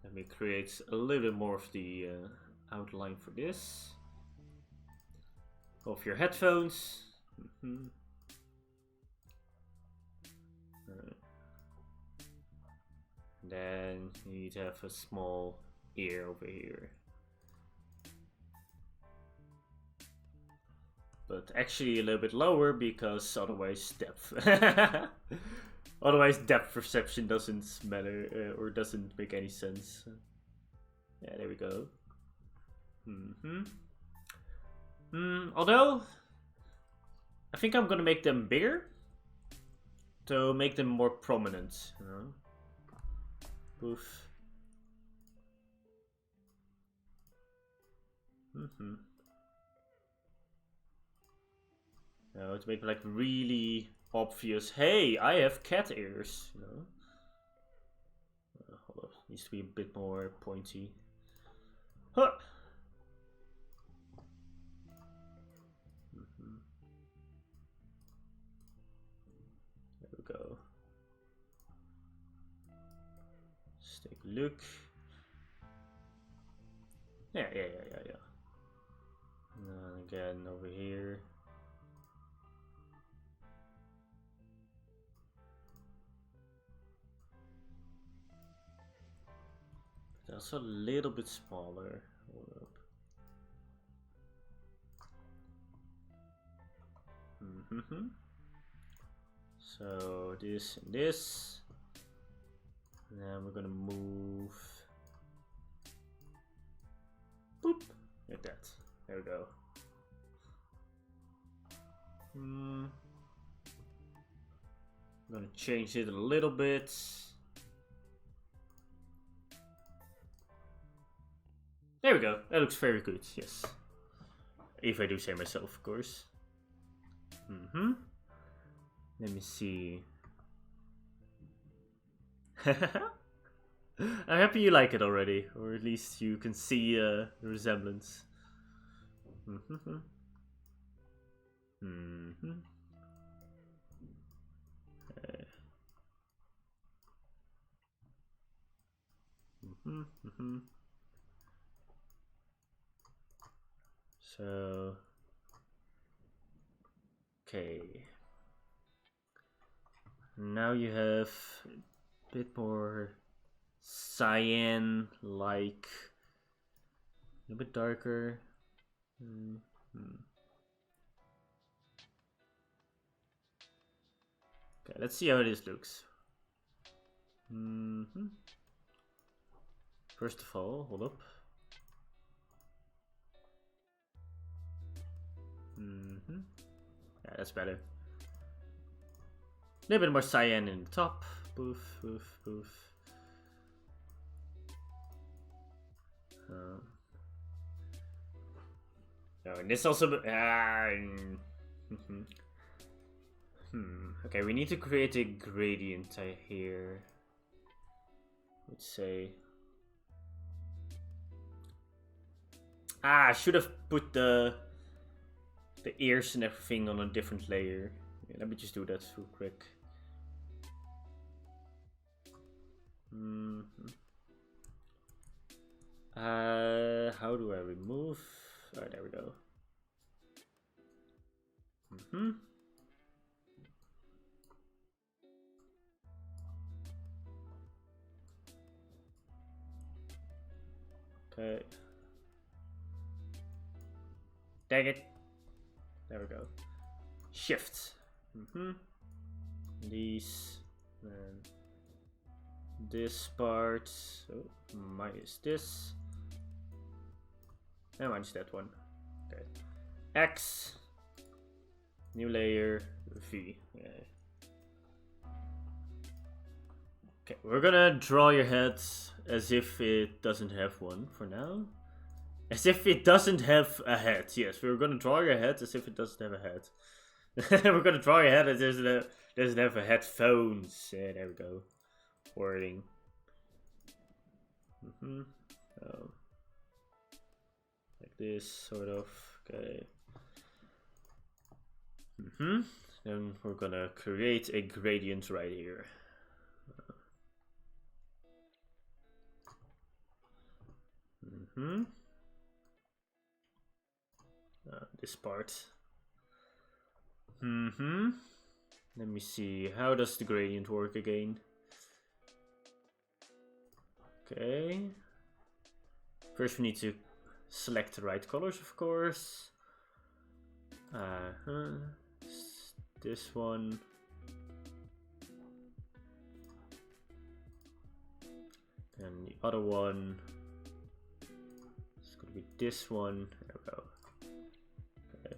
Let me create a little bit more of the outline for this. Off your headphones. Then you need to have a small ear over here. But actually a little bit lower because otherwise depth. Otherwise depth perception doesn't matter or doesn't make any sense. Yeah, there we go. Although I think I'm gonna make them bigger to make them more prominent. You know? Poof. No, to make like really obvious. Hey, I have cat ears. You know. Hold up, needs to be a bit more pointy. Huh. There we go. Let's take a look. Yeah. And again over here. Also a little bit smaller. Hold up. So this and this. And then we're gonna move. Boop. Like that. There we go. I'm gonna change it a little bit. There we go. That looks very good. Yes. If I do say myself, of course. Let me see. I'm happy you like it already, or at least you can see the resemblance. So, okay. Now you have a bit more cyan-like, a little bit darker. Okay, let's see how this looks. First of all, hold up. Yeah, that's better. A little bit more cyan in the top. Poof. Oh, and this also. Okay, we need to create a gradient here. Let's say. I should have put the ears and everything on a different layer. Yeah, let me just do that real quick. How do I remove? Oh, there we go. Okay. Dang it. There we go. Shift. These. And this part. Oh, minus this. And minus that one. Okay. X. New layer. V. Yeah. Okay, we're gonna draw your head as if it doesn't have one for now. As if it doesn't have a head. Yes, we're gonna draw your head as if it doesn't have a head. We're gonna draw your head as if it doesn't have a headphones. Yeah, there we go. Wording. Oh. Like this, sort of. Okay. then we're gonna create a gradient right here. This part. Let me see, how does the gradient work again? Okay. First we need to select the right colors, of course. This one. And the other one. It's gonna be this one. There we go. Okay.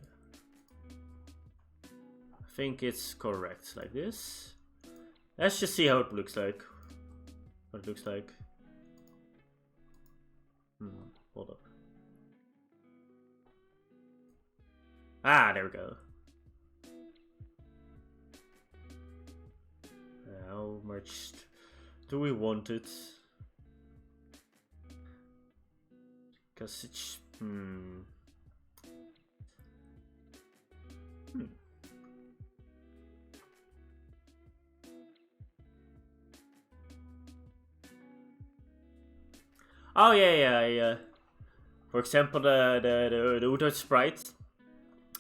I think it's correct, like this. Let's just see how it looks like. What it looks like. Hold up. Ah, there we go. How much do we want it? Because it's... Oh yeah. For example, the Udo sprite.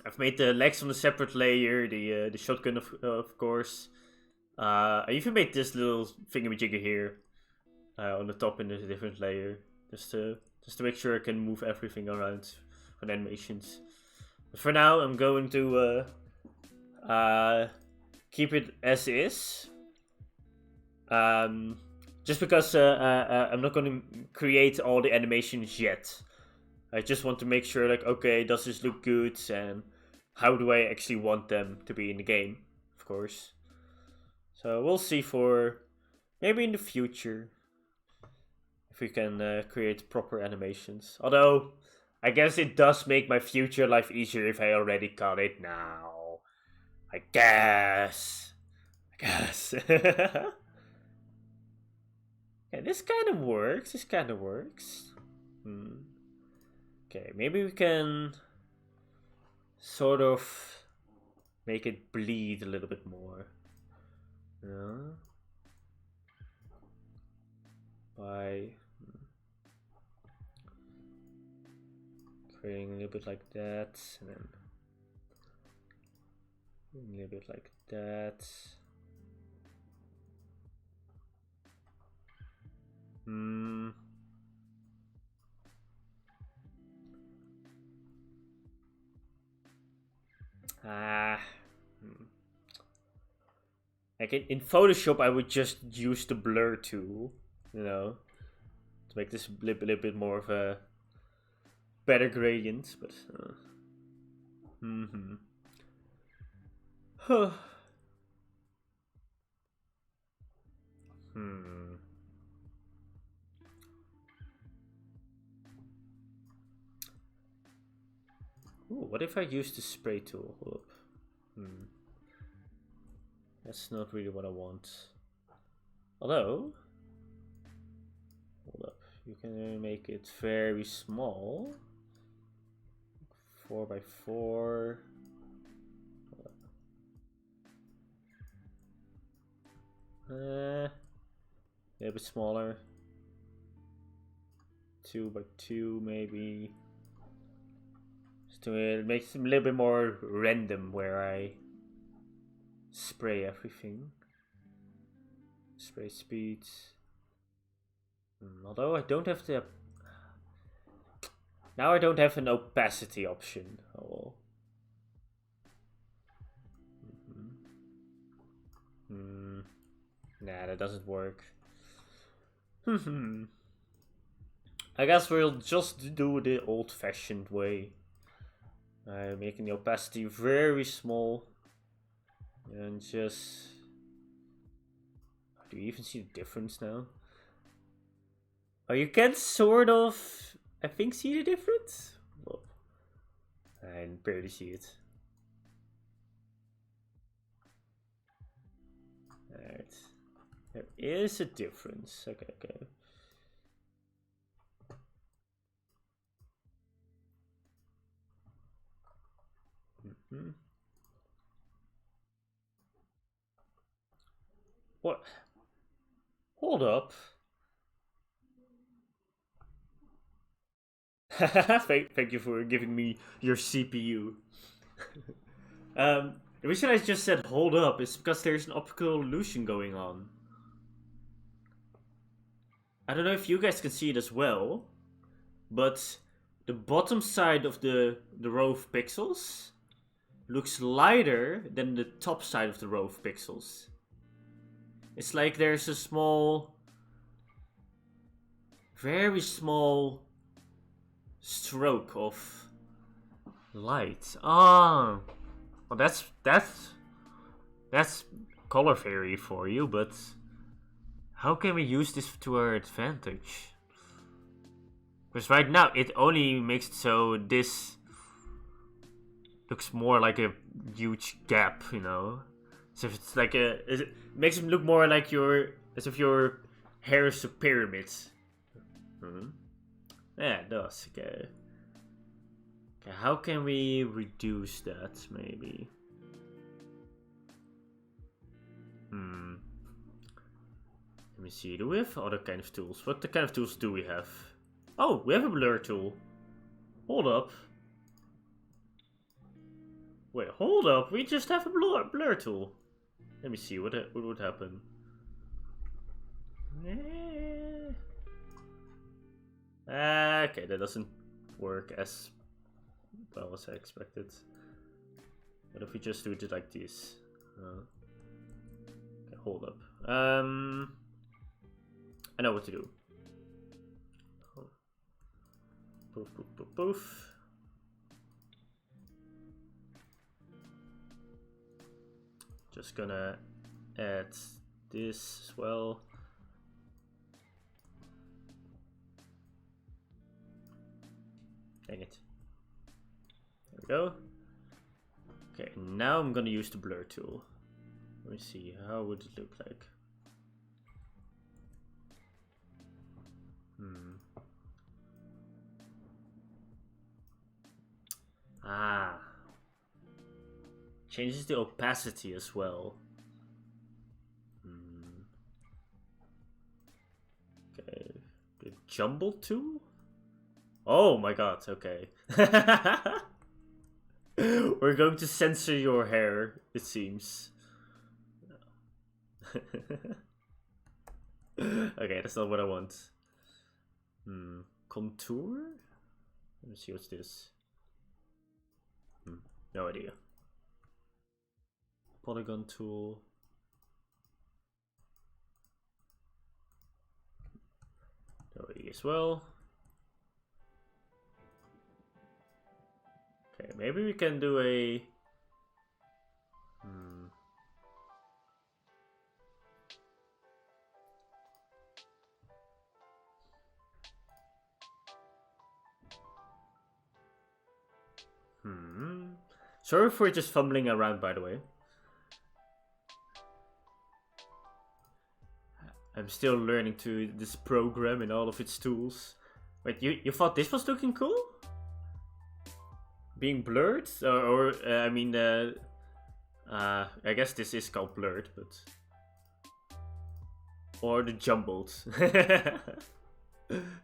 I've made the legs on a separate layer, the shotgun of course. I even made this little thingamajigger here on the top in a different layer, just to make sure I can move everything around for animations. But for now, I'm going to keep it as is. Just because I'm not going to create all the animations yet. I just want to make sure, like, okay, does this look good, and how do I actually want them to be in the game, of course. So we'll see for maybe in the future if we can create proper animations. Although, I guess it does make my future life easier if I already got it now. I guess. Yeah, this kind of works. Okay, maybe we can sort of make it bleed a little bit more. Yeah. By creating a little bit like that, and then a little bit like that. Like in Photoshop, I would just use the blur tool, you know, to make this a little bit more of a better gradient. But Ooh, what if I use the spray tool? Hold up. That's not really what I want. Although, hold up, you can make it very small. 4x4. A little bit smaller. 2x2 maybe. So it makes it a little bit more random where I spray everything. Spray speeds. Although I don't have the... Now I don't have an opacity option. Oh. Nah, that doesn't work. I guess we'll just do the old-fashioned way. Making the opacity very small. And just... Do you even see the difference now? Oh, you can sort of, I think, see the difference? Well, I barely see it. Alright. There is a difference. Okay. What? Hold up. Thank you for giving me your CPU. The reason I just said hold up is because there's an optical illusion going on. I don't know if you guys can see it as well, but the bottom side of the row of pixels looks lighter than the top side of the row of pixels. It's like there's a small, very small stroke of light. Ah, well, that's color theory for you, but how can we use this to our advantage? Because right now it only makes it so this looks more like a huge gap, you know. So if it's like it makes it look more like as if your hair is a pyramid. Yeah, it does. Okay. Okay, how can we reduce that? Maybe. Let me see. Do we have other kind of tools? What kind of tools do we have? Oh, we have a blur tool. Hold up. Wait, hold up. We just have a blur tool. Let me see what would happen. Okay, that doesn't work as well as I expected. What if we just do it like this? Okay, hold up. I know what to do. Poof, poof, poof, poof. Just gonna add this as well. Dang it. There we go. Okay, now I'm gonna use the blur tool. Let me see, how would it look like? Ah. Changes the opacity as well. Okay. The jumble tool? Oh my god, okay. We're going to censor your hair, it seems. Okay, that's not what I want. Contour? Let me see, what's this? No idea. Polygon tool. No idea as well. Okay, maybe we can do a... Sorry for just fumbling around, by the way. I'm still learning to this program and all of its tools. Wait, you thought this was looking cool? Being blurred? I mean, I guess this is called blurred, but... Or the jumbled.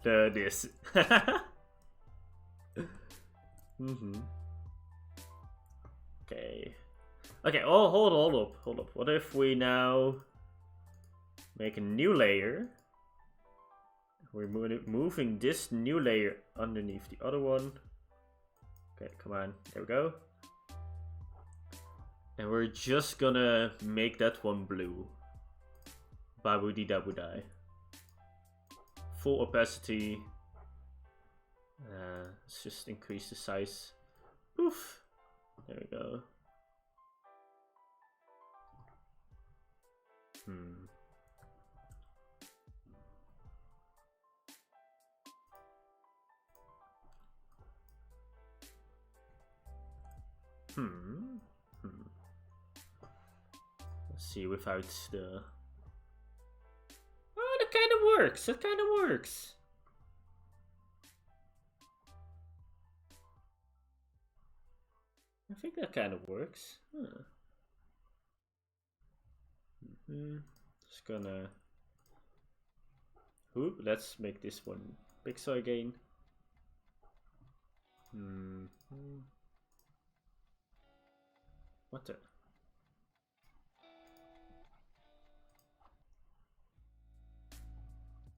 This. Okay. Okay, oh, hold up. What if we now make a new layer? We're moving this new layer underneath the other one. Okay, come on. There we go. And we're just gonna make that one blue. Baboody dabudai. Full opacity. Let's just increase the size. Poof. There we go. Let's see without the... Oh, that kind of works. That kind of works. I think that kind of works. Just gonna. Ooh, let's make this one pixel again. What the?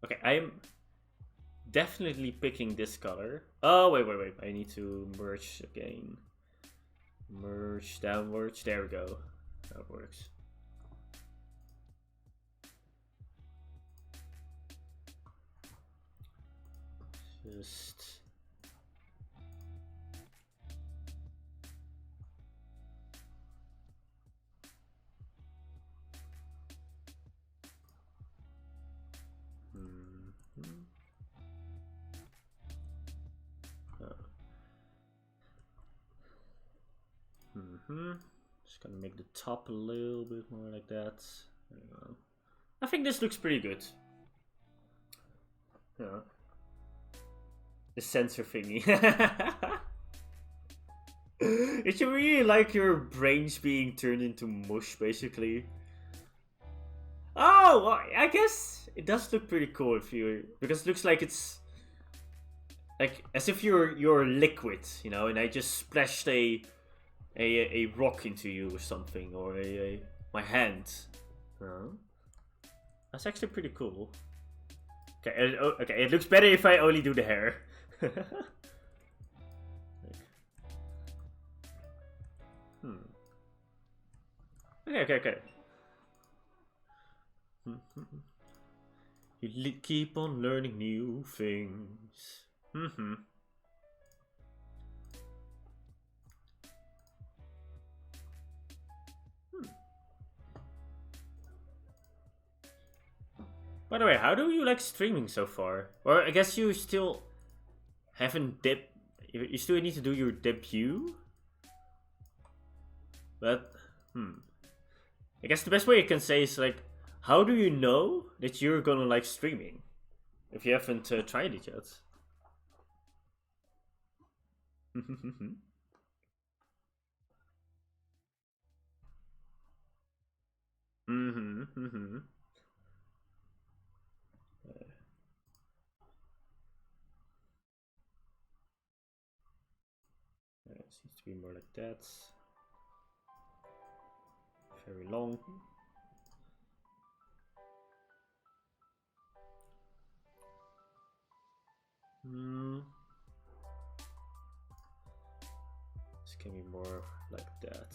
Okay, I'm definitely picking this color. Oh, wait. I need to merge again. Merge downwards. There we go. That works. Just... Just gonna make the top a little bit more like that. There you go. I think this looks pretty good. Yeah. The sensor thingy. It should really like your brains being turned into mush, basically. Oh, well, I guess it does look pretty cool if you, because it looks like it's like as if you're liquid, you know, and I just splashed a rock into you or something, or my hand. That's actually pretty cool. Okay, okay, it looks better if I only do the hair. Okay. You keep on learning new things. By the way, how do you like streaming so far? Or I guess you still haven't you still need to do your debut? But, I guess the best way you can say is like, how do you know that you're gonna like streaming? If you haven't tried it yet. It seems to be more like that. Very long. This can be more like that.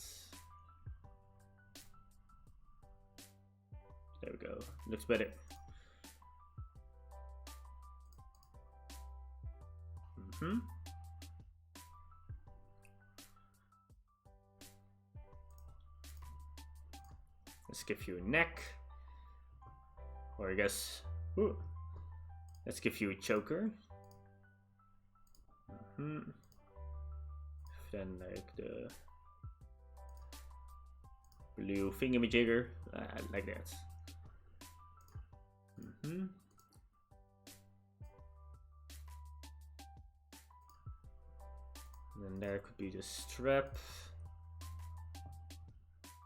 There we go. Looks better. Let's give you a neck. Or I guess... Ooh. Let's give you a choker. Then like the blue thingamajigger. Like that. And then there could be the strap.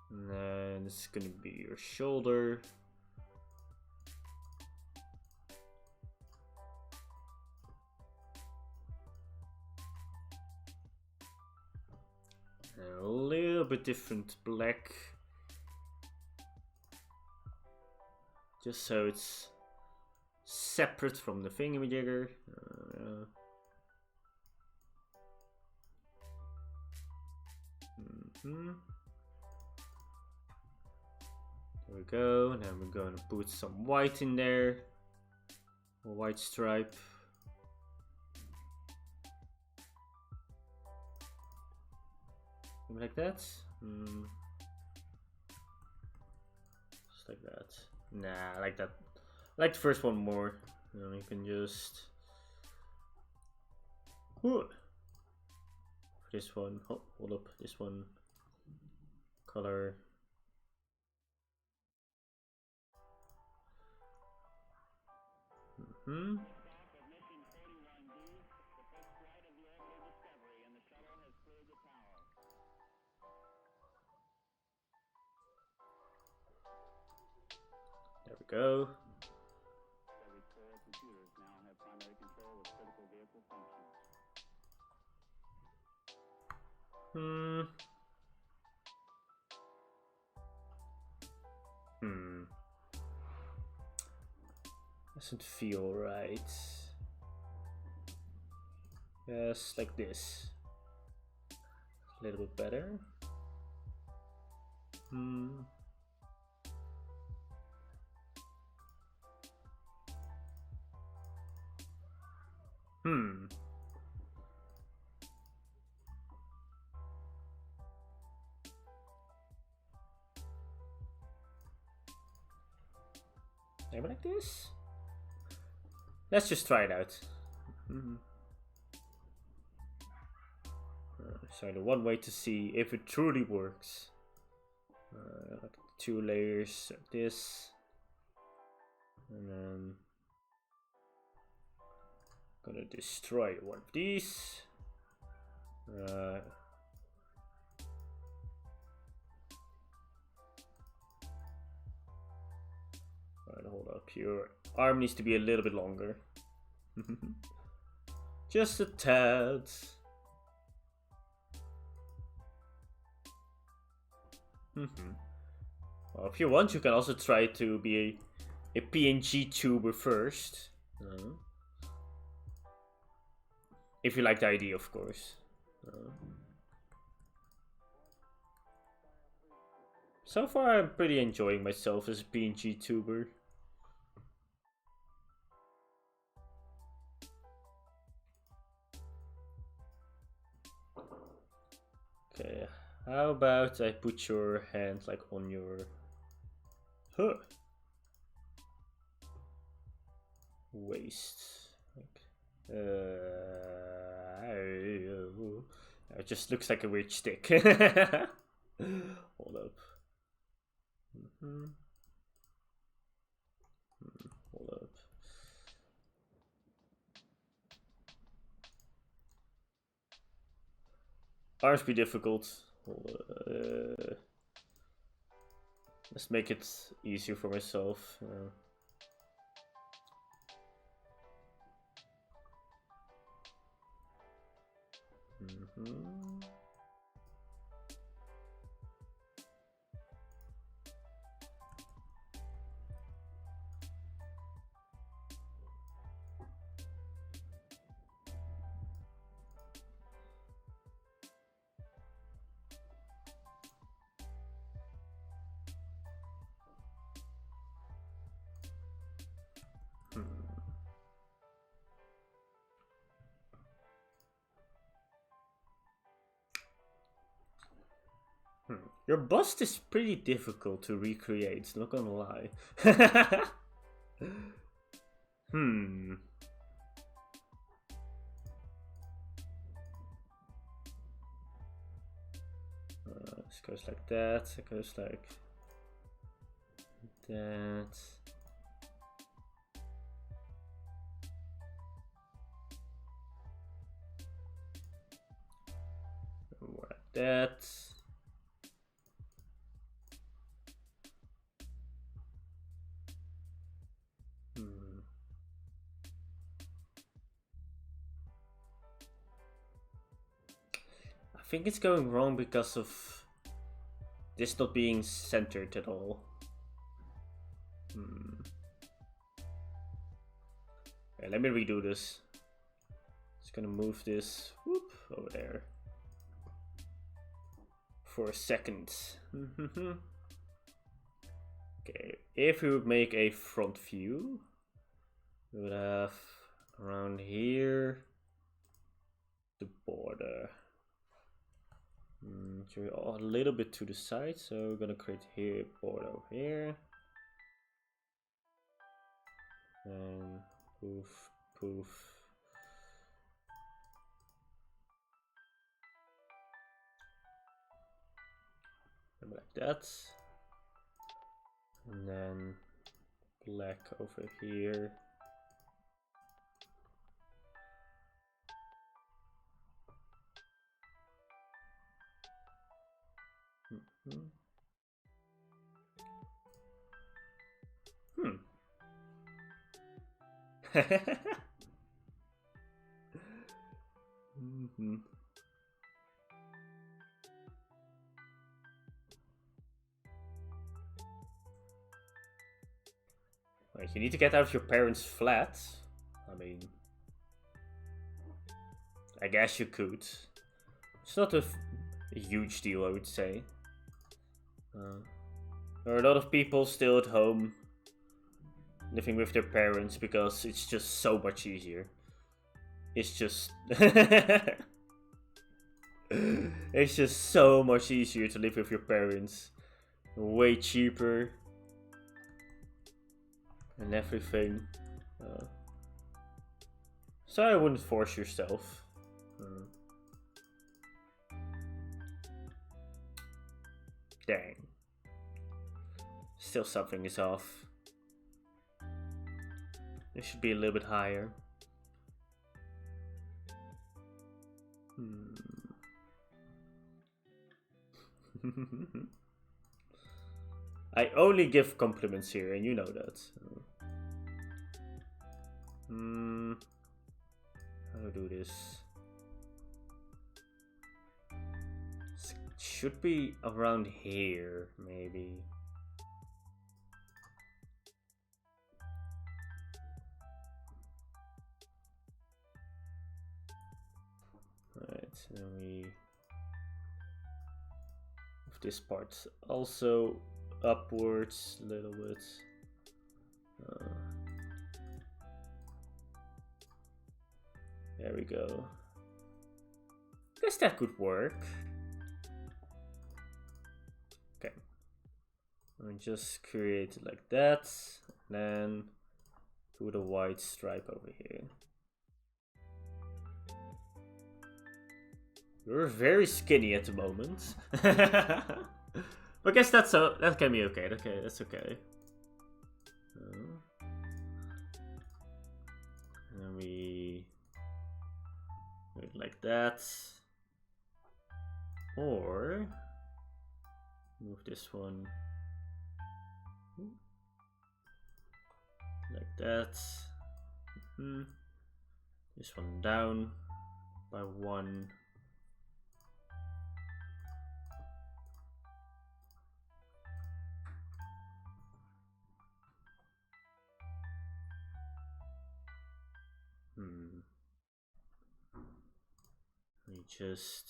And then this is gonna be your shoulder. And a little bit different black. Just so it's separate from the thingamajigger. There we go. Now we're going to put some white in there. A white stripe. Maybe like that. Just like that. Nah, I like that. I like the first one more. You can just... Ooh. For this one, hold up, this one. Color. There go. Doesn't feel right. Yes, like this. A little bit better. Maybe like this? Let's just try it out. So the one way to see if it truly works. Like 2 layers like this. And then gonna destroy one of these. Right, hold up. Your arm needs to be a little bit longer. Just a tad. Well, if you want, you can also try to be a PNG tuber first. If you like the idea, of course. So far, I'm pretty enjoying myself as a PNG tuber. Okay, how about I put your hand like on your waist? Like, it just looks like a weird stick. Hold up. Hold up. Arms be difficult. Let's make it easier for myself. Your bust is pretty difficult to recreate, not gonna lie. This goes like that, it goes like that. More like that. I think it's going wrong because of this not being centered at all. Okay, let me redo this. Just gonna move this over there for a second. Okay, if we would make a front view, we would have around here the border. A little bit to the side, so we're gonna create here border over here, and poof, poof. Like that, and then black over here. Mm-hmm. Wait, you need to get out of your parents' flat? I mean, I guess you could. It's not a huge deal, I would say. There are a lot of people still at home living with their parents because it's just so much easier. It's just... it's just so much easier to live with your parents. Way cheaper. And everything. So I wouldn't force yourself. Dang. Still something is off. It should be a little bit higher. I only give compliments here, and you know that. How to do this? It should be around here, maybe. Right, so then we move this part also upwards a little bit. There we go. Guess that could work. Okay. I'll just create it like that. And then do the white stripe over here. You're very skinny at the moment. But I guess that can be okay. Okay, that's okay. And then we do it like that. Or move this one like that. This one down by 1. We just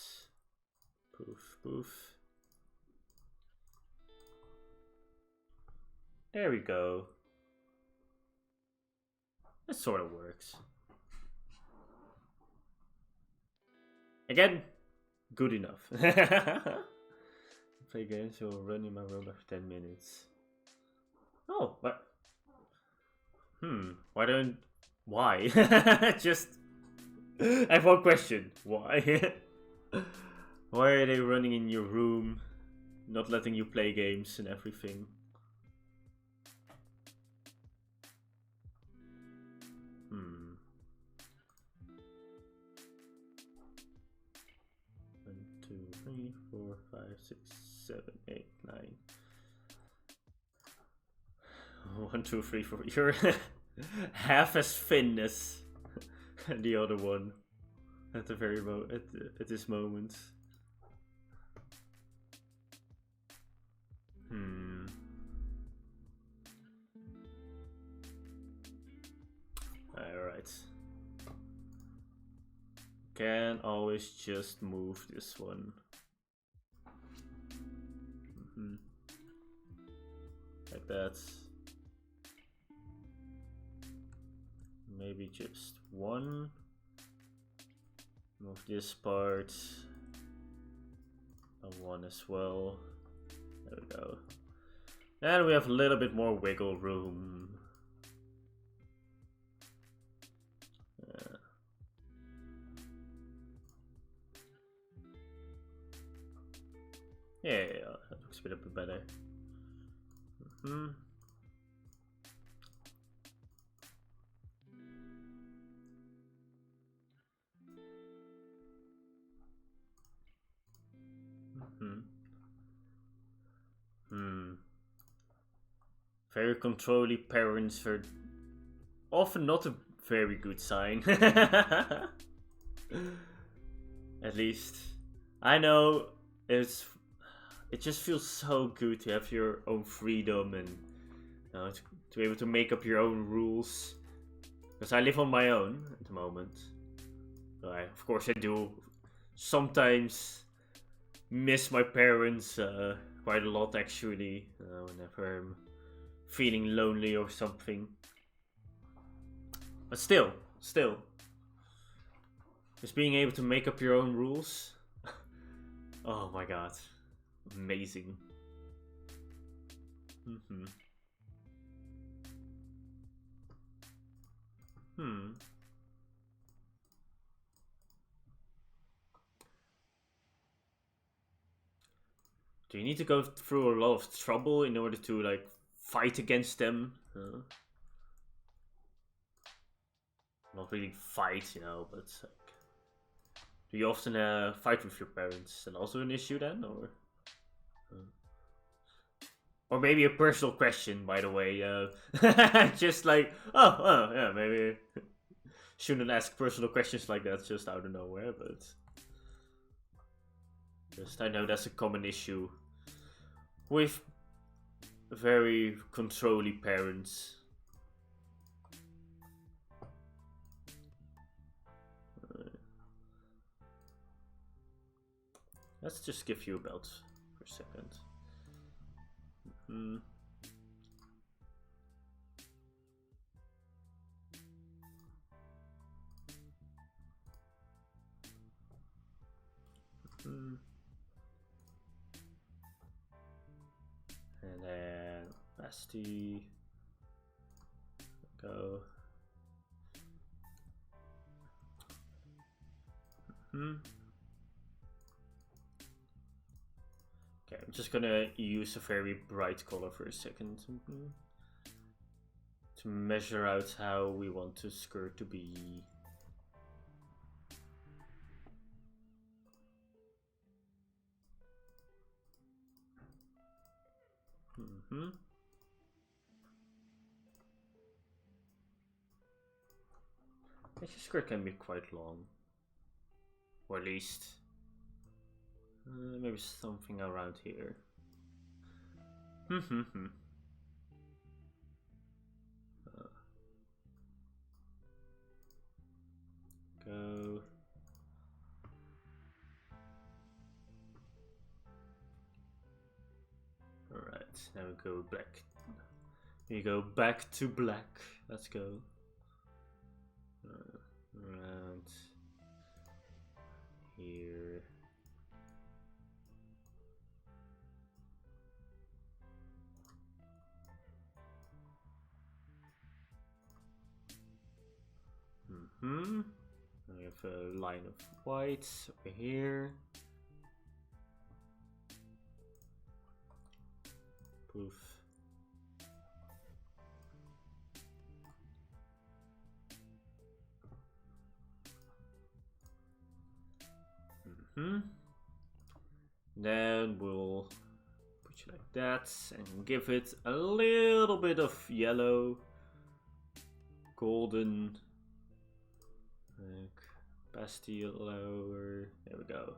poof poof. There we go. That sort of works. Again, good enough. Play games will run in my room after 10 minutes. Oh, but why? Just I have one question. Why? Why are they running in your room, not letting you play games and everything? One, 2, 3, 4, 5, 6, 7, 8, 9. 1, 2, 3, 4. You're half as thin as the other one at the very at this moment. Alright. Can always just move this one. Like that. Maybe just 1. Move this part. And 1 as well. There we go. And we have a little bit more wiggle room. Yeah, that looks a bit better. Very controlling parents are often not very good sign. At least I know it just feels so good to have your own freedom and to be able to make up your own rules. Because I live on my own at the moment. So of course I do sometimes miss my parents quite a lot actually, whenever I'm feeling lonely or something. But still, just being able to make up your own rules. Oh my god, amazing. Do you need to go through a lot of trouble in order to like fight against them? Not really fight, you know, but like, do you often fight with your parents? Is that also an issue then, or maybe a personal question, by the way. Just like, oh, yeah, maybe shouldn't ask personal questions like that just out of nowhere, but just I know that's a common issue with very controlling parents. Let's just give you a belt for a second. And then Basti. Go. Okay, I'm just gonna use a very bright color for a second to measure out how we want the skirt to be. This skirt can be quite long, or at least maybe something around here. Go. Alright, now we go black. We go back to black. Let's go. Around here. We have a line of whites over here. Poof. Then we'll put you like that and give it a little bit of yellow, golden, like Bastille lower. There we go.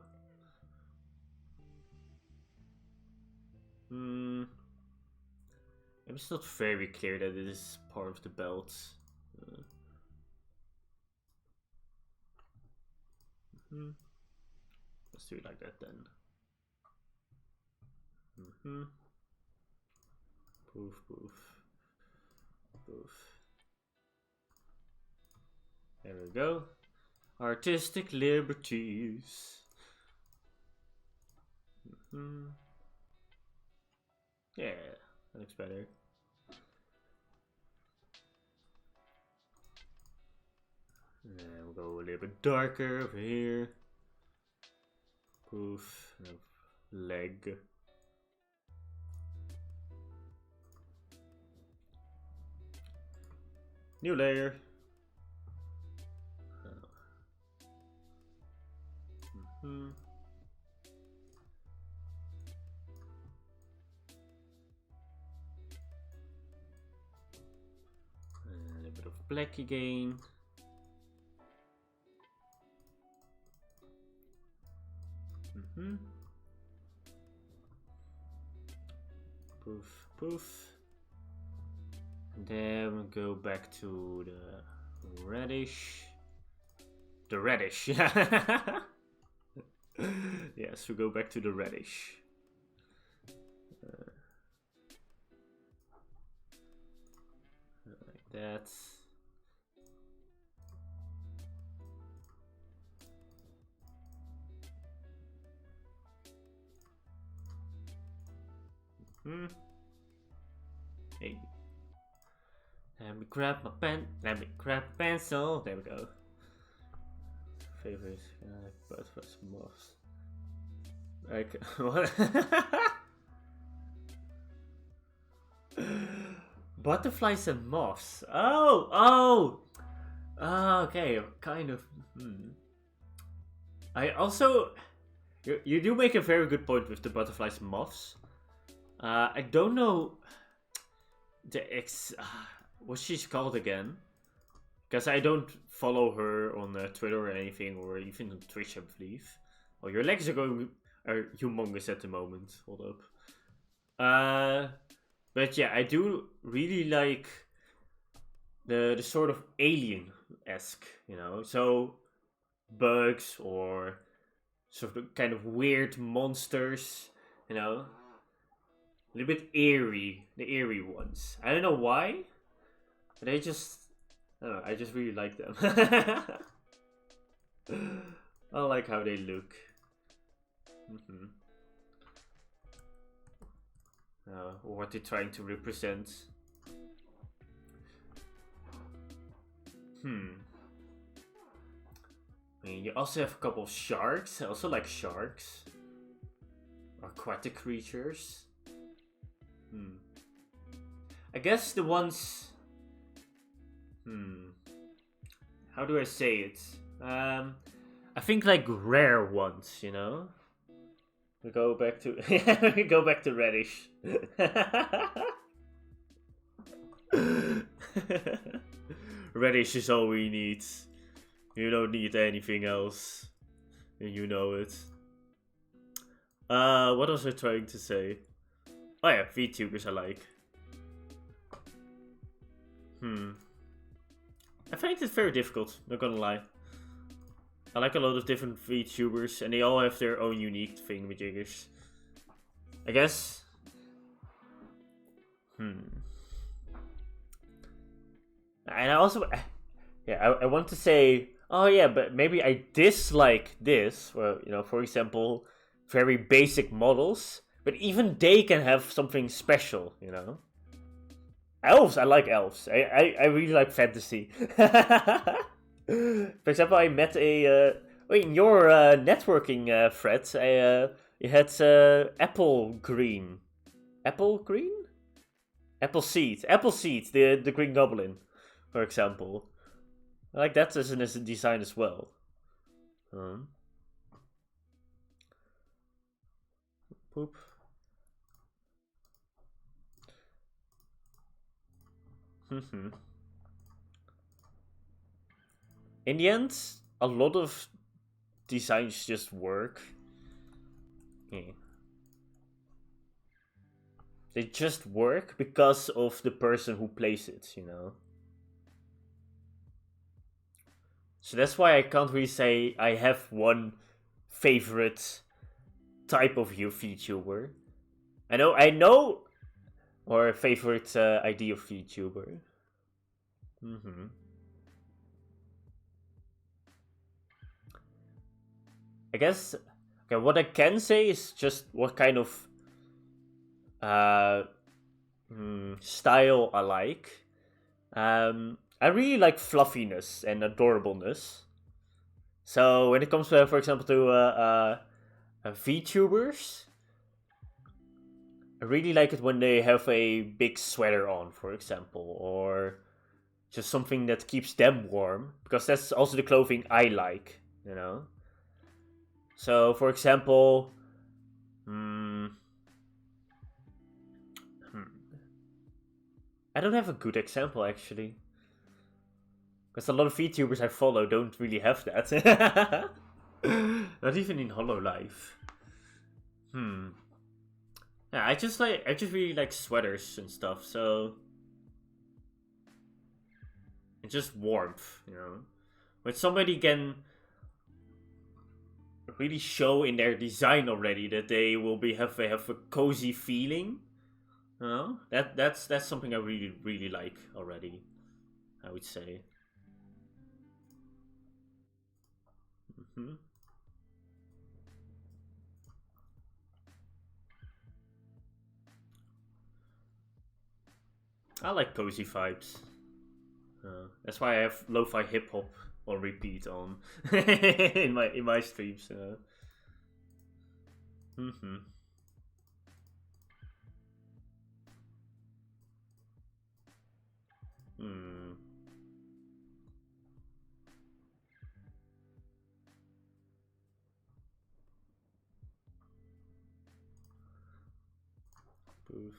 It's not very clear that it is part of the belt. Let's do it like that then. Poof, poof, poof. There we go. Artistic liberties. Yeah, that looks better. And we'll go a little bit darker over here. Poof, leg. New layer. A little bit of black again. Poof, poof. And then we'll go back to the reddish. The reddish, yeah. Yes, we go back to the reddish. Like that. Hey. Let me grab my pen. Let me grab a pencil. There we go. Favorite butterflies and moths. Like what? Butterflies and moths. Oh. Okay, kind of. I also, you do make a very good point with the butterflies and moths. I don't know what she's called again, because I don't follow her on Twitter or anything, or even on Twitch, I believe. Oh, your legs are humongous at the moment. Hold up. But yeah, I do really like the sort of alien-esque, you know, so bugs or sort of kind of weird monsters, you know. A little bit eerie, the eerie ones. I don't know why, but I just really like them. I like how they look. Or what they're trying to represent. I mean, you also have a couple of sharks. I also like sharks. Aquatic creatures. I guess the ones... How do I say it? I think like rare ones, you know? We go back to... we go back to reddish. Reddish is all we need. You don't need anything else. And you know it. What was I trying to say? Oh yeah, VTubers I like. I find it very difficult, not gonna lie. I like a lot of different VTubers, and they all have their own unique thingamajiggers. I guess. And I also, yeah, I want to say, oh yeah, but maybe I dislike this. Well, you know, for example, very basic models, but even they can have something special, you know. Elves, I like elves. I really like fantasy. For example, I met in your networking thread, you had apple green. Apple green? Apple seed. Apple seed, the Green Goblin, for example. I like that as a design as well. Poop. In the end, a lot of designs just work. Yeah. They just work because of the person who plays it, you know. So that's why I can't really say I have one favorite type of VTuber. I know, or a favorite idea of VTuber. I guess, okay, what I can say is just what kind of style I like. I really like fluffiness and adorableness. So when it comes to, for example, to VTubers, I really like it when they have a big sweater on, for example, or just something that keeps them warm, because that's also the clothing I like, you know. So, for example, I don't have a good example, actually. Because a lot of VTubers I follow don't really have that. Not even in HoloLive. Yeah, I just really like sweaters and stuff, so it's just warmth, you know. When somebody can really show in their design already that they will have a cozy feeling, you know, that's something I really like already, I would say. Hmm. I like cozy vibes. That's why I have lo-fi hip hop on repeat on in my streams. Mm-hmm. Hmm. Boof.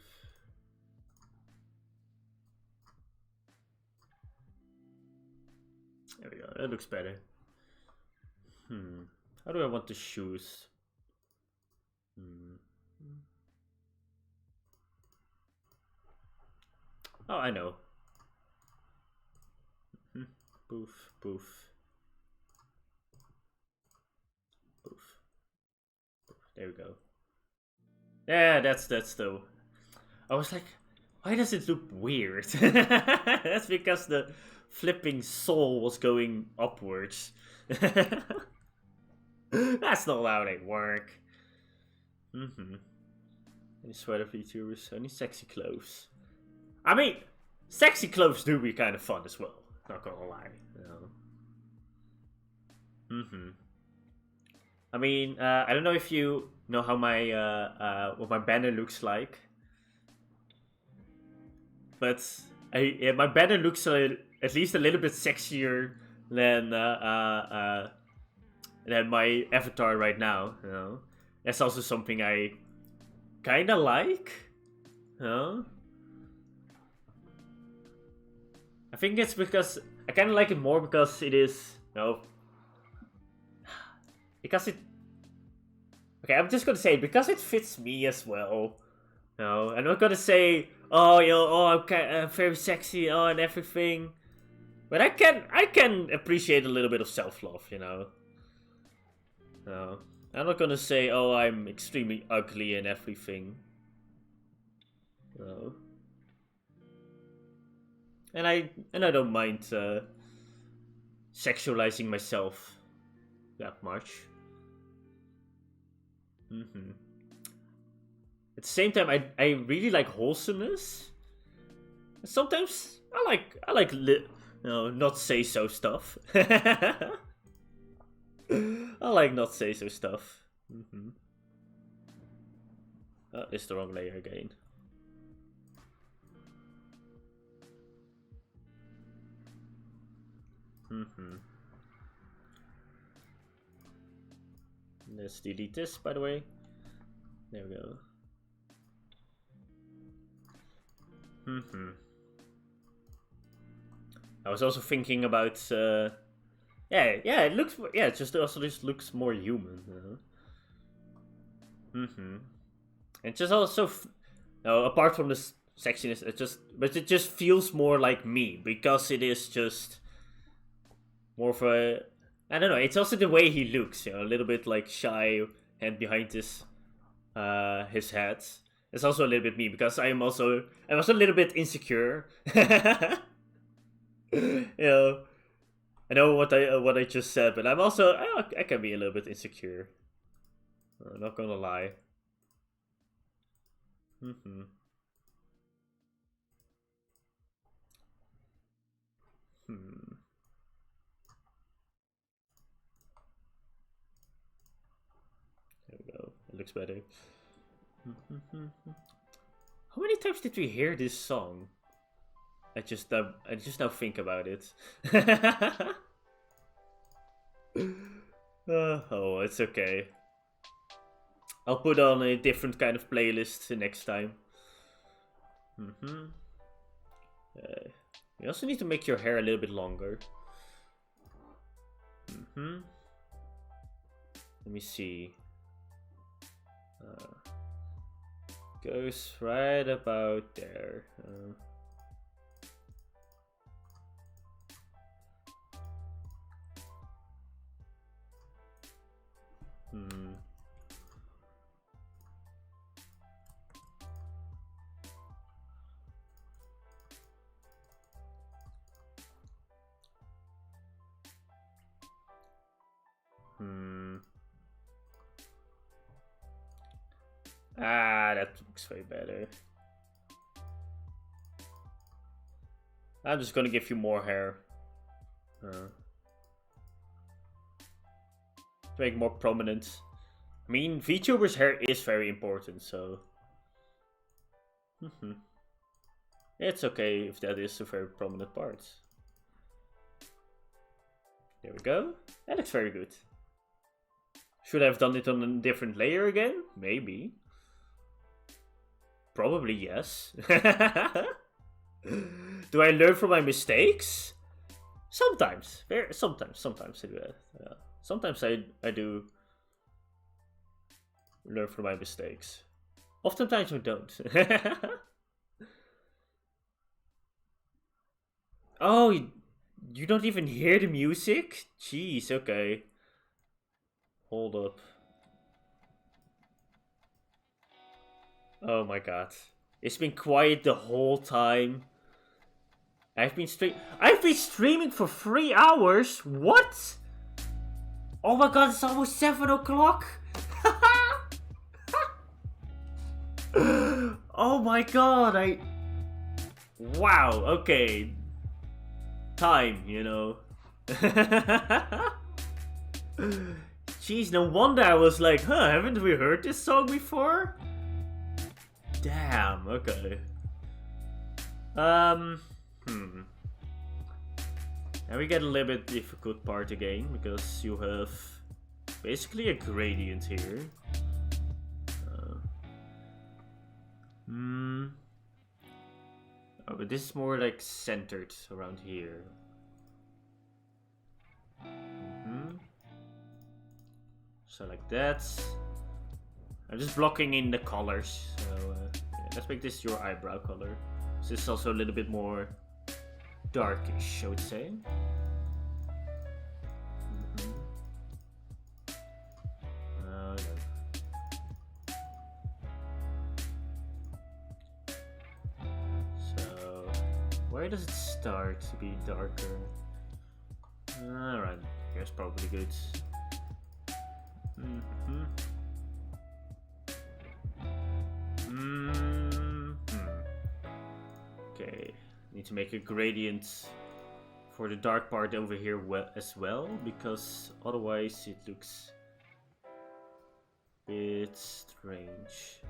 There we go. That looks better. How do I want the shoes? Oh, I know. Boof, boof, boof. There we go. Yeah, that's the. I was like, why does it look weird? That's because the flipping sole was going upwards. That's not how they work. Any sweater features, any sexy clothes. I mean, sexy clothes do be kind of fun as well. Not gonna lie. I mean, I don't know if you know how my what my banner looks like, but my banner looks at least a little bit sexier than my avatar right now. You know, that's also something I kind of like. You know? I think it's because I kind of like it more because it is, you know, because it. Okay, I'm just gonna say it because it fits me as well. No, I'm not gonna say, oh, you know, oh, I'm very sexy, oh, and everything. But I can appreciate a little bit of self-love, you know. No, I'm not gonna say, oh, I'm extremely ugly and everything. No. And I don't mind sexualizing myself that much. At the same time, I really like wholesomeness. Sometimes I like you know, not say so stuff. I like not say so stuff. Oh, it's the wrong layer again. Let's delete this, by the way. There we go. I was also thinking about yeah, it looks, yeah, it just looks more human, you know? And just also no, apart from the sexiness, it just feels more like me because it is just more of a, I don't know, it's also the way he looks, you know, a little bit like shy and behind his head. It's also a little bit me because I'm also a little bit insecure. You know, I know what I just said, but I'm also I can be a little bit insecure. I'm not gonna lie. There we go. It looks better. How many times did we hear this song? I just now think about it. Oh, it's okay. I'll put on a different kind of playlist next time. You also need to make your hair a little bit longer. Let me see. Goes right about there. That looks way better. I'm just gonna give you more hair. To make more prominent. I mean, VTuber's hair is very important, so... It's okay if that is a very prominent part. There we go. That looks very good. Should I have done it on a different layer again? Maybe. Probably yes. Do I learn from my mistakes? Sometimes. Sometimes I do that. Sometimes I do learn from my mistakes. Oftentimes I don't. Oh, you don't even hear the music? Jeez, okay. Hold up. Oh my god. It's been quiet the whole time. I've been streaming for 3 hours? What? Oh my god, it's almost 7 o'clock. Oh my god, wow, okay. Time, you know. Jeez, no wonder I was like, haven't we heard this song before? Damn, okay. Now we get a little bit difficult part again, because you have basically a gradient here. Oh, but this is more like centered around here. So like that. I'm just blocking in the colors. So yeah, let's make this your eyebrow color. So this is also a little bit more darkish, I would say. Oh, no. So where does it start to be darker? Alright, here's probably good. Okay, need to make a gradient for the dark part over here as well, because otherwise it looks a bit strange.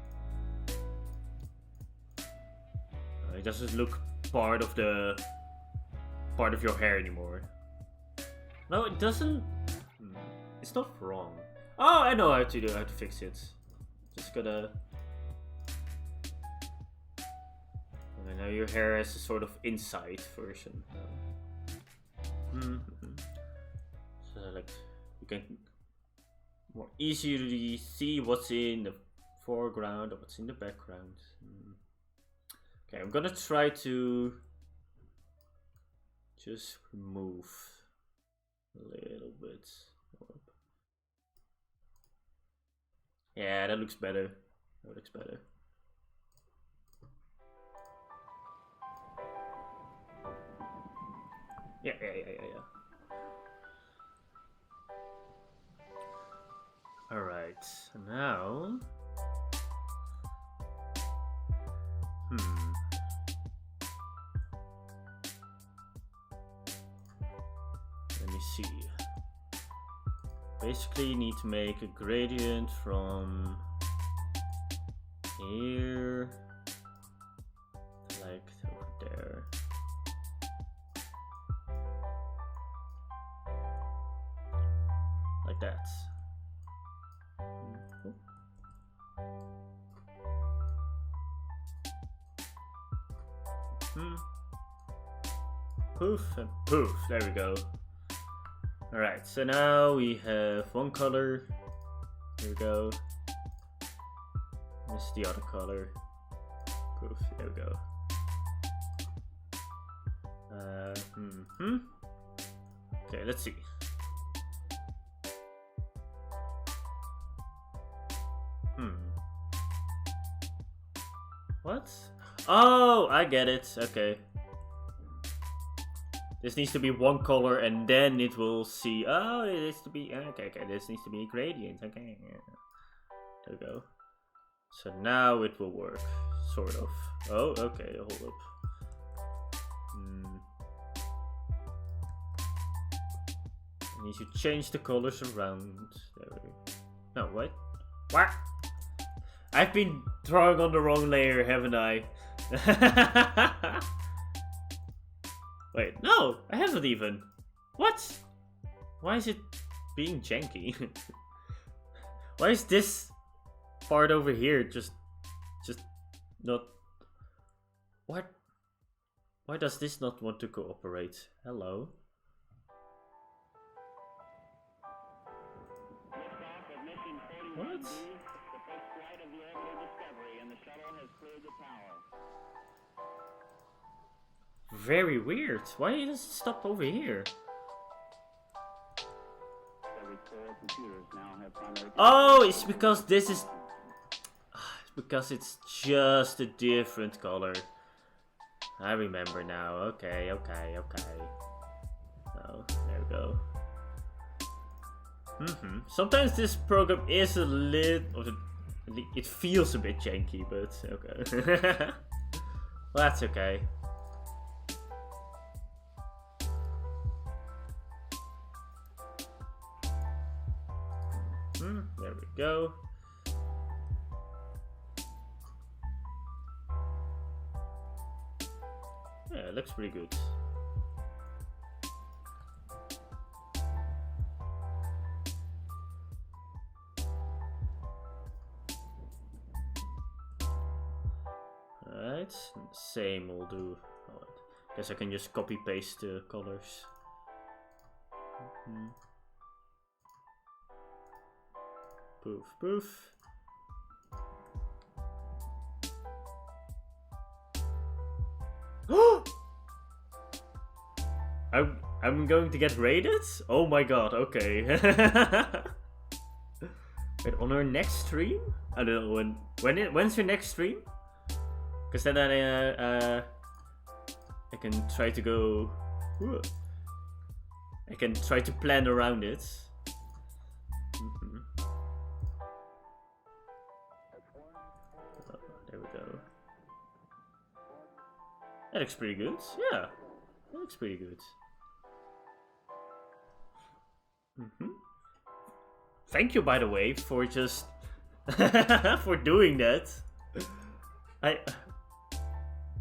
It doesn't look part of your hair anymore. No, it doesn't. It's not wrong. Oh, I know how to fix it. Just gotta. And now your hair has a sort of inside version. So like you can more easily see what's in the foreground or what's in the background. Okay, I'm gonna try to just remove a little bit. Yeah, that looks better. That looks better. Yeah. Alright, so now... Let me see. Basically, you need to make a gradient from here to like over there. Like that. Poof and poof. There we go. Alright, so now we have one color. Here we go. This is the other color. Poof, there we go. Okay, let's see. What? Oh, I get it. Okay. This needs to be one color and then it will see. Oh, it needs to be. Okay. This needs to be a gradient. Okay. There we go. So now it will work. Sort of. Oh, okay. Hold up. I need to change the colors around. There we go. No, wait. What? I've been drawing on the wrong layer, haven't I? Wait, no, I haven't even. What? Why is it being janky? Why is this part over here just not? What? Why does this not want to cooperate? Hello. What? Very weird. Why does it stop over here? Oh, it's because this is... It's because it's just a different color. I remember now. Okay. Oh, there we go. Sometimes this program is a little... It feels a bit janky, but okay. Well, that's okay. There we go. Yeah, it looks pretty good. Alright, same will do. Oh, guess I can just copy paste the colors. Poof, poof. I'm going to get raided? Oh my god, okay. Wait, on our next stream? I don't know when's your next stream? Because then I can try to go. I can try to plan around it. There we go. That looks pretty good. Yeah, that looks pretty good. Thank you, by the way, for just for doing that.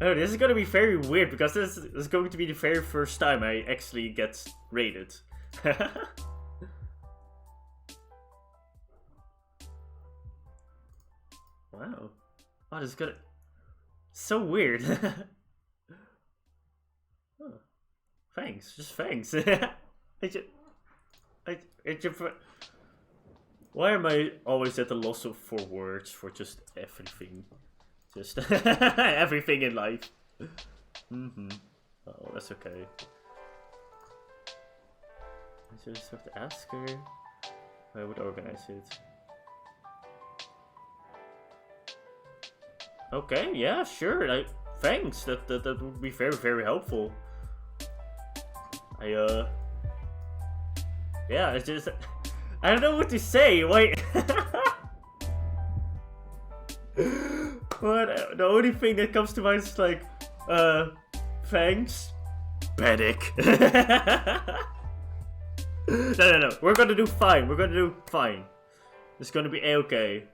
Oh, this is gonna be very weird because this is going to be the very first time I actually get raided. Wow. Oh, this is gonna... So weird. Oh. Thanks. Just thanks. Why am I always at a loss for words for just everything? Just everything in life. Oh, that's okay. I just have to ask her how I would organize it. Okay, yeah, sure. Thanks. That would be very, very helpful. Yeah, it's just... I don't know what to say. Wait. What? The only thing that comes to mind is like, thanks, Panic. No. We're gonna do fine. We're gonna do fine. It's gonna be a-okay.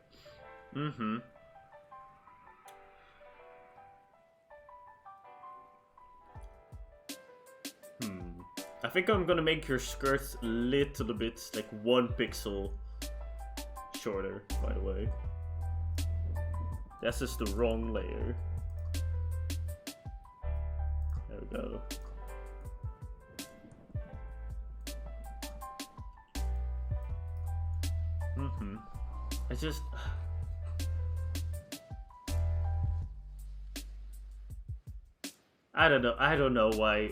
I think I'm gonna make your skirt a little bit, like 1 pixel shorter, by the way. That's just the wrong layer. There we go. I just... I don't know. I don't know why.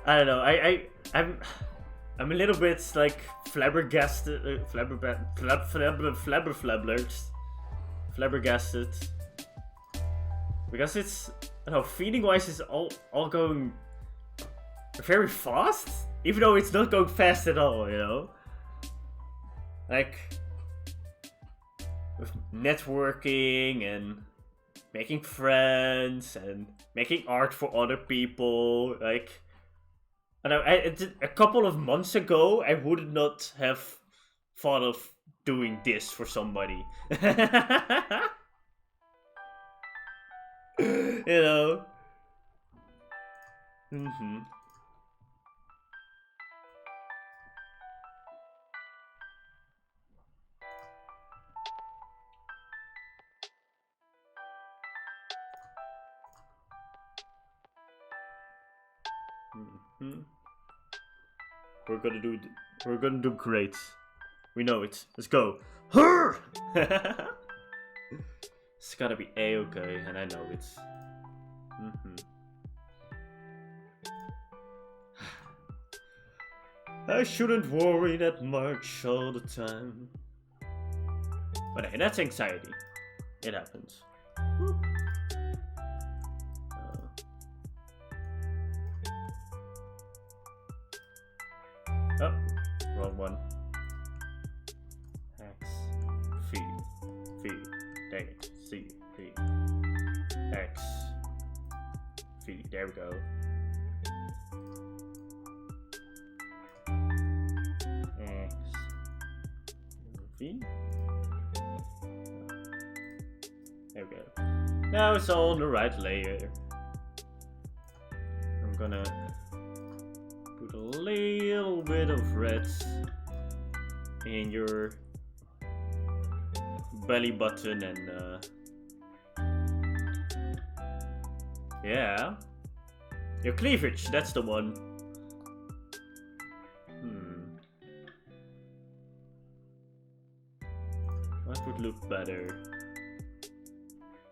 I don't know. I'm a little bit like flabbergasted. Flabbergasted. Because it's, I don't know, feeding wise it's all going very fast, even though it's not going fast at all, you know? Like, with networking and making friends and making art for other people, like, I don't know, a couple of months ago, I would not have thought of doing this for somebody. You know? Mm-hmm. Mm-hmm. We're gonna do great. We know it. Let's go. It's gotta be A-okay, and I know it. I shouldn't worry that much all the time. But hey, that's anxiety. It happens. Oh, wrong one. X, V, dang it, C, V, X, V, there we go. X, V, there we go. Now it's all on the right layer. I'm gonna put a little bit of red in your belly button and yeah, your cleavage, that's the one. What would look better?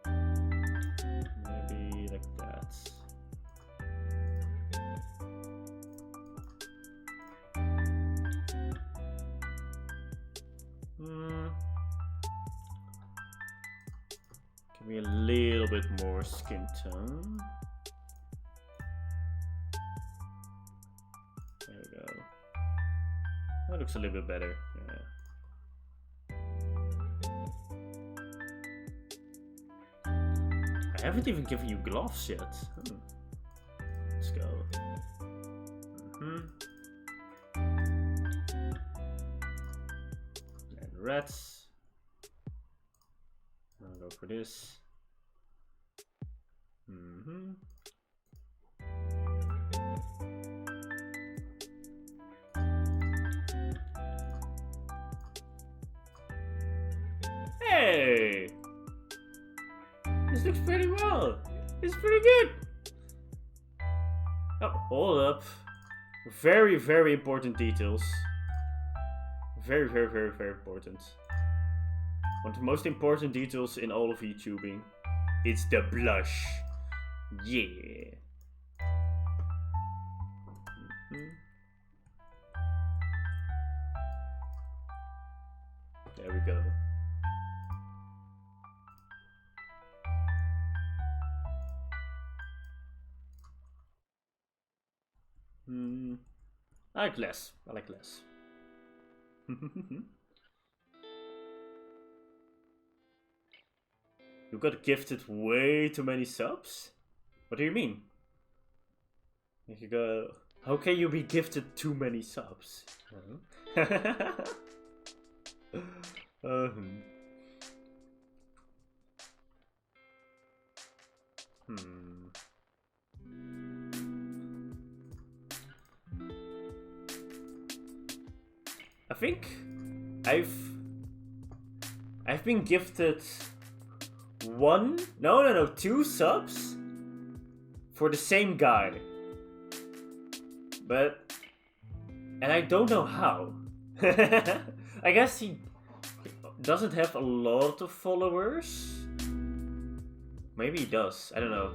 Maybe like that. Give me a little bit more skin tone. There we go. That looks a little bit better. Yeah. I haven't even given you gloves yet. Let's go. And reds. I'll go for this. Hey! This looks pretty well. It's pretty good. Oh, hold up. Very, very important details. Very, very, very, very important. One of the most important details in all of YouTubing. It's the blush. Yeah. There we go. I like less. I like less. You got gifted way too many subs? What do you mean? You go. How can you be gifted too many subs? I think I've been gifted two subs for the same guy. And I don't know how. I guess he doesn't have a lot of followers. Maybe he does. I don't know.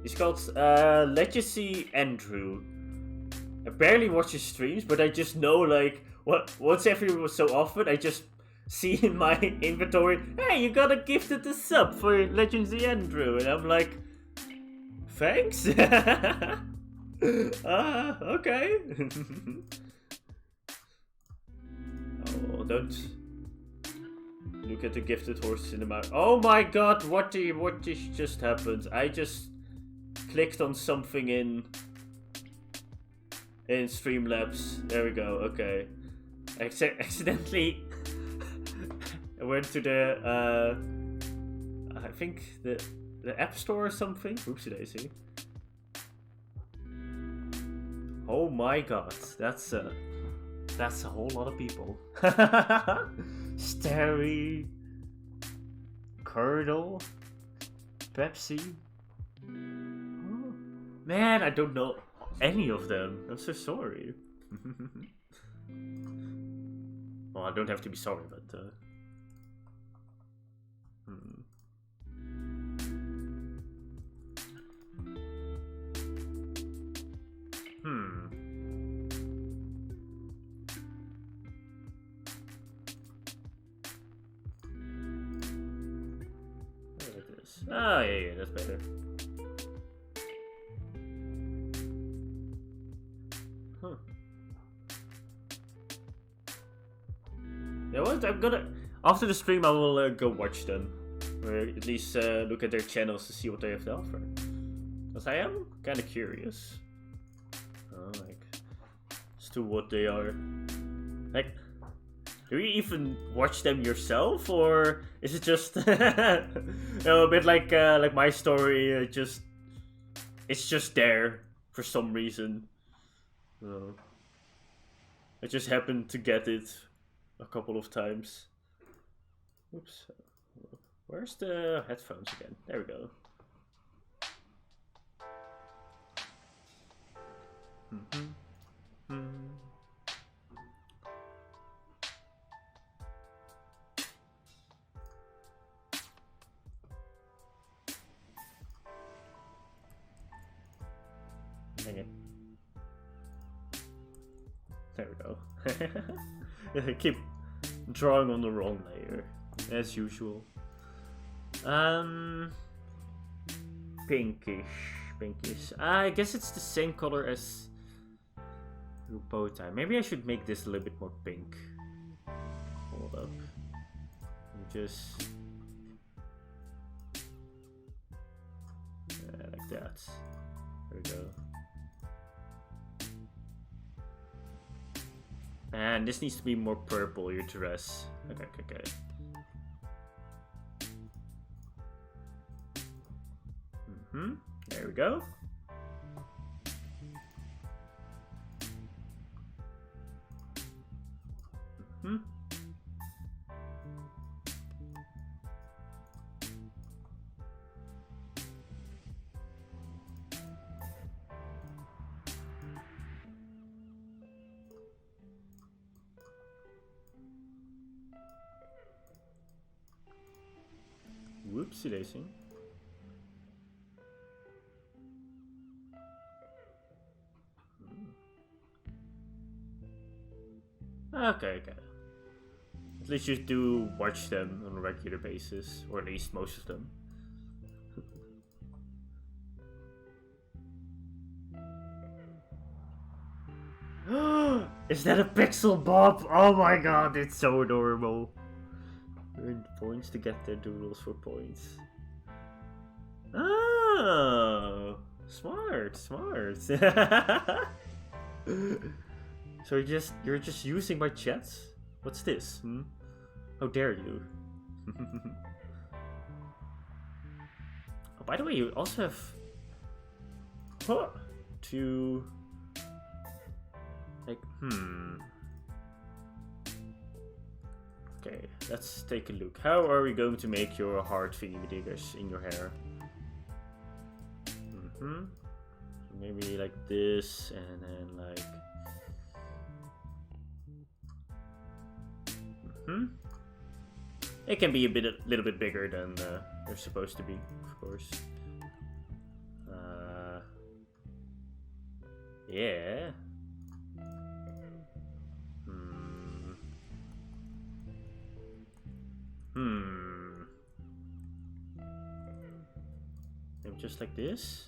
He's called Legacy Andrew. I barely watch his streams, but I just know like once every so often I just see in my inventory, hey, you got a gifted a sub for Legacy Andrew, and I'm like, thanks. Okay. Oh, don't look at the gifted horses in the mouth. Oh my god, what just happened? I just clicked on something in Streamlabs. There we go, okay. Accidentally I went to the I think the App Store or something. Oopsie daisy. Oh my god, that's a whole lot of people. Starry, Curdle, Pepsi. Oh, man, I don't know any of them. I'm so sorry. Well, I don't have to be sorry, but Oh, yeah, that's better. Huh. Yeah, what? I'm gonna... After the stream, I will go watch them. Or at least look at their channels to see what they have to offer. Because I am kind of curious. Like, as to what they are. Like... Do you even watch them yourself, or is it just you know, a bit like my story? It's just there for some reason. I just happened to get it a couple of times. Oops, where's the headphones again? There we go. Dang it. There we go. I keep drawing on the wrong layer, as usual. Pinkish. I guess it's the same color as your bow tie. Maybe I should make this a little bit more pink. Hold up. Just like that. There we go. And this needs to be more purple, your dress. Okay. There we go. Whoopsie daisy. Okay. At least you do watch them on a regular basis, or at least most of them. Is that a pixel bob? Oh my god, it's so adorable. Earn points to get their doodles for points. Oh, smart. So you're just using my chats? What's this? How dare you? Oh, by the way, you also have to like Okay, let's take a look. How are we going to make your heart thingy diggers in your hair? Maybe like this, and then like It can be a little bit bigger than they're supposed to be, of course. Yeah. Maybe just like this?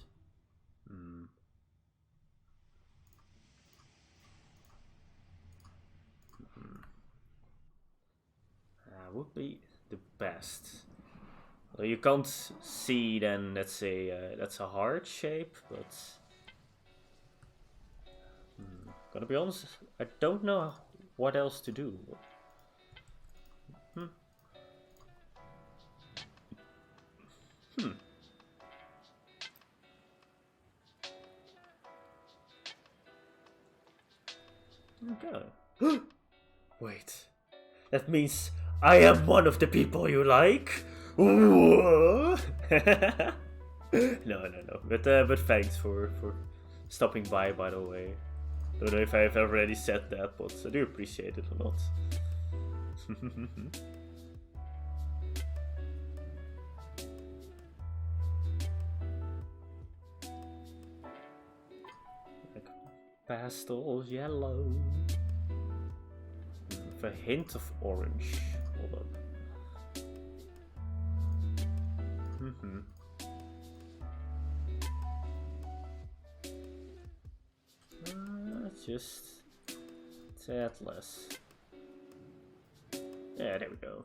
Would be the best. Well, you can't see then that's a heart shape, but gotta be honest, I don't know what else to do. Okay. Wait, that means I am one of the people you like. No. But thanks for stopping by the way. Don't know if I've already said that, but I do appreciate it a lot. Like pastel yellow with a hint of orange. Hold up. Just that less. Yeah, there we go.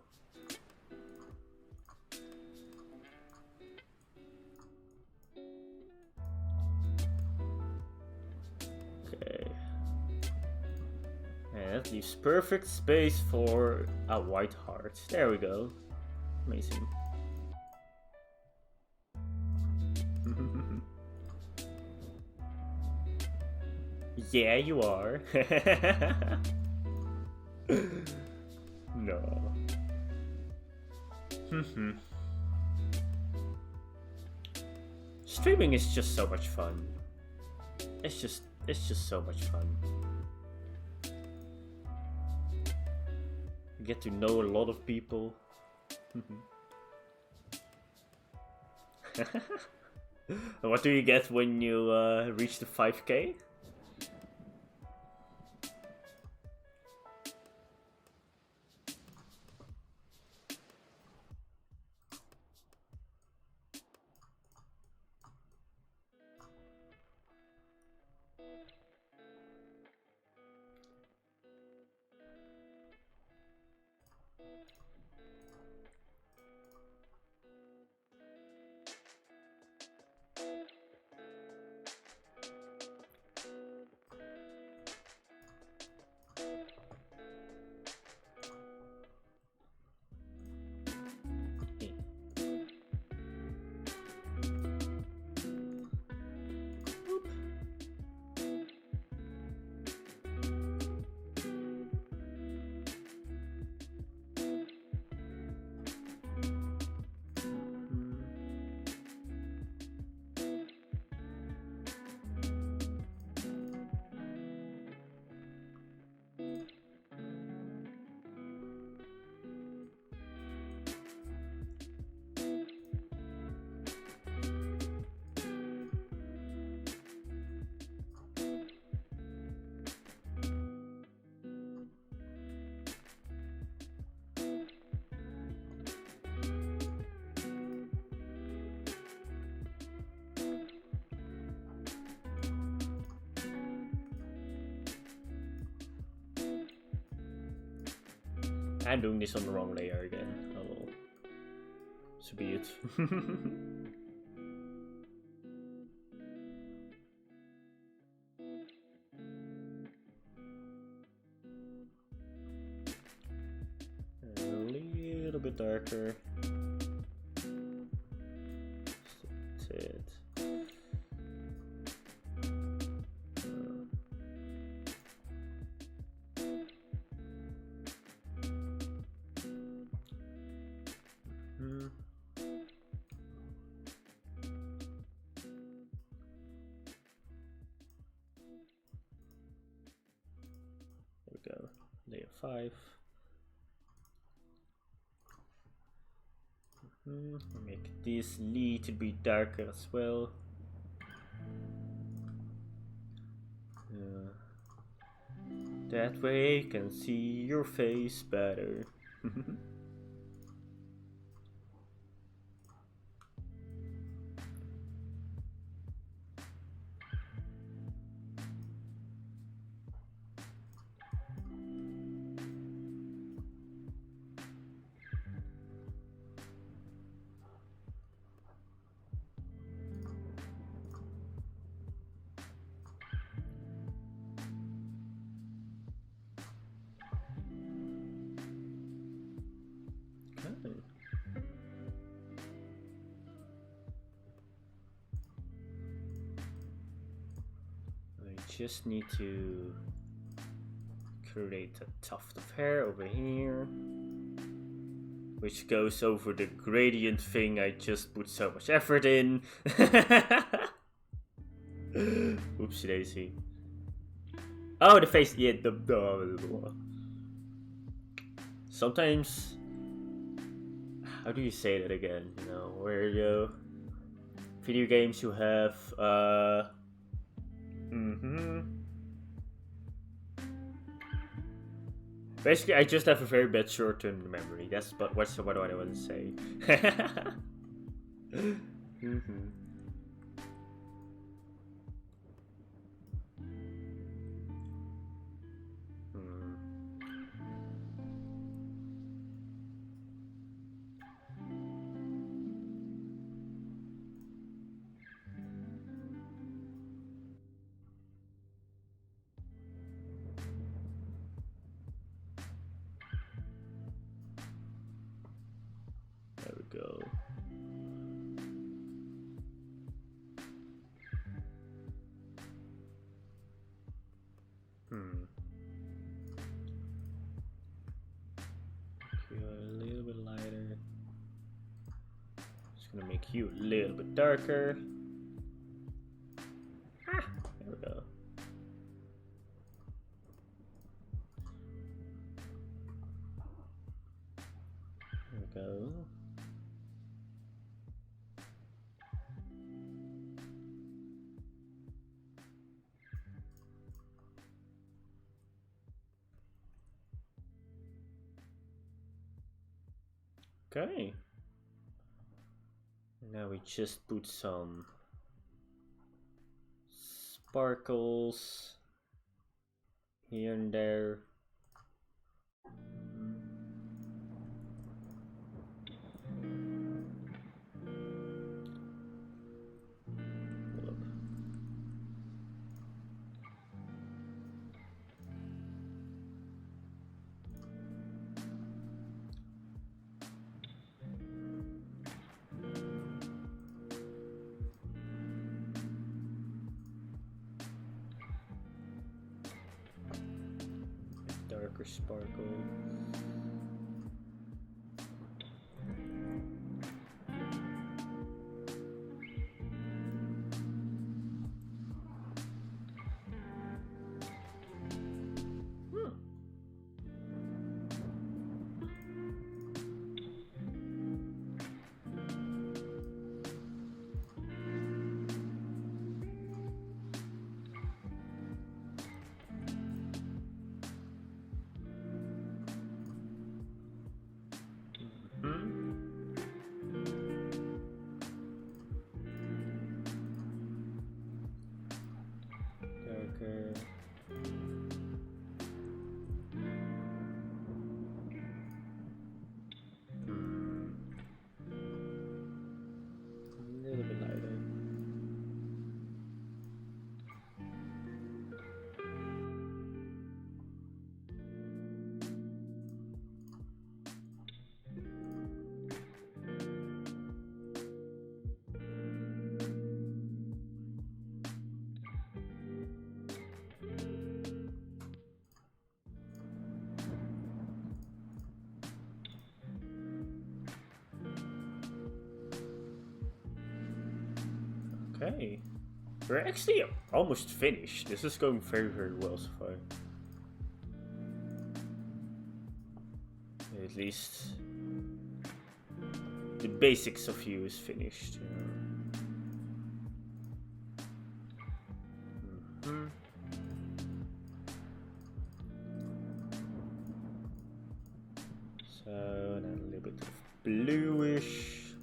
Okay. And that leaves perfect space for a white heart. There we go. Amazing. Yeah, you are. No. Streaming is just so much fun. It's just so much fun. You get to know a lot of people. What do you get when you reach the 5K? I'm doing this on the wrong layer again. Oh well. So be it. A little bit darker. That's it. There we go. Layer 5. Make this lead to be darker as well. That way I can see your face better. Just need to create a tuft of hair over here, which goes over the gradient thing I just put so much effort in. Oopsie daisy. Oh, the face. Yeah, sometimes. How do you say that again? You know, where you video games you have Basically, I just have a very bad short-term memory. That's what I want to say. There we go. You're a little bit lighter. Just gonna make you a little bit darker. There we go. There we go. Okay. Now we just put some sparkles here and there. Darker sparkle. Darker. A little bit lighter. Okay, we're actually almost finished. This is going very, very well so far. At least the basics of you is finished. You know? So then a little bit of bluish.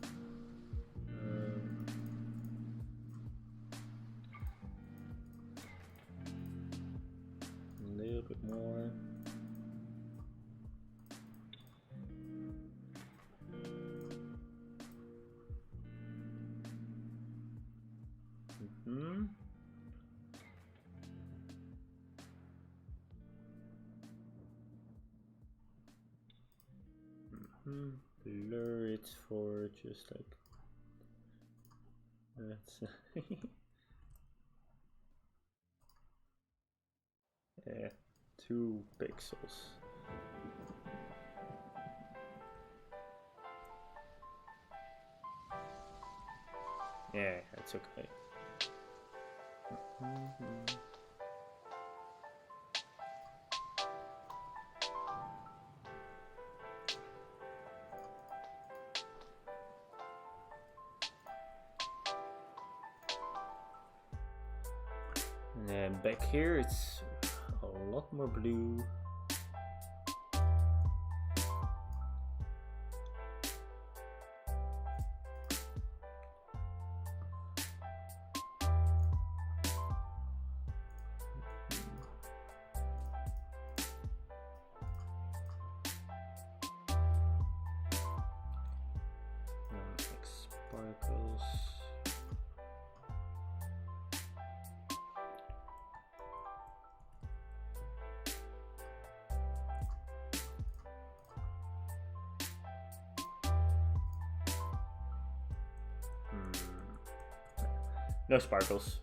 A little bit more. Blur it for just like that's yeah, 2 pixels. Yeah, that's okay. And then back here it's a lot more blue. Sparkles. No sparkles.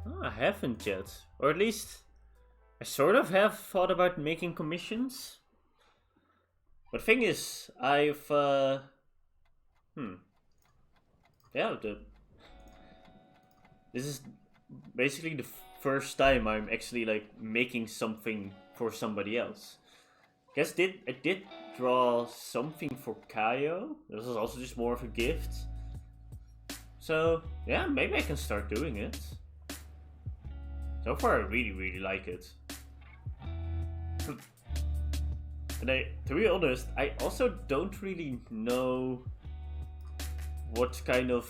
Oh, I haven't yet, or at least I sort of have thought about making commissions. But the thing is, I've yeah, this is basically the first time I'm actually like making something for somebody else. I did draw something for Kaio. This is also just more of a gift. So yeah, maybe I can start doing it. So far I really like it. And to be honest, I also don't really know what kind of,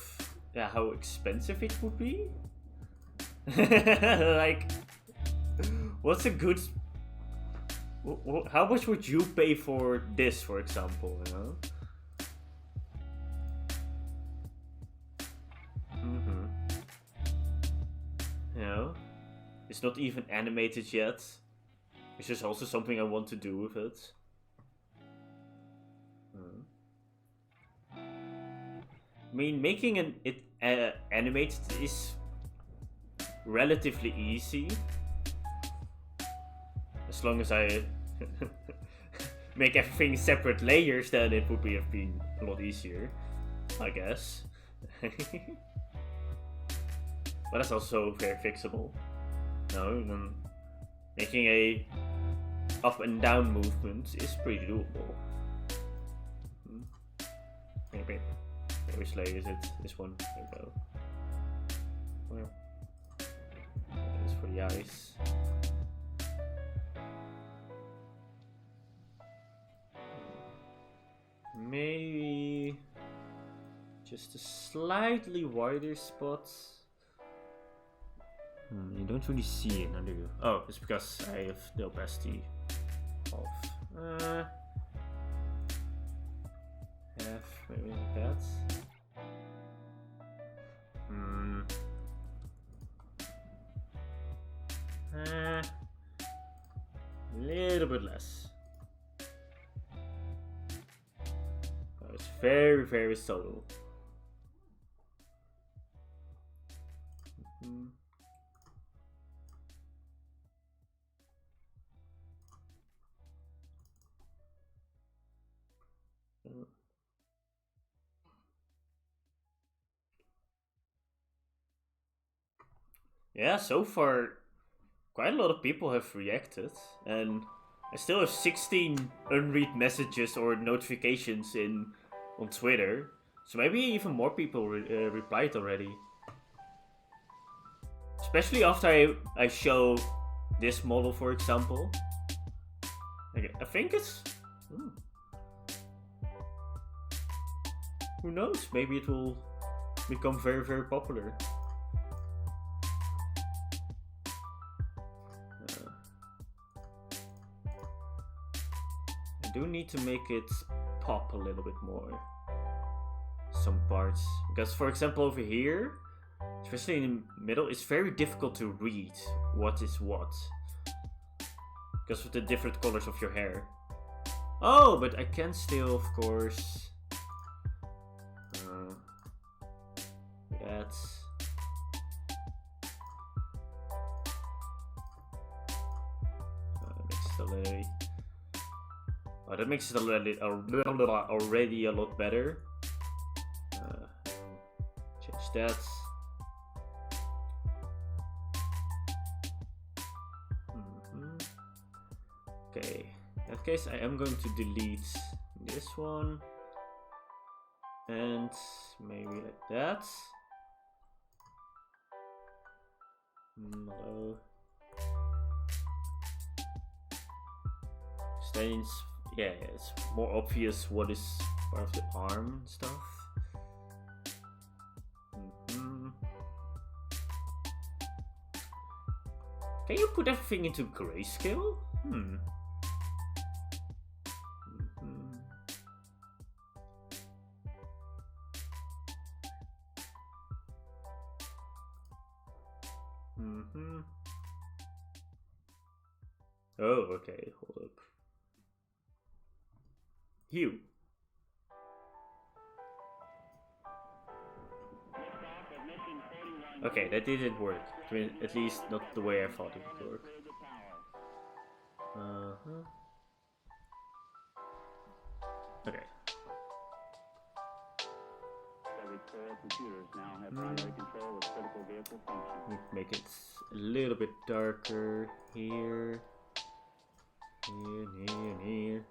how expensive it would be. Like, what's a good, how much would you pay for this, for example, you know? You know, it's not even animated yet. It's just also something I want to do with it. I mean, making it animated is relatively easy, as long as I make everything separate layers. Then it would have been a lot easier, I guess. But that's also very fixable. No, then making a up and down movement is pretty doable. Maybe. Which layer is it? This one. There we go. Well, that's for the eyes. Maybe just a slightly wider spot. You don't really see it, do you? Oh, it's because I have the opacity off. Maybe like that. A little bit It's very, very subtle. Yeah, so far, quite a lot of people have reacted, and I still have 16 unread messages or notifications on Twitter, so maybe even more people replied already. Especially after I show this model, for example. I think it's... Who knows, maybe it will become very, very popular. I do need to make it pop a little bit more. Some parts. Because, for example, over here, especially in the middle, it's very difficult to read what is what. Because of the different colors of your hair. Oh, but I can still, of course... that's... that makes it already a lot better. Change that. Okay, in that case I am going to delete this one. And maybe like that. Hello. Stains. Yeah, it's more obvious what is part of the arm and stuff. Can you put everything into grayscale? Oh, okay, hold up. Hue. Okay, that didn't work. I mean, at least not the way I thought it would work. Okay. Computers now have primary control of critical vehicle functions. Make it a little bit darker here. Here.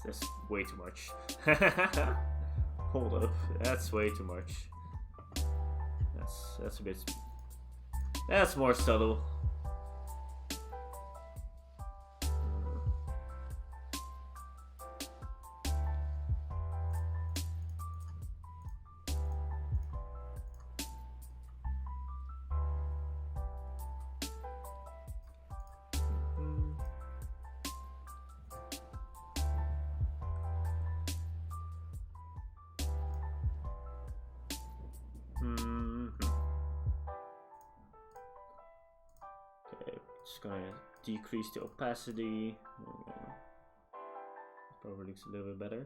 That's way too much. Hold up, that's way too much. That's a bit. That's more subtle. Just gonna decrease the opacity. Probably looks a little bit better.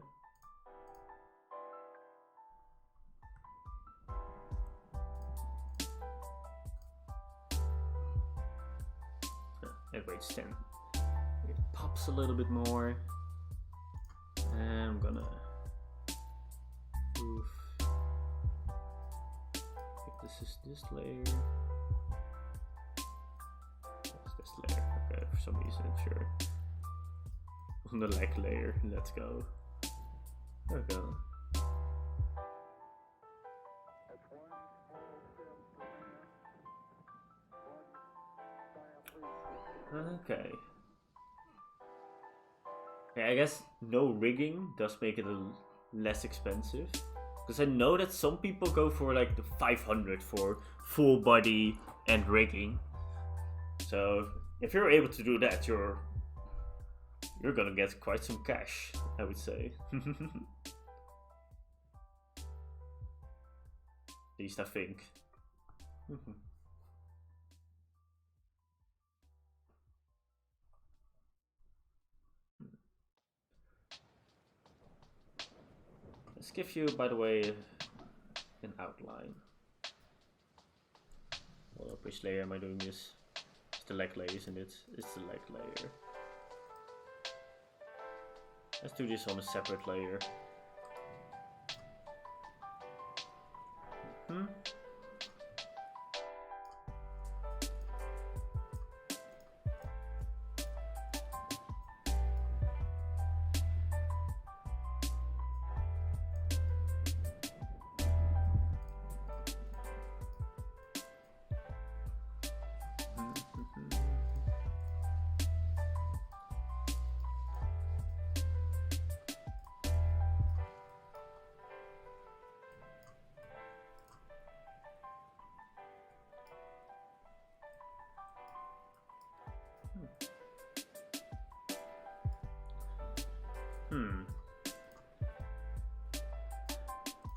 It weighs 10. It pops a little bit more. And I'm gonna move. I think this is this layer. Layer. Okay, for some reason, sure. On the leg layer, let's go. There we go. Okay. Yeah, I guess no rigging does make it less expensive. Because I know that some people go for like the 500 for full body and rigging. So if you're able to do that, you're gonna get quite some cash, I would say. At least I think. give you, by the way, an outline. Well, which layer am I doing this? It's the leg layer, isn't it? It's the leg layer. Let's do this on a separate layer.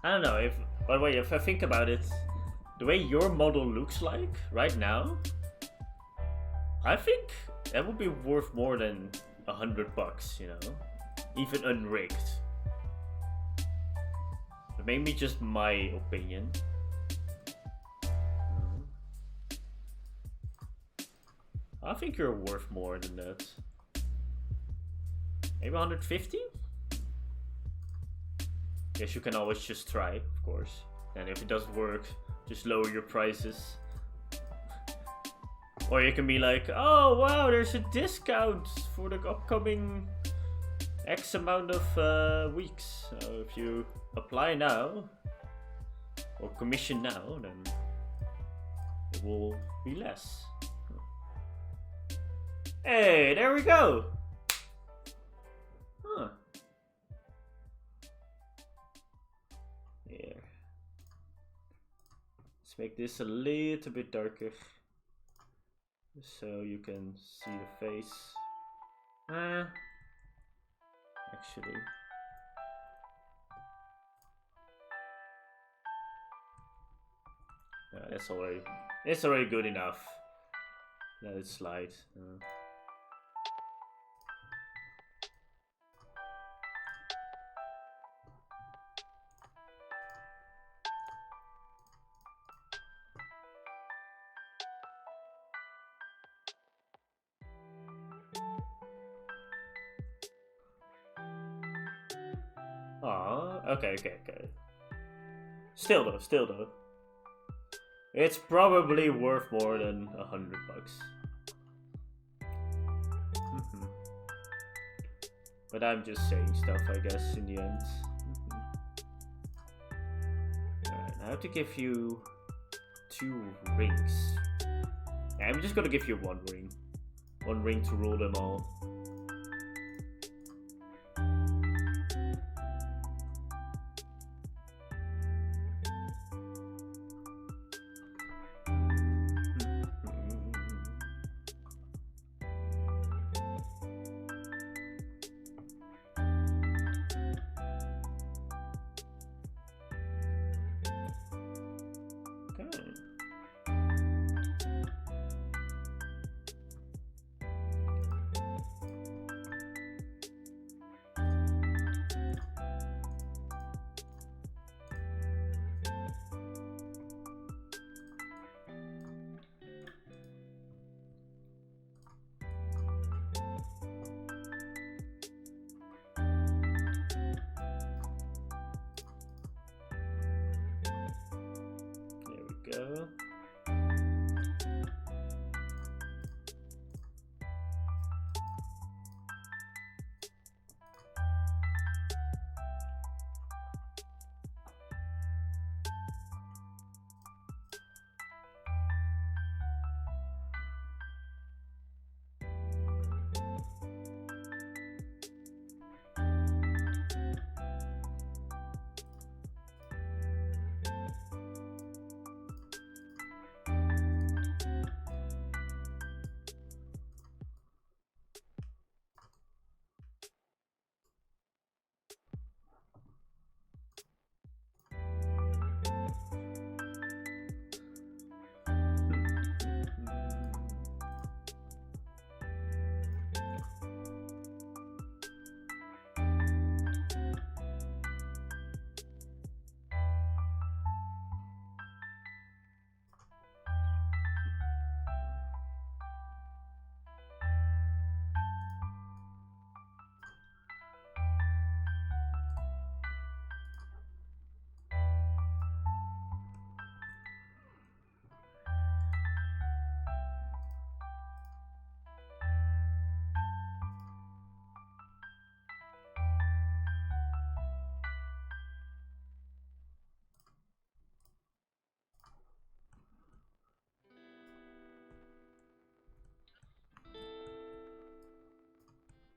I don't know, if, by the way, if I think about it, the way your model looks like right now, I think that would be worth more than $100, you know, even unrigged. But maybe just my opinion. I think you're worth more than that. Maybe 150? Yes, you can always just try, of course. And if it doesn't work, just lower your prices. Or you can be like, oh wow, there's a discount for the upcoming X amount of weeks. So if you apply now, or commission now, then it will be less. Hey, there we go! Huh. Here. Let's make this a little bit darker. So you can see the face. Actually. It's already good enough. Let it slide. Okay. Still though. It's probably worth more than $100. But I'm just saying stuff, I guess, in the end. Alright, I have to give you 2 rings. I'm just gonna give you 1 ring. 1 ring to rule them all. Go.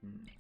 Hmm.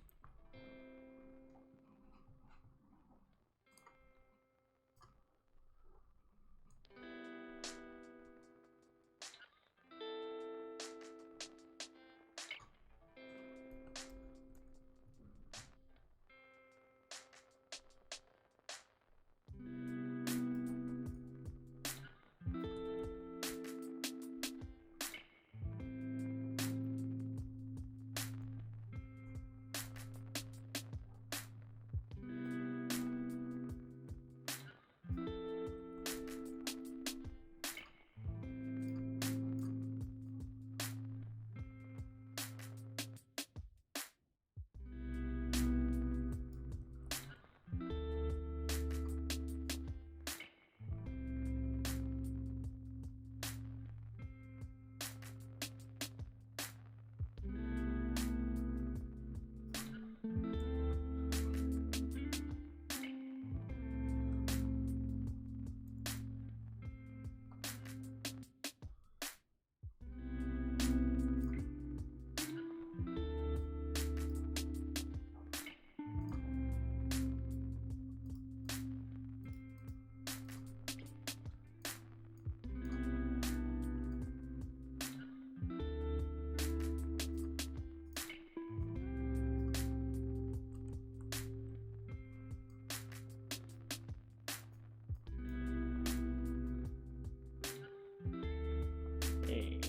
Hey.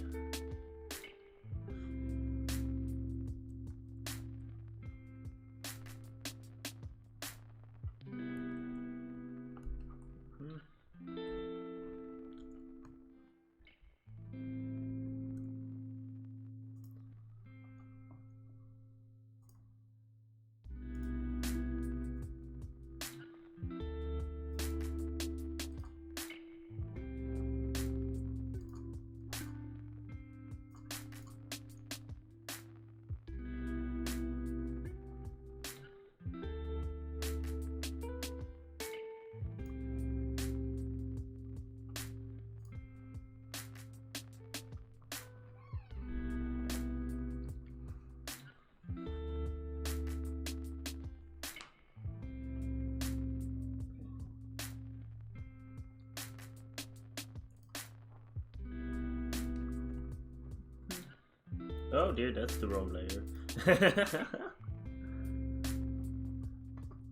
Oh dear, that's the wrong layer.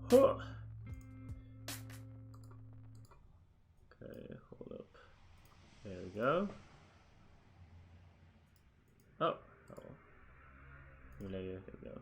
Huh. Okay, hold up. There we go. Oh, new layer, there we go.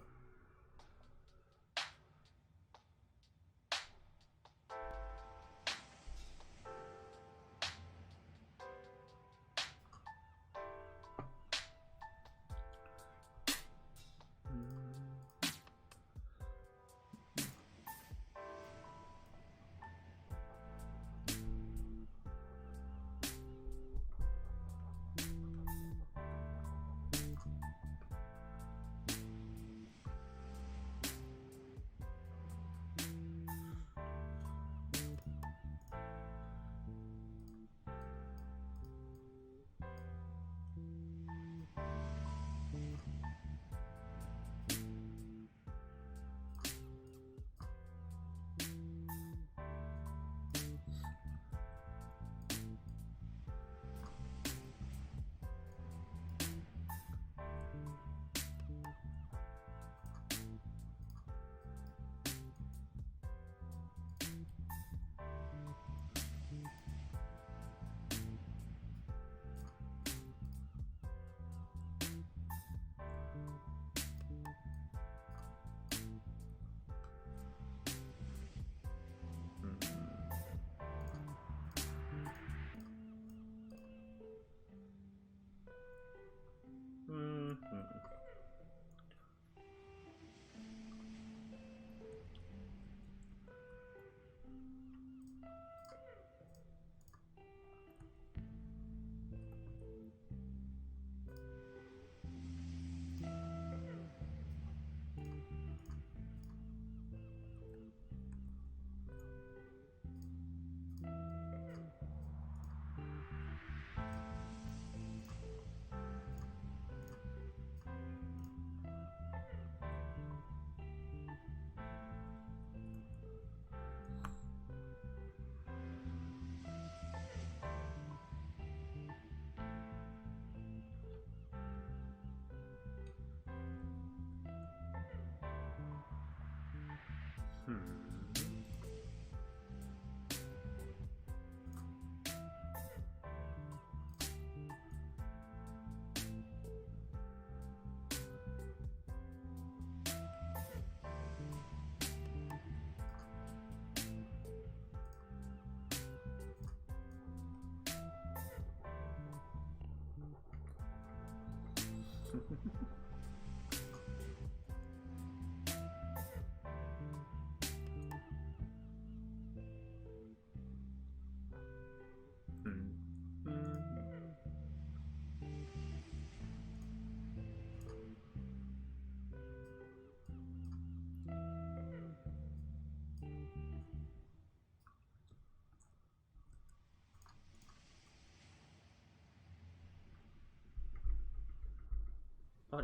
Oh,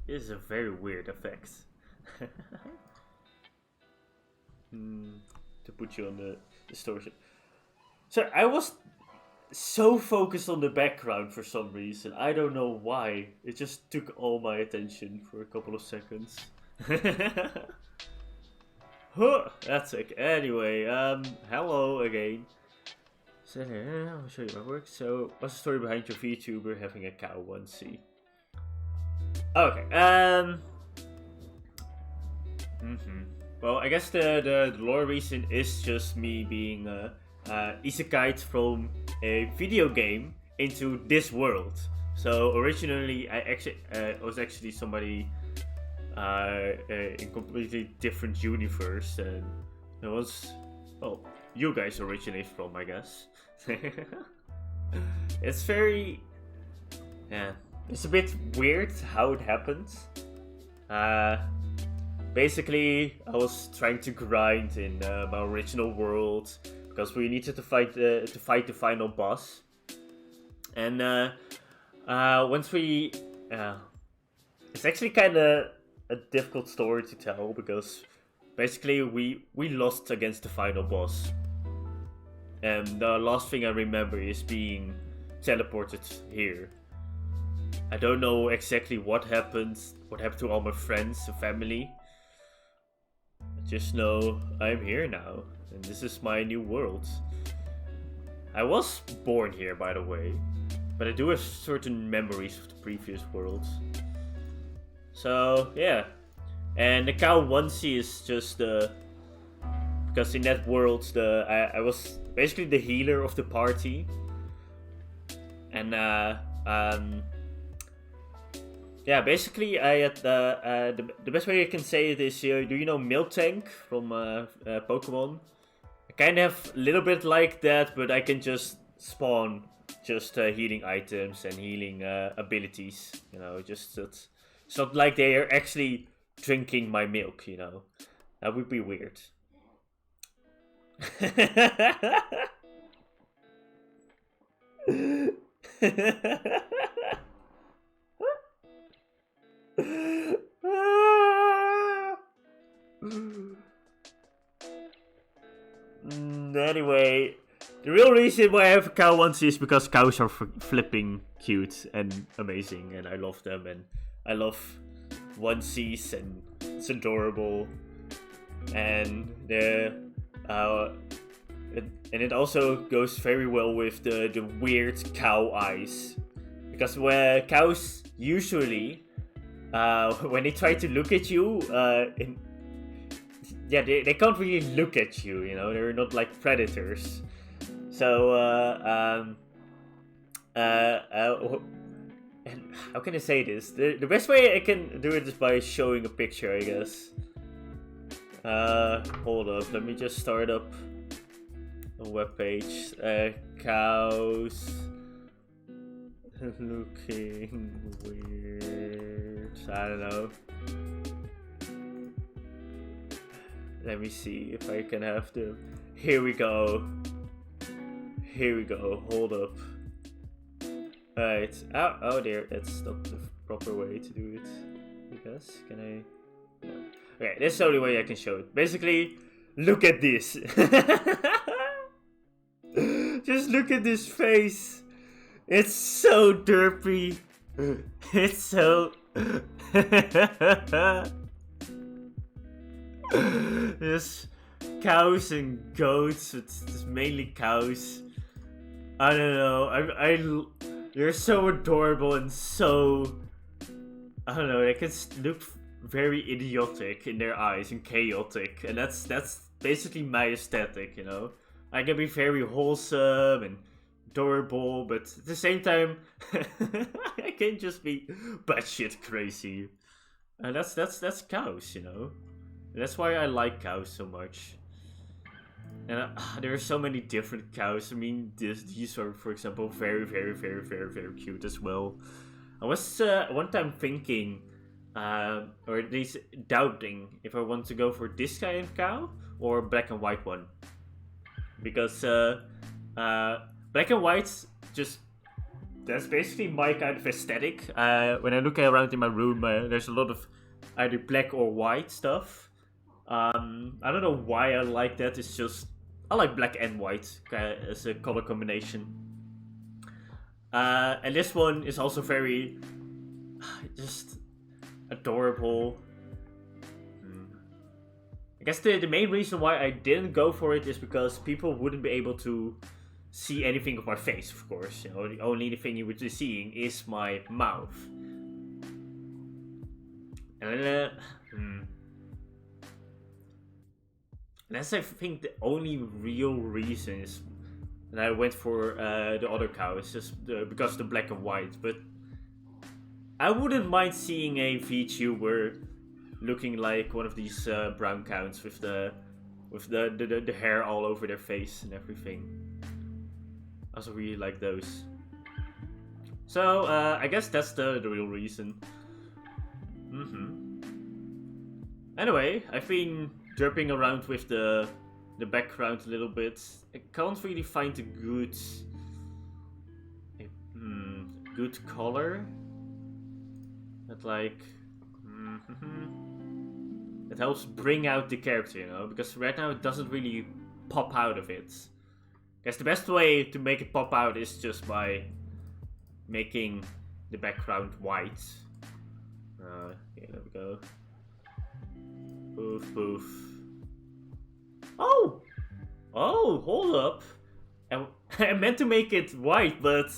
this is a very weird effect. To put you on the distortion. So I was so focused on the background for some reason. I don't know why. It just took all my attention for a couple of seconds. Huh, that's it. Anyway, hello again. So I'll show you my work. So, what's the story behind your VTuber having a cow onesie? Okay, well, I guess the lore reason is just me being isekai'd from a video game into this world. So originally, I was actually somebody in completely different universe, and it was, well, you guys originate from, I guess. It's very, yeah. It's a bit weird how it happens. Basically, I was trying to grind in my original world because we needed to fight the final boss. And once we, it's actually kind of a difficult story to tell because basically we lost against the final boss. And the last thing I remember is being teleported here. I don't know exactly what happened to all my friends and family. I just know I'm here now, and this is my new world. I was born here, by the way, but I do have certain memories of the previous world. So, yeah. And the cow onesie is just because in that world, I was basically the healer of the party. And, yeah, basically, I had the best way I can say it is, do you know Miltank from Pokemon? I kind of have a little bit like that, but I can just spawn just healing items and healing abilities. You know, just it's not like they are actually drinking my milk. You know, that would be weird. Anyway, the real reason why I have a cow onesie is because cows are flipping cute and amazing, and I love them, and I love onesies, and it's adorable, and it also goes very well with the weird cow eyes, because where cows usually when they try to look at you, they can't really look at you, you know, they're not like predators. So, and how can I say this? The best way I can do it is by showing a picture, I guess. Hold up, let me just start up a webpage. Cows looking weird. I don't know. Let me see if I can have them. Here we go. Here we go. Hold up. Alright. Oh dear. That's not the proper way to do it. I guess. Can I? No. Okay, that's the only way I can show it. Basically, look at this. Just look at this face. It's so derpy. It's so... Just cows and goats. It's mainly cows. I don't know. They're so adorable and so. I don't know. They can look very idiotic in their eyes and chaotic, and that's basically my aesthetic. You know, I can be very wholesome and adorable, but at the same time, I can just be batshit crazy. And that's cows, you know. And that's why I like cows so much. And there are so many different cows. I mean, these are, for example, very cute as well. I was one time thinking, or at least doubting, if I want to go for this kind of cow or black and white one, because black and white just. That's basically my kind of aesthetic. When I look around in my room, there's a lot of either black or white stuff. I don't know why I like that. It's just I like black and white as a color combination. And this one is also very just adorable. I guess the main reason why I didn't go for it is because people wouldn't be able to see anything of my face, of course. You know, the only thing you would be seeing is my mouth. And that's, I think, the only real reason is that I went for the other cow. It's just because of the black and white. But I wouldn't mind seeing a VTuber looking like one of these brown cows with the hair all over their face and everything. I also really like those. So, I guess that's the real reason. Anyway, I've been derping around with the background a little bit. I can't really find a good color that that helps bring out the character, you know, because right now it doesn't really pop out of it. I guess the best way to make it pop out is just by making the background white. Okay, there we go. Poof, poof. Oh! Oh, hold up. I meant to make it white, but...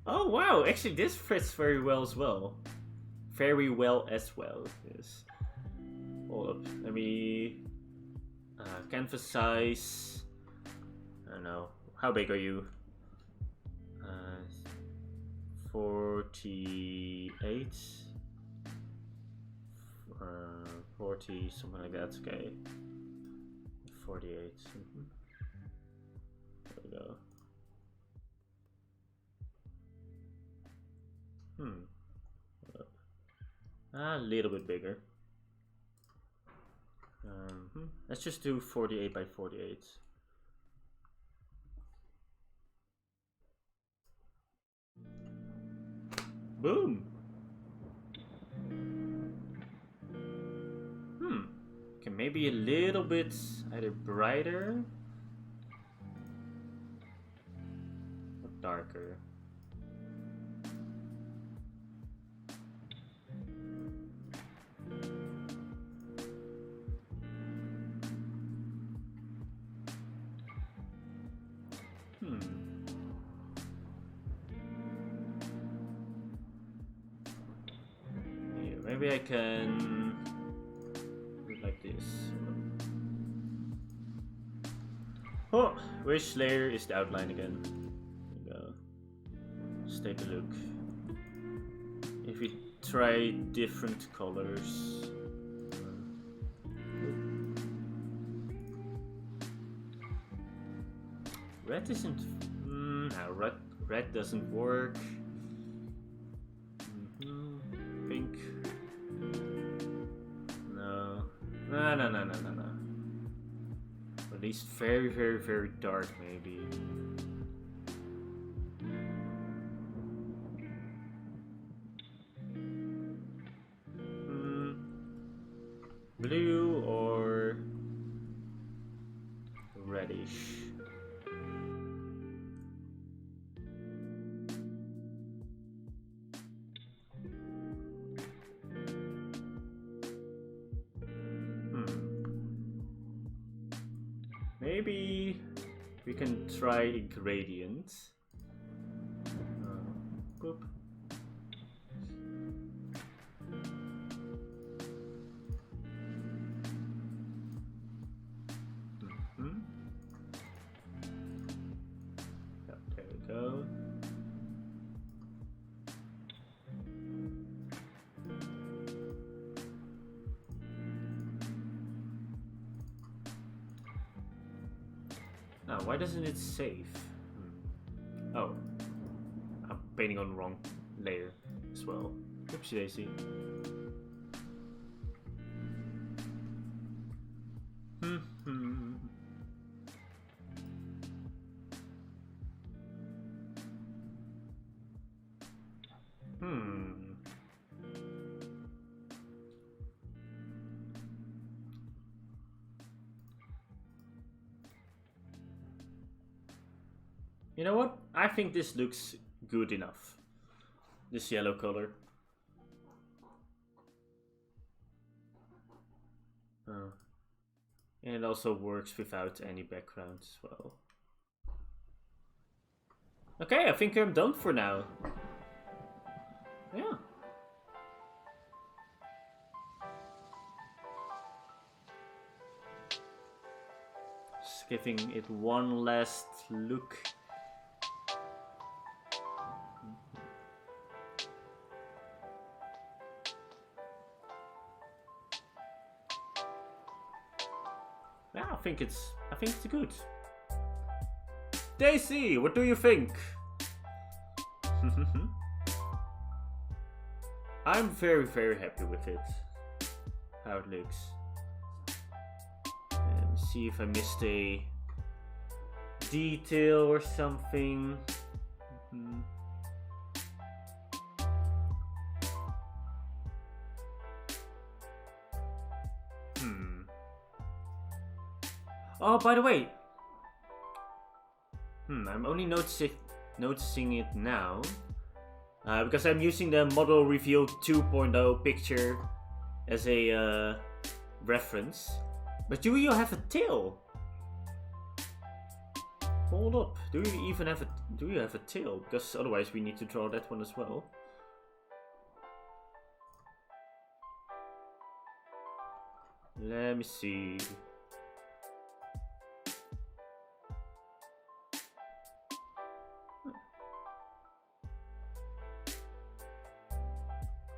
Oh, wow. Actually, this fits very well as well. Very well as well. Yes. Hold up. Let me... canvas size... I don't know. How big are you? 48? 40, something like that. Okay. 48. There we go. A little bit bigger. Let's just do 48 by 48. Boom! Okay, maybe a little bit either brighter or darker. Maybe I can do it like this. Oh, which layer is the outline again? There we go. Let's take a look. If we try different colors. Red isn't. No, red doesn't work. Pink. No. At least very dark, maybe. Blue or reddish. maybe we can try a gradient. Boop. Yep, there we go. Now, why doesn't it save? Oh, I'm painting on the wrong layer as well. Oopsie daisy. You know what? I think this looks good enough. This yellow color. And it also works without any background as well. Okay, I think I'm done for now. Yeah. Just giving it one last look. Yeah, I think it's good. Daissy, what do you think? I'm very, very happy with it. How it looks. And see if I missed a detail or something. Oh, by the way, I'm only noticing it now because I'm using the Model Reveal 2.0 picture as a reference. But do you have a tail? Hold up, do you have a tail? Because otherwise we need to draw that one as well. Let me see.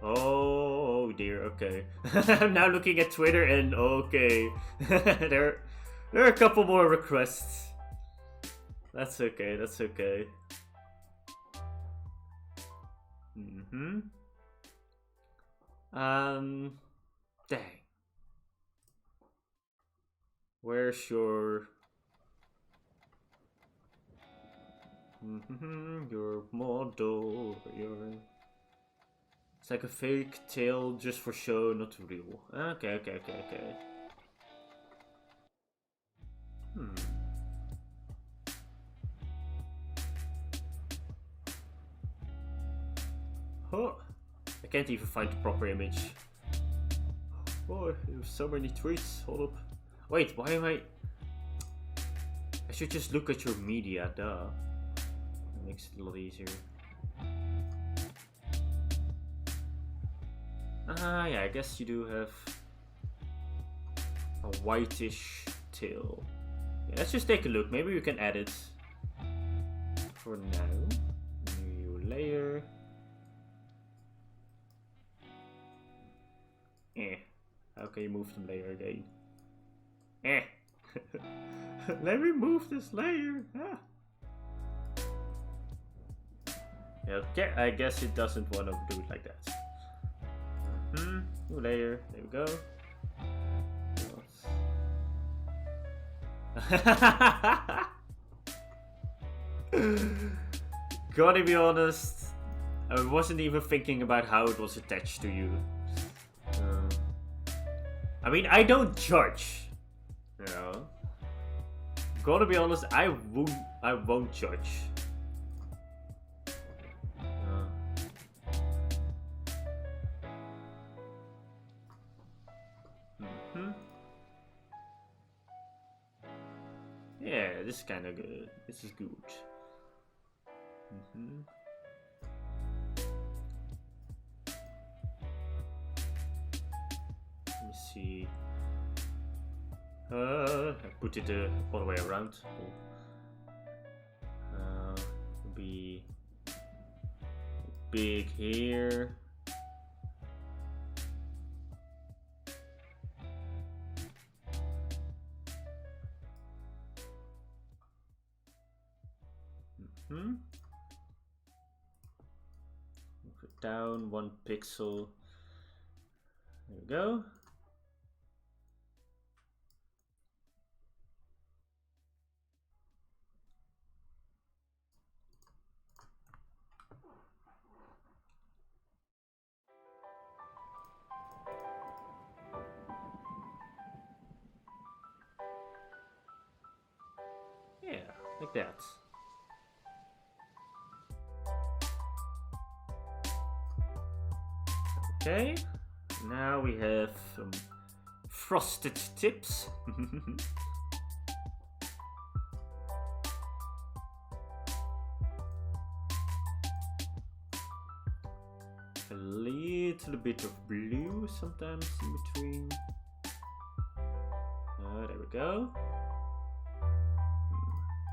Oh dear, okay. I'm now looking at Twitter and okay. there are a couple more requests. That's okay, that's okay. Dang. Where's your your model, It's like a fake tail just for show, not real. Okay. Huh. I can't even find the proper image. Oh, there's so many tweets. Hold up. Wait, why am I should just look at your media, duh. That makes it a lot easier. Yeah, I guess you do have a whitish tail. Yeah, let's just take a look. Maybe we can add it for now. New layer. How can you move the layer again? Let me move this layer. Yeah, okay, I guess it doesn't want to do it like that. New layer. There we go. Gotta be honest, I wasn't even thinking about how it was attached to you. I mean, I don't judge, you know. Gotta be honest, I won't judge. this is kind of good. This is good. Let me see. I put it all the way around. Be big here. Move it down 1 pixel. There we go. Yeah, like that. Okay, now we have some frosted tips. A little bit of blue sometimes in between. There we go.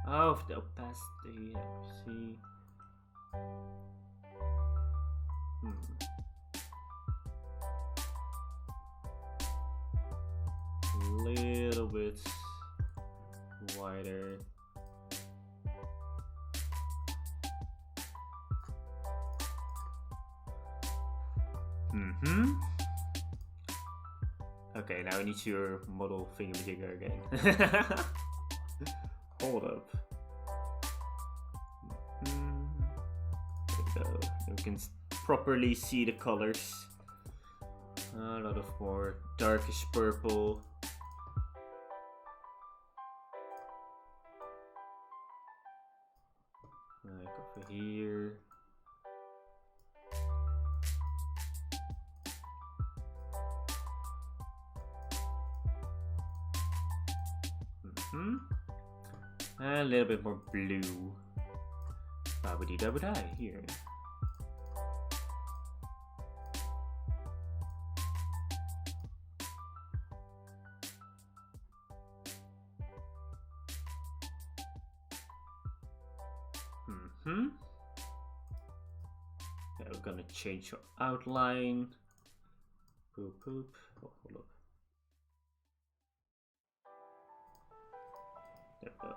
Oh, the opacity, let me see. A little bit wider. Okay, now I need your model thingamajigger again. Hold up. There we go. We can properly see the colors. A lot of more darkish purple. Like over here. And a little bit more blue. Babidi-dabidi here. Yeah, we're gonna change your outline. Poop. Oh, hold up. There we go.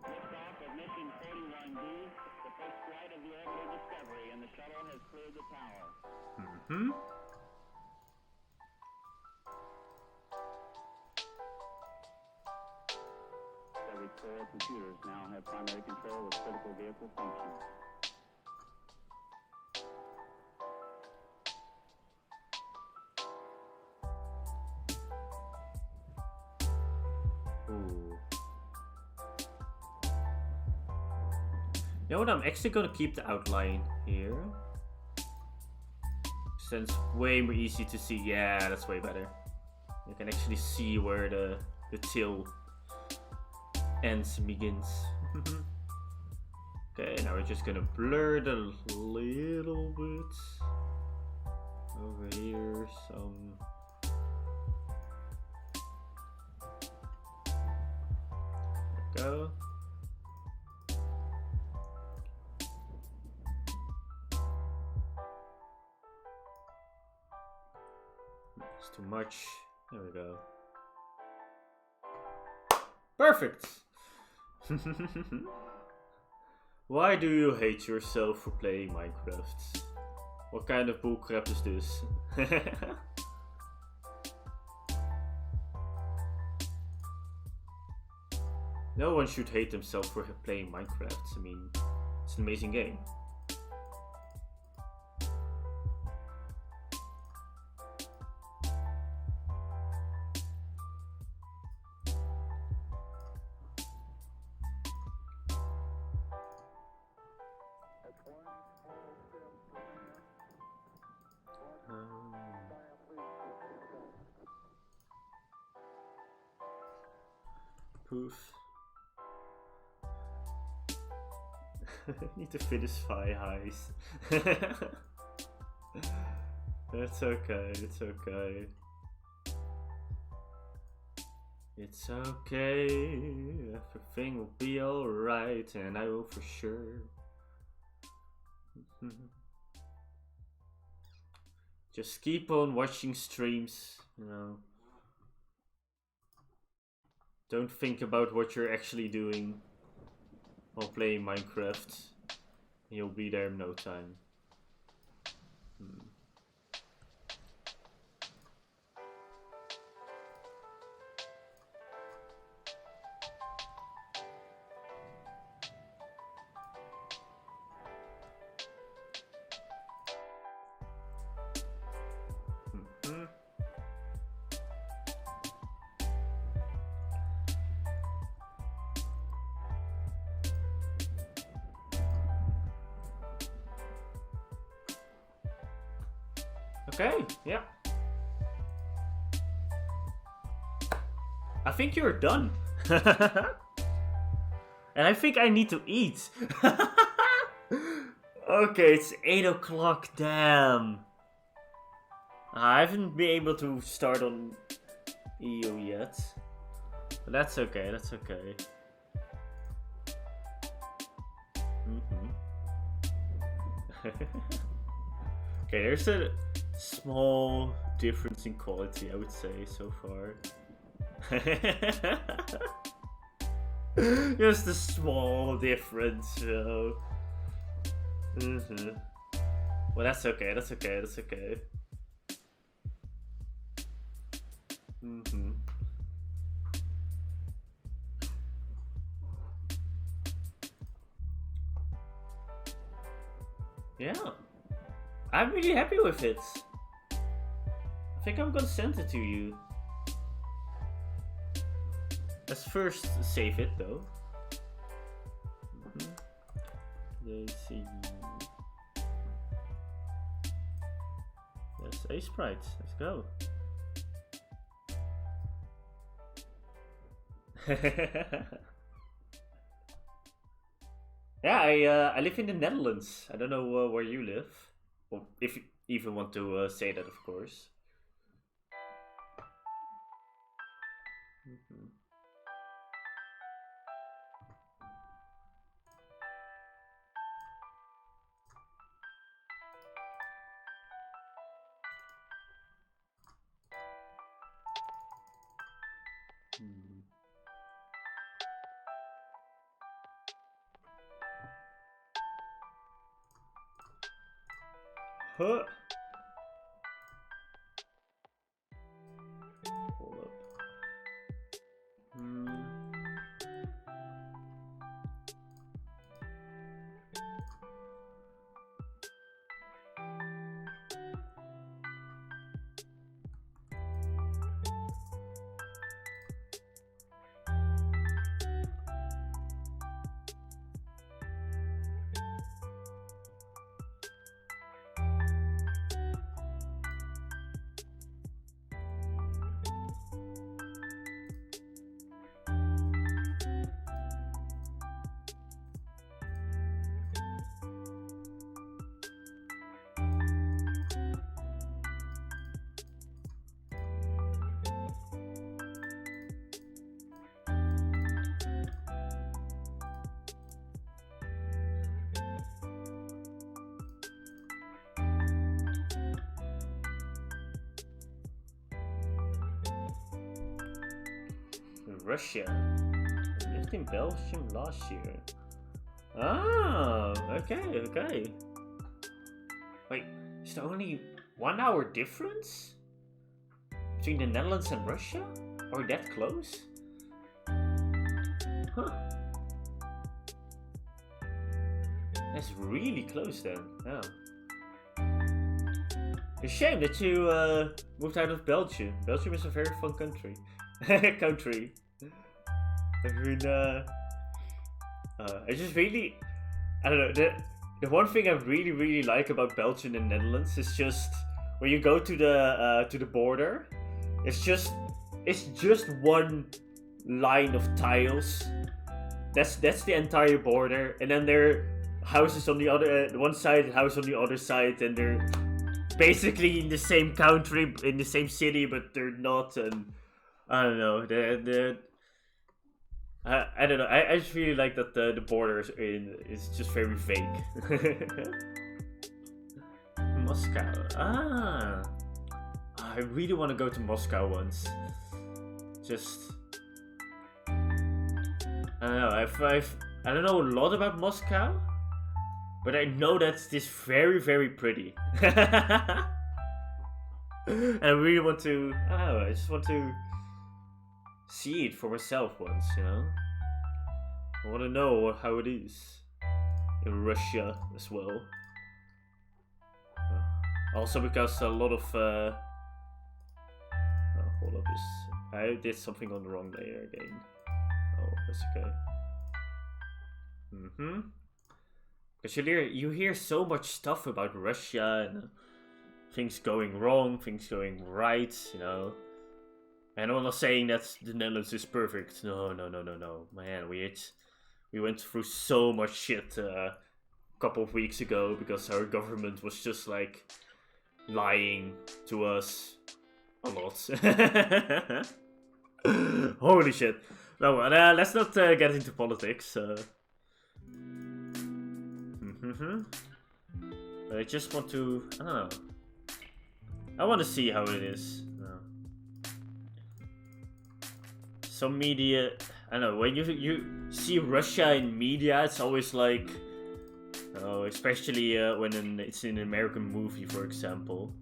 Liftoff of mission 41D, the first flight of the orbital Discovery, and the shuttle has cleared the tower. Discovery's 4 computers now have primary control of critical vehicle functions. You know what, I'm actually gonna keep the outline here. Since it's way more easy to see. Yeah, that's way better. You can actually see where the tail ends and begins. Okay, now we're just gonna blur it a little bit. Over here, some. There we go. It's too much. There we go. Perfect! Why do you hate yourself for playing Minecraft? What kind of bullcrap is this? No one should hate themselves for playing Minecraft. I mean, it's an amazing game. Poof. Need to finish 5 highs. It's okay, it's okay. It's okay, everything will be alright, and I will for sure. Just keep on watching streams, you know. Don't think about what you're actually doing while playing Minecraft. You'll be there in no time. Okay, yeah. I think you're done. And I think I need to eat. Okay, it's 8 o'clock, damn. I haven't been able to start on EU yet. But that's okay, that's okay. Okay, there's a small difference in quality, I would say, so far. Just a small difference, so. Well, that's okay, that's okay, that's okay. Yeah. I'm really happy with it. I think I'm gonna send it to you. Let's first save it though. Daissy. Yes, a sprite. Let's go. Yeah, I live in the Netherlands. I don't know where you live. Well, if you even want to say that, of course. Huh. Hold up. Russia. I lived in Belgium last year. Ah, okay, okay. Wait, is there only 1 hour difference between the Netherlands and Russia? Are we that close? Huh. That's really close then. Yeah. It's a shame that you moved out of Belgium. Belgium is a very fun country. country. I mean, I just really, I don't know, the one thing I really like about Belgium and Netherlands is just when you go to the border, it's just one line of tiles. That's the entire border, and then there are houses on the other one side, house on the other side, and they're basically in the same country, in the same city, but they're not. And I don't know. I don't know. I just really like that the borders is just very vague. Moscow. I really want to go to Moscow once. Just I don't know. I don't know a lot about Moscow, but I know that it's very, very pretty. And I really want to. I don't know. I just want to see it for myself once. You know. I want to know how it is in Russia as well. Also because a lot of hold up, I did something on the wrong layer again. Oh, that's okay. Because you hear so much stuff about Russia and things going wrong, things going right, you know. And I'm not saying that the Netherlands is perfect. No. Man, we went through so much shit a couple of weeks ago because our government was just like lying to us a lot. Holy shit. No, let's not get into politics. I just want to, I don't know. I want to see how it is. Some media, I don't know, when you see Russia in media, it's always like, especially when it's in an American movie, for example.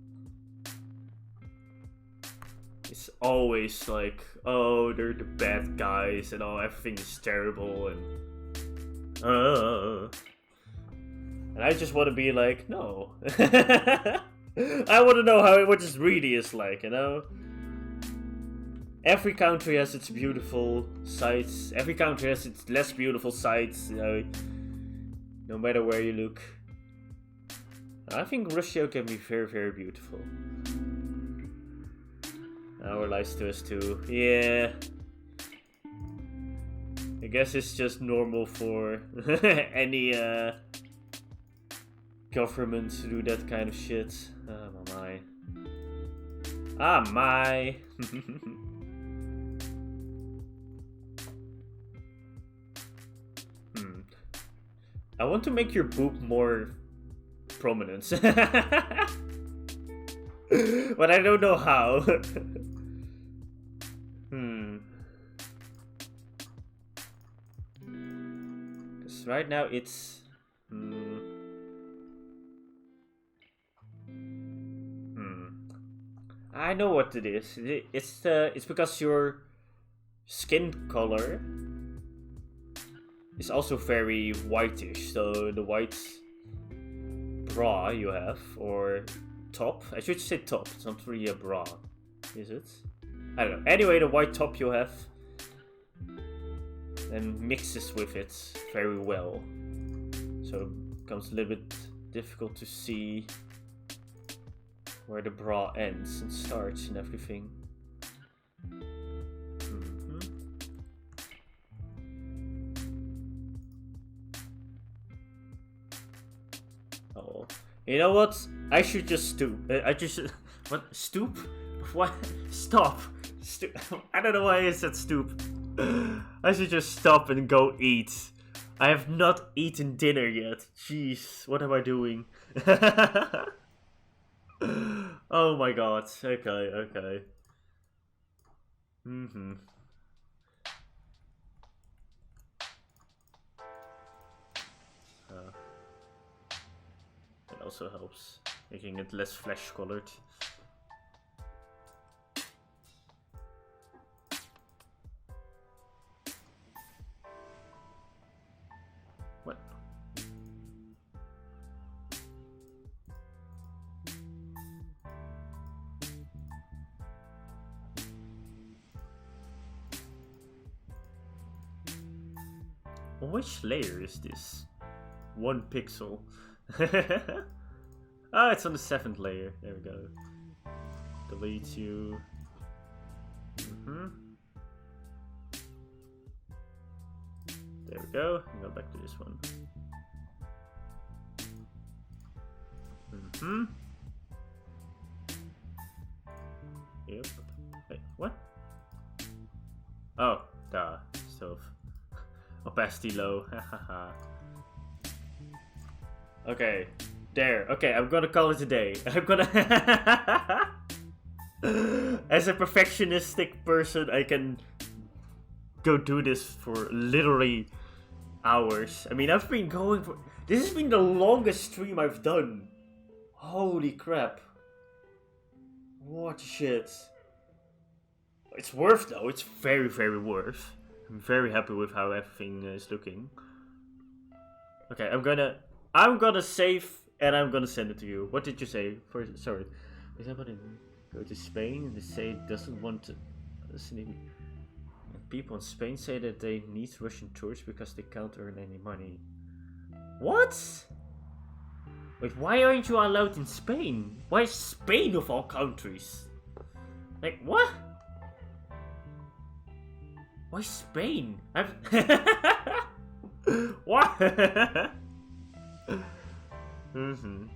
It's always like, oh, they're the bad guys and everything is terrible and I just want to be like, no. I want to know what this really is like, you know? Every country has its beautiful sides. Every country has its less beautiful sides, you know? No matter where you look. I think Russia can be very, very beautiful. Our lies to us too. Yeah. I guess it's just normal for any government to do that kind of shit. My. I want to make your boob more prominent. But I don't know how. Because right now it's... I know what it is. It's because your skin color is also very whitish. So the white bra you have, or top. I should say top. It's not really a bra, is it? I don't know. Anyway, the white top you have and mixes with it very well. So it becomes a little bit difficult to see where the bra ends and starts and everything. Oh, you know what? I should just stoop. What? Stoop? What? Stop. I don't know why I said stoop. I should just stop and go eat. I have not eaten dinner yet. Jeez, what am I doing? Oh my god. Okay. It also helps, making it less flesh colored. What? Which layer is this? 1 pixel. Ah, it's on the 7th layer. There we go. Delete you. There we go. And go back to this one. Hmm? Yep. Wait, what? Oh, duh. Stove. Opacity low. Hahaha. Okay. There. Okay, I'm gonna call it a day. I'm gonna... As a perfectionistic person, I can go do this for literally hours. I mean, I've been going for... This has been the longest stream I've done. Holy crap. What shit. It's worth though. It's very, very worth. I'm very happy with how everything is looking. Okay, I'm gonna save and I'm gonna send it to you. What did you say? Sorry. Is that what it go to Spain and they say it doesn't want to listening? People in Spain say that they need Russian tourists because they can't earn any money. What? Wait, why aren't you allowed in Spain? Why Spain of all countries? Like, what? Why Spain? What? Mm-hmm.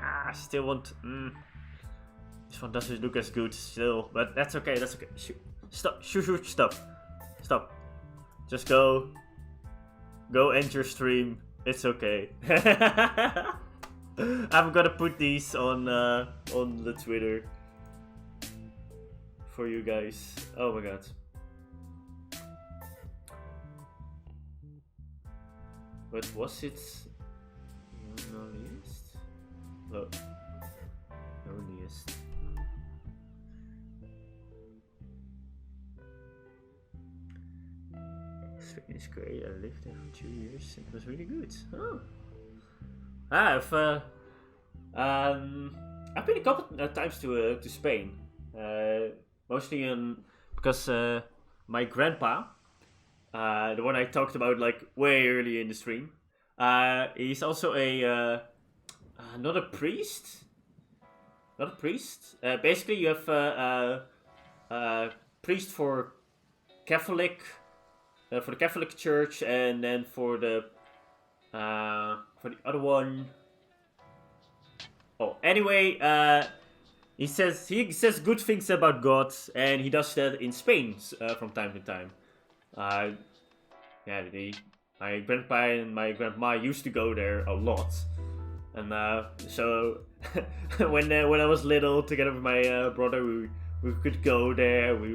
I still want... This one doesn't look as good still, but that's okay, that's okay. Stop, stop. Just go end your stream, it's okay. I'm gonna put these on the Twitter for you guys. Oh my god. But was it earliest? No. Earliest. Spain is great. I lived there for 2 years. It was really good. Oh. I've been a couple of times to Spain. Mostly because my grandpa, the one I talked about like way early in the stream, he's also not a priest. Not a priest. Basically, you have a priest for Catholic, for the Catholic Church, and then for the other one. Oh, anyway, he says good things about God, and he does that in Spain from time to time. Yeah, my grandpa and my grandma used to go there a lot, and so when I was little, together with my brother, we could go there. We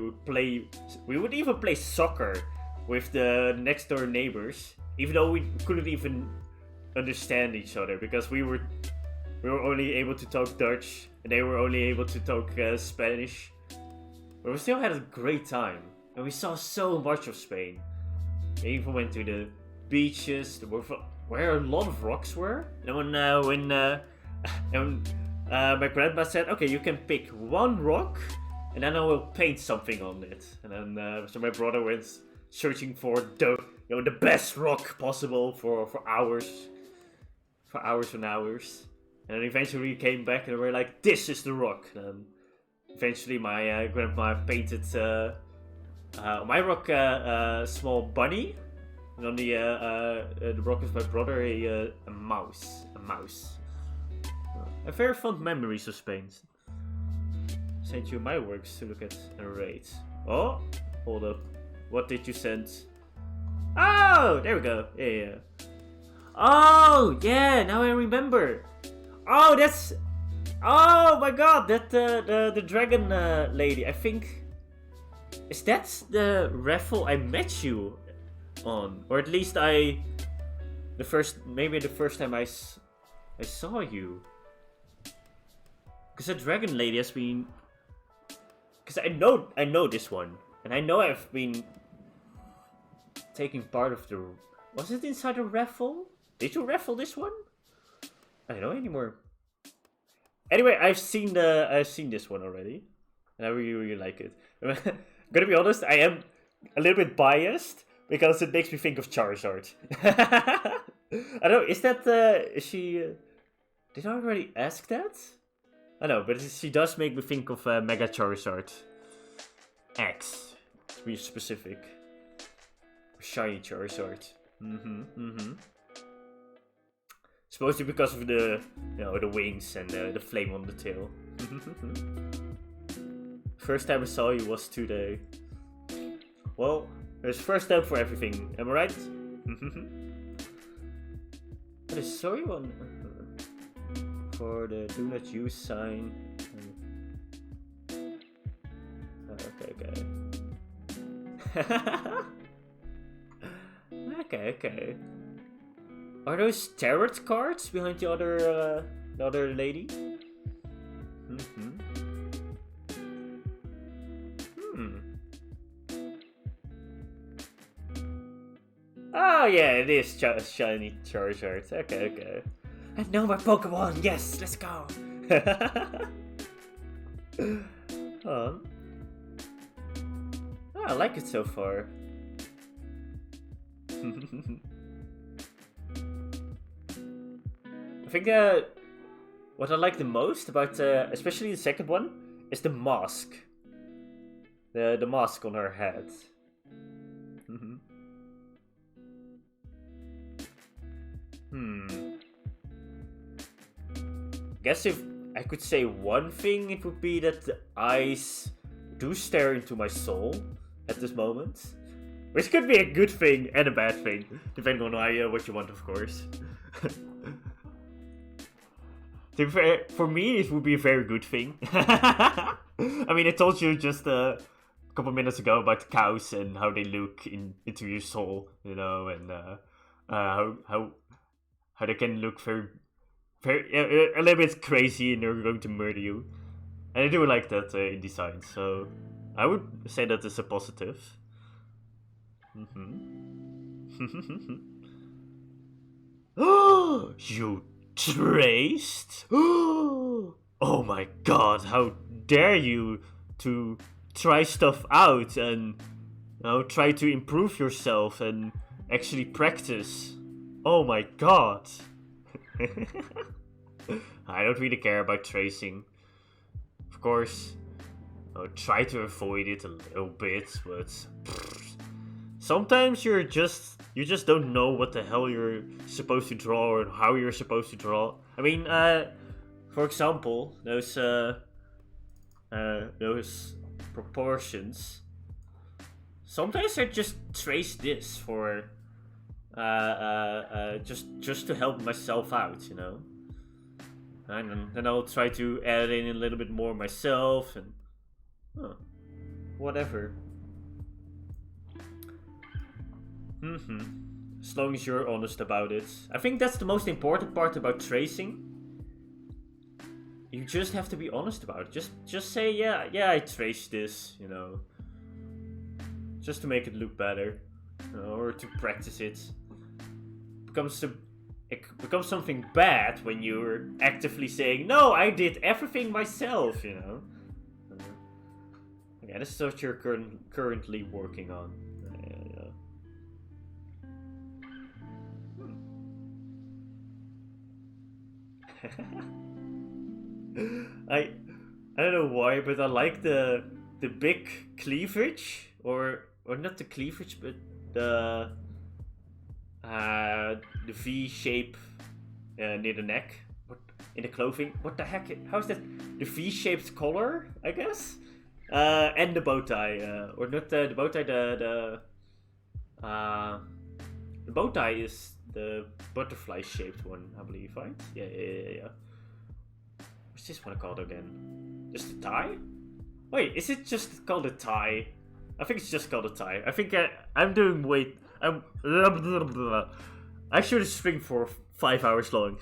would even play soccer with the next door neighbors, even though we couldn't even understand each other because we were only able to talk Dutch and they were only able to talk Spanish. But we still had a great time and we saw so much of Spain. We even went to the beaches where a lot of rocks were. And when my grandma said, "Okay, you can pick one rock, and then I will paint something on it." And then so my brother went searching for the best rock possible for hours and hours. And then eventually he came back and we were like, "This is the rock." And eventually my grandma painted on my rock a small bunny, and on the rock of my brother a mouse. A very fond memories of Spain. Sent you my works to look at and rate. Oh, hold up. What did you send? Oh, there we go. Yeah. Oh, yeah. Now I remember. Oh, that's... Oh my god, that the dragon lady. I think... Is that the raffle I met you on? Or at least maybe the first time I saw you. Because the dragon lady has been... Because I know this one. And I know I've been taking part of the... Was it inside a raffle? Did you raffle this one? I don't know anymore. Anyway, I've seen this one already, and I really, really like it. I'm gonna be honest, I am a little bit biased because it makes me think of Charizard. I don't know. Is that she? Did I already ask that? I know, but she does make me think of Mega Charizard X, to be specific. Shiny Charizard. Supposed to be because of the, the wings and the flame on the tail. First time I saw you was today. Well, there's first time for everything, am I right? I saw you on for the do not use sign. Okay. Okay. Are those tarot cards behind the other lady? Oh yeah, it is shiny Charizard. Okay. I know my Pokemon. Yes, let's go. Oh, I like it so far. I think what I like the most about especially the second one is the mask. The mask on her head. Guess if I could say one thing, it would be that the eyes do stare into my soul at this moment. Which could be a good thing and a bad thing, depending on what you want, of course. To be fair, for me, it would be a very good thing. I mean, I told you just a couple minutes ago about cows and how they look into your soul, and how they can look very a little bit crazy, and they're going to murder you. And I do like that in design, so I would say that is a positive. You traced? Oh my god, how dare you to try stuff out and try to improve yourself and actually practice. Oh my god. I don't really care about tracing. Of course, I'll try to avoid it a little bit, but sometimes you just don't know what the hell you're supposed to draw or how you're supposed to draw. I mean, for example, those proportions. Sometimes I just trace this for just to help myself out, and then I'll try to add in a little bit more myself and whatever. As long as you're honest about it. I think that's the most important part about tracing. You just have to be honest about it. Just say, yeah, I traced this, just to make it look better, or to practice it. It becomes something bad when you're actively saying, no, I did everything myself, Yeah, this is what you're currently working on. I don't know why, but I like the big cleavage, or not the cleavage, but the V shape near the neck, in the clothing. What the heck? How's that? The V-shaped collar, I guess, and the bow tie, or not the bow tie. The bow tie is the butterfly shaped one, I believe, right? Yeah. What's this one called again? Just a tie? Wait, is it just called a tie? I think it's just called a tie. I think I'm doing I should string for 5 hours long.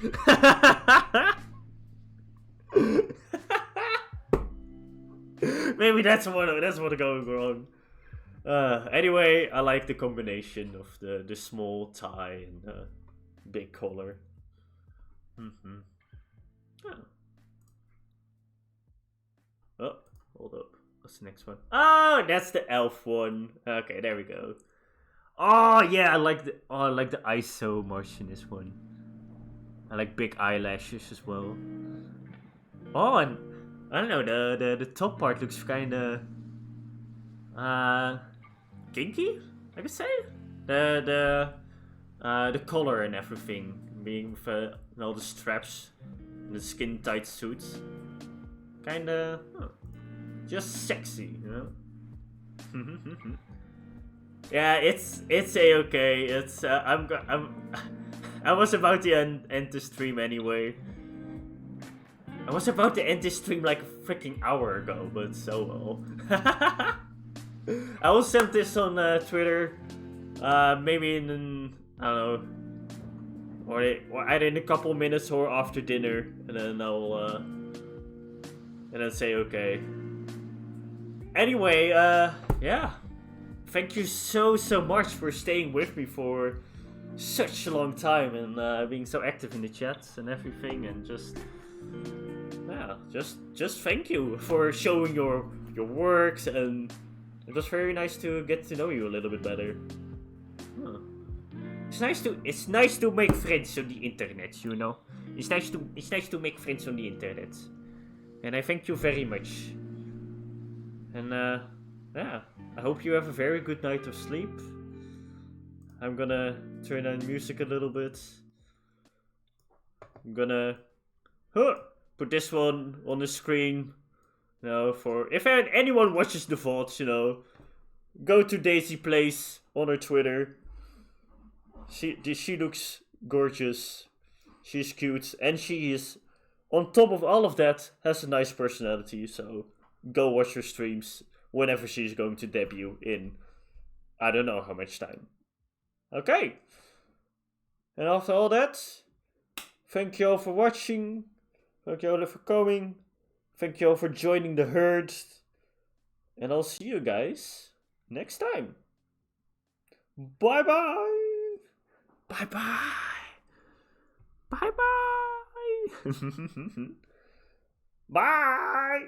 Maybe that's what going wrong. Anyway, I like the combination of the small tie and big collar. Oh, hold up. What's the next one? Oh, that's the elf one. Okay, there we go. Oh yeah, I like the eyes so much in this one. I like big eyelashes as well. Oh, and I don't know, the top part looks kinda kinky, I could say. the color and everything, being with all the straps, and the skin tight suits, kinda just sexy, you know. Yeah, it's a-okay. It's I was about to end the stream anyway. I was about to end this stream like a freaking hour ago, but so well. I will send this on Twitter, maybe in I don't know, or either in a couple minutes or after dinner, and then I'll say okay. Anyway, yeah. Thank you so much for staying with me for such a long time and being so active in the chats and everything, and just thank you for showing your works, and it was very nice to get to know you a little bit better. Huh. It's nice to make friends on the internet, you know. It's nice to make friends on the internet, and I thank you very much. And yeah, I hope you have a very good night of sleep. I'm gonna turn on music a little bit. I'm gonna put this one on the screen. You know, for if anyone watches the VODs, you know, go to Daisy Plays on her Twitter. She looks gorgeous. She's cute, and she is, on top of all of that, has a nice personality. So go watch her streams whenever she's going to debut in I don't know how much time. Okay. And after all that, thank you all for watching. Thank you all for coming. Thank you all for joining the herd. And I'll see you guys next time. Bye bye. Bye bye. Bye bye. Bye.